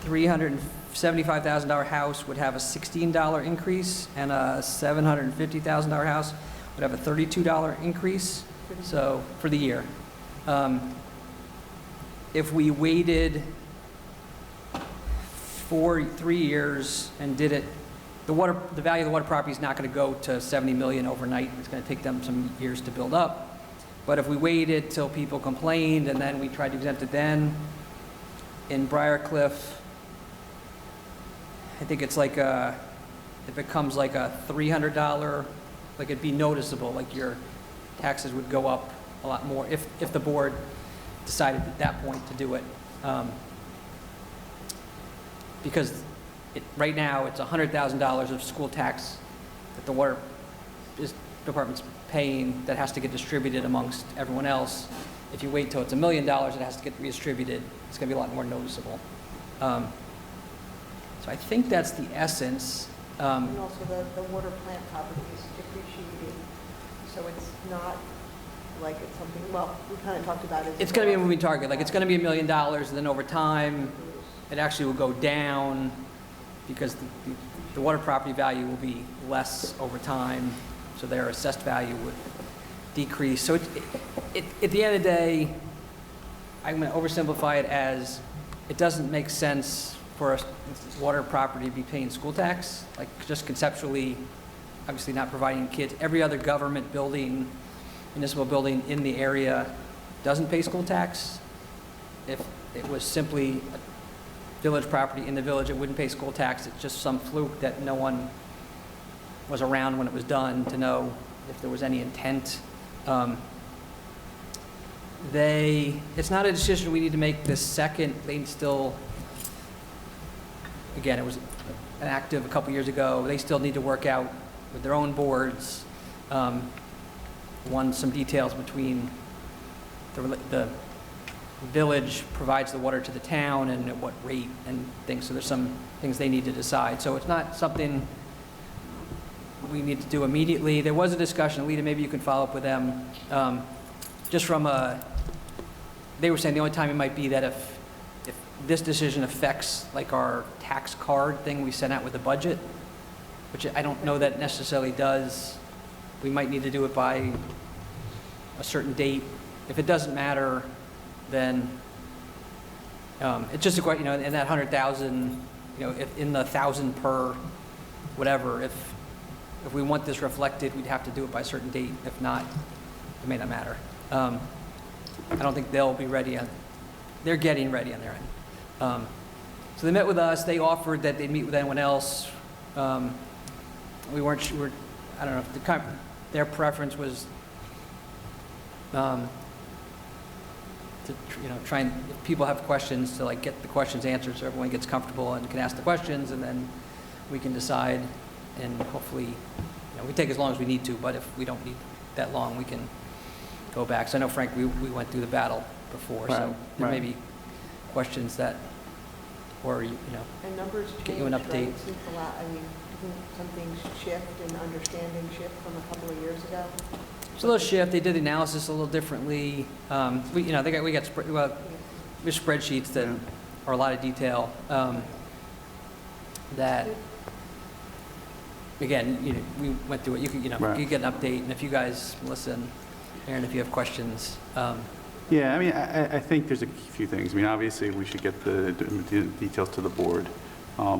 $375,000 house would have a $16 increase, and a $750,000 house would have a $32 increase, so, for the year. If we waited 3 years and did it, the value of the water property is not going to go to 70 million overnight. It's going to take them some years to build up. But if we waited till people complained and then we tried to exempt it then, in Briarcliff, I think it's like it becomes like a $300, like it'd be noticeable, like your taxes would go up a lot more if the board decided at that point to do it. Because right now, it's $100,000 of school tax that the water department's paying that has to get distributed amongst everyone else. If you wait till it's $1 million, it has to get redistributed. It's going to be a lot more noticeable. So I think that's the essence. And also the water plant property is depreciated, so it's not like it's something, well, we kind of talked about it. It's going to be a moving target. Like, it's going to be $1 million, and then over time, it actually will go down because the water property value will be less over time, so their assessed value would decrease. So at the end of the day, I'm going to oversimplify it as it doesn't make sense for a water property to be paying school tax, like just conceptually, obviously not providing kids. Every other government building, municipal building in the area doesn't pay school tax. If it was simply a village property in the village, it wouldn't pay school tax. It's just some fluke that no one was around when it was done to know if there was any intent. It's not a decision we need to make this second. They still, again, it was enacted a couple years ago. They still need to work out with their own boards, some details between the village provides the water to the town and at what rate and things. So there's some things they need to decide. So it's not something we need to do immediately. There was a discussion, Alita, maybe you can follow up with them. Just from they were saying the only time it might be that if this decision affects like our tax card thing we sent out with the budget, which I don't know that necessarily does. We might need to do it by a certain date. If it doesn't matter, then it's just a question, in that 100,000, if in the 1,000 per whatever, if we want this reflected, we'd have to do it by a certain date. If not, it may not matter. I don't think they'll be ready they're getting ready on their end. So they met with us. They offered that they'd meet with anyone else. We weren't sure. I don't know if their preference was to try and, if people have questions, to like get the questions answered so everyone gets comfortable and can ask the questions, and then we can decide, and hopefully, we take as long as we need to, but if we don't need that long, we can go back. So I know, Frank, we went through the battle before, so there may be questions that, or, And numbers get you an change, update. right? Since the didn't some things shift and understanding shift from a couple of years ago? It's a little shift. They did the analysis a little differently. We got spreadsheets that are a lot of detail. That again, we went through it. You could, you get an update, and if you guys listen, Aaron, if you have questions. Yeah, I mean, I think there's a few things. I mean, obviously, we should get the details to the board. A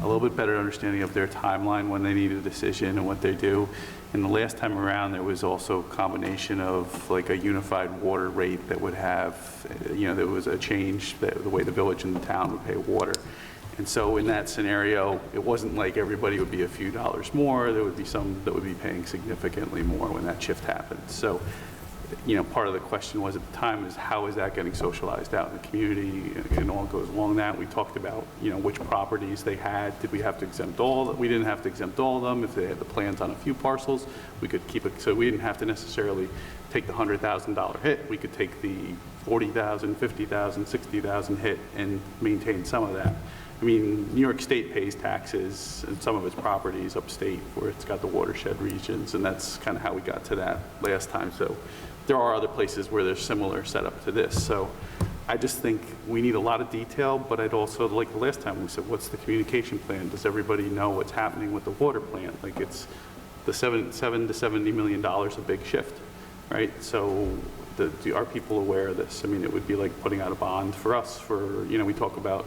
little bit better understanding of their timeline when they need a decision and what they do. And the last time around, there was also a combination of like a unified water rate that would have, there was a change, the way the village and the town would pay water. And so in that scenario, it wasn't like everybody would be a few dollars more. There would be some that would be paying significantly more when that shift happened. So part of the question was at the time is how is that getting socialized out in the community, and all goes along that. We talked about, which properties they had. Did we have to exempt all? We didn't have to exempt all of them. If they had the plans on a few parcels, we could keep it, so we didn't have to necessarily take the $100,000 hit. We could take the $40,000, $50,000, $60,000 hit and maintain some of that. I mean, New York State pays taxes and some of its properties upstate where it's got the watershed regions, and that's kind of how we got to that last time. So there are other places where there's similar setup to this. So I just think we need a lot of detail, but I'd also, like the last time we said, what's the communication plan? Does everybody know what's happening with the water plant? Like it's the $7 to $70 million a big shift, right? So are people aware of this? I mean, it would be like putting out a bond for us for, we talk about,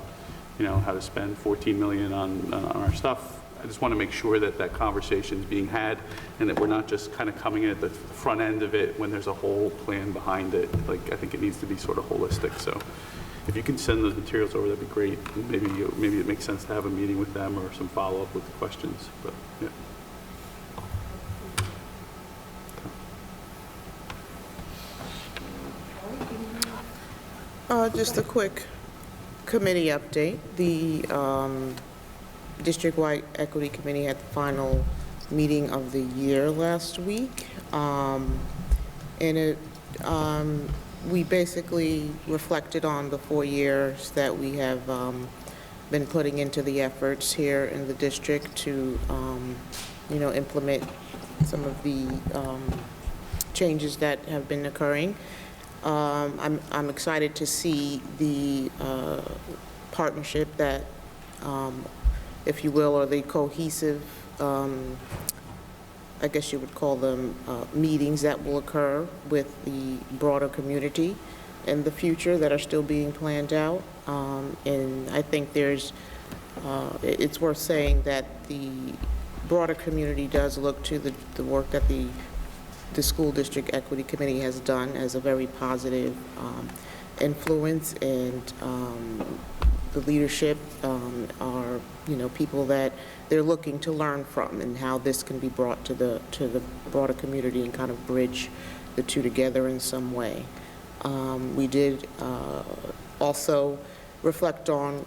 how to spend $14 million on our stuff. I just want to make sure that that conversation is being had and that we're not just kind of coming in at the front end of it when there's a whole plan behind it. Like, I think it needs to be sort of holistic. So if you can send those materials over, that'd be great. Maybe it makes sense to have a meeting with them or some follow-up with the questions, but yeah. Just a quick committee update. The District-wide Equity Committee had the final meeting of the year last week. We basically reflected on the 4 years that we have been putting into the efforts here in the district to, implement some of the changes that have been occurring. I'm excited to see the partnership that, if you will, or the cohesive, I guess you would call them, meetings that will occur with the broader community in the future that are still being planned out. And I think it's worth saying that the broader community does look to the work that the School District Equity Committee has done as a very positive influence, and the leadership are, people that they're looking to learn from, and how this can be brought to the broader community and kind of bridge the two together in some way. We did also reflect on,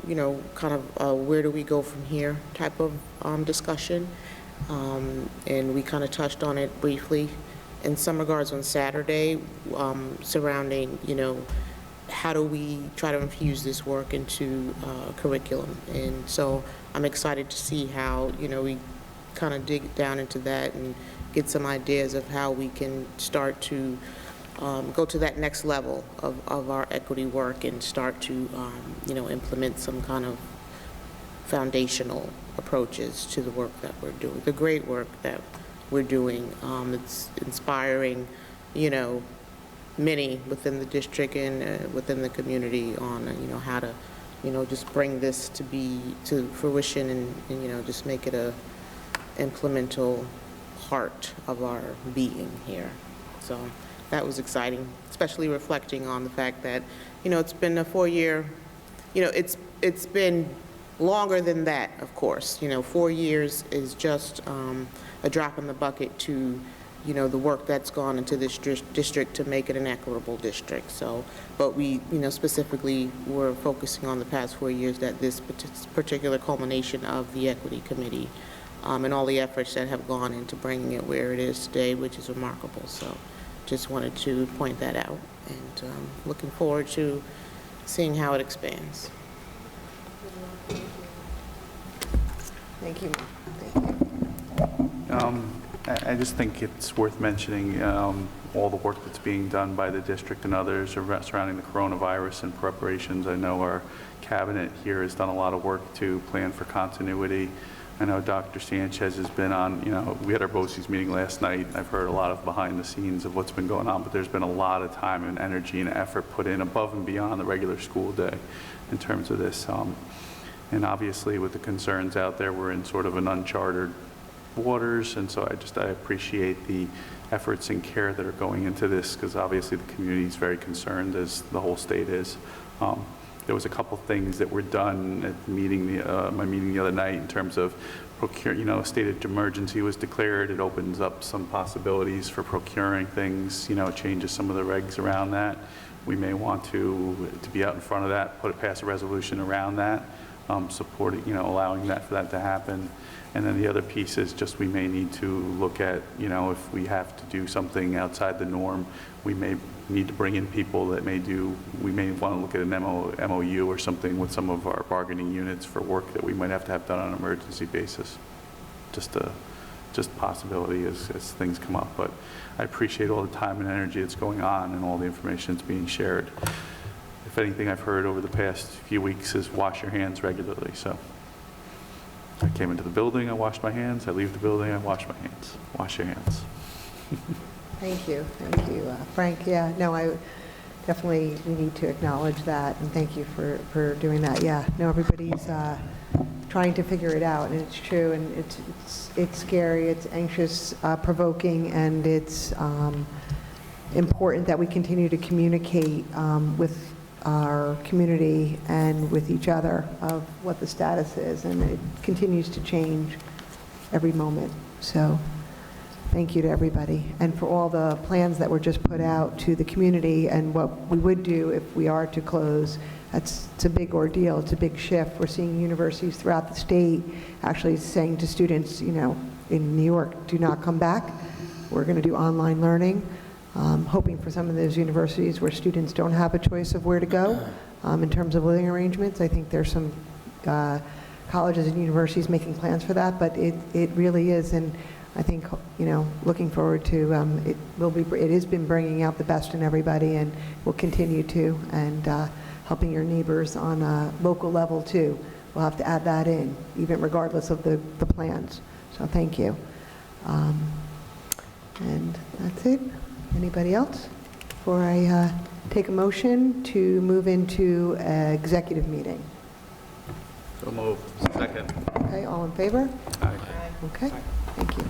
kind of where do we go from here type of discussion, and we kind of touched on it briefly in some regards on Saturday, surrounding, how do we try to infuse this work into curriculum. And so I'm excited to see how, we kind of dig down into that and get some ideas of how we can start to go to that next level of our equity work and start to, implement some kind of foundational approaches to the work that we're doing, the great work that we're doing. It's inspiring, many within the district and within the community on, how to, just bring this to fruition and just make it a implemental part of our being here. So that was exciting, especially reflecting on the fact that, it's been a 4-year, it's been longer than that, of course. 4 years is just a drop in the bucket to, the work that's gone into this district to make it an equitable district. So, but we, specifically were focusing on the past 4 years, that this particular culmination of the Equity Committee and all the efforts that have gone into bringing it where it is today, which is remarkable. So just wanted to point that out, and looking forward to seeing how it expands. Thank you. Thank you. I just think it's worth mentioning all the work that's being done by the district and others surrounding the coronavirus and preparations. I know our cabinet here has done a lot of work to plan for continuity. I know Dr. Sanchez has been on, we had our BOCES meeting last night. I've heard a lot of behind the scenes of what's been going on, but there's been a lot of time and energy and effort put in above and beyond the regular school day in terms of this. And obviously with the concerns out there, we're in sort of an uncharted waters, and so I appreciate the efforts and care that are going into this, because obviously the community is very concerned, as the whole state is. There was a couple things that were done at the meeting, my meeting the other night, in terms of a state of emergency was declared. It opens up some possibilities for procuring things, changes some of the regs around that. We may want to be out in front of that, pass a resolution around that, supporting, allowing for that to happen. And then the other piece is just we may need to look at, if we have to do something outside the norm, we may need to bring in people that we may want to look at an MOU or something with some of our bargaining units for work that we might have to have done on an emergency basis. Just a possibility as things come up. But I appreciate all the time and energy that's going on and all the information that's being shared. If anything I've heard over the past few weeks is wash your hands regularly. So I came into the building, I washed my hands. I leave the building, I wash my hands. Wash your hands. Thank you, Frank. Yeah, no, we need to acknowledge that, and thank you for doing that. Yeah, no, everybody's trying to figure it out, and it's true, and it's scary, it's anxious, provoking, and it's important that we continue to communicate with our community and with each other of what the status is, and it continues to change every moment. So thank you to everybody, and for all the plans that were just put out to the community and what we would do if we are to close. It's a big ordeal. It's a big shift. We're seeing universities throughout the state actually saying to students, in New York, do not come back. We're going to do online learning. Hoping for some of those universities where students don't have a choice of where to go in terms of living arrangements. I think there's some colleges and universities making plans for that, but it really is, and I think, looking forward to, it has been bringing out the best in everybody and will continue to, and helping your neighbors on a local level too. We'll have to add that in, even regardless of the plans. So thank you. And that's it. Anybody else? Before I take a motion to move into executive meeting. So moved. Second. Okay, all in favor? Aye. Okay, thank you.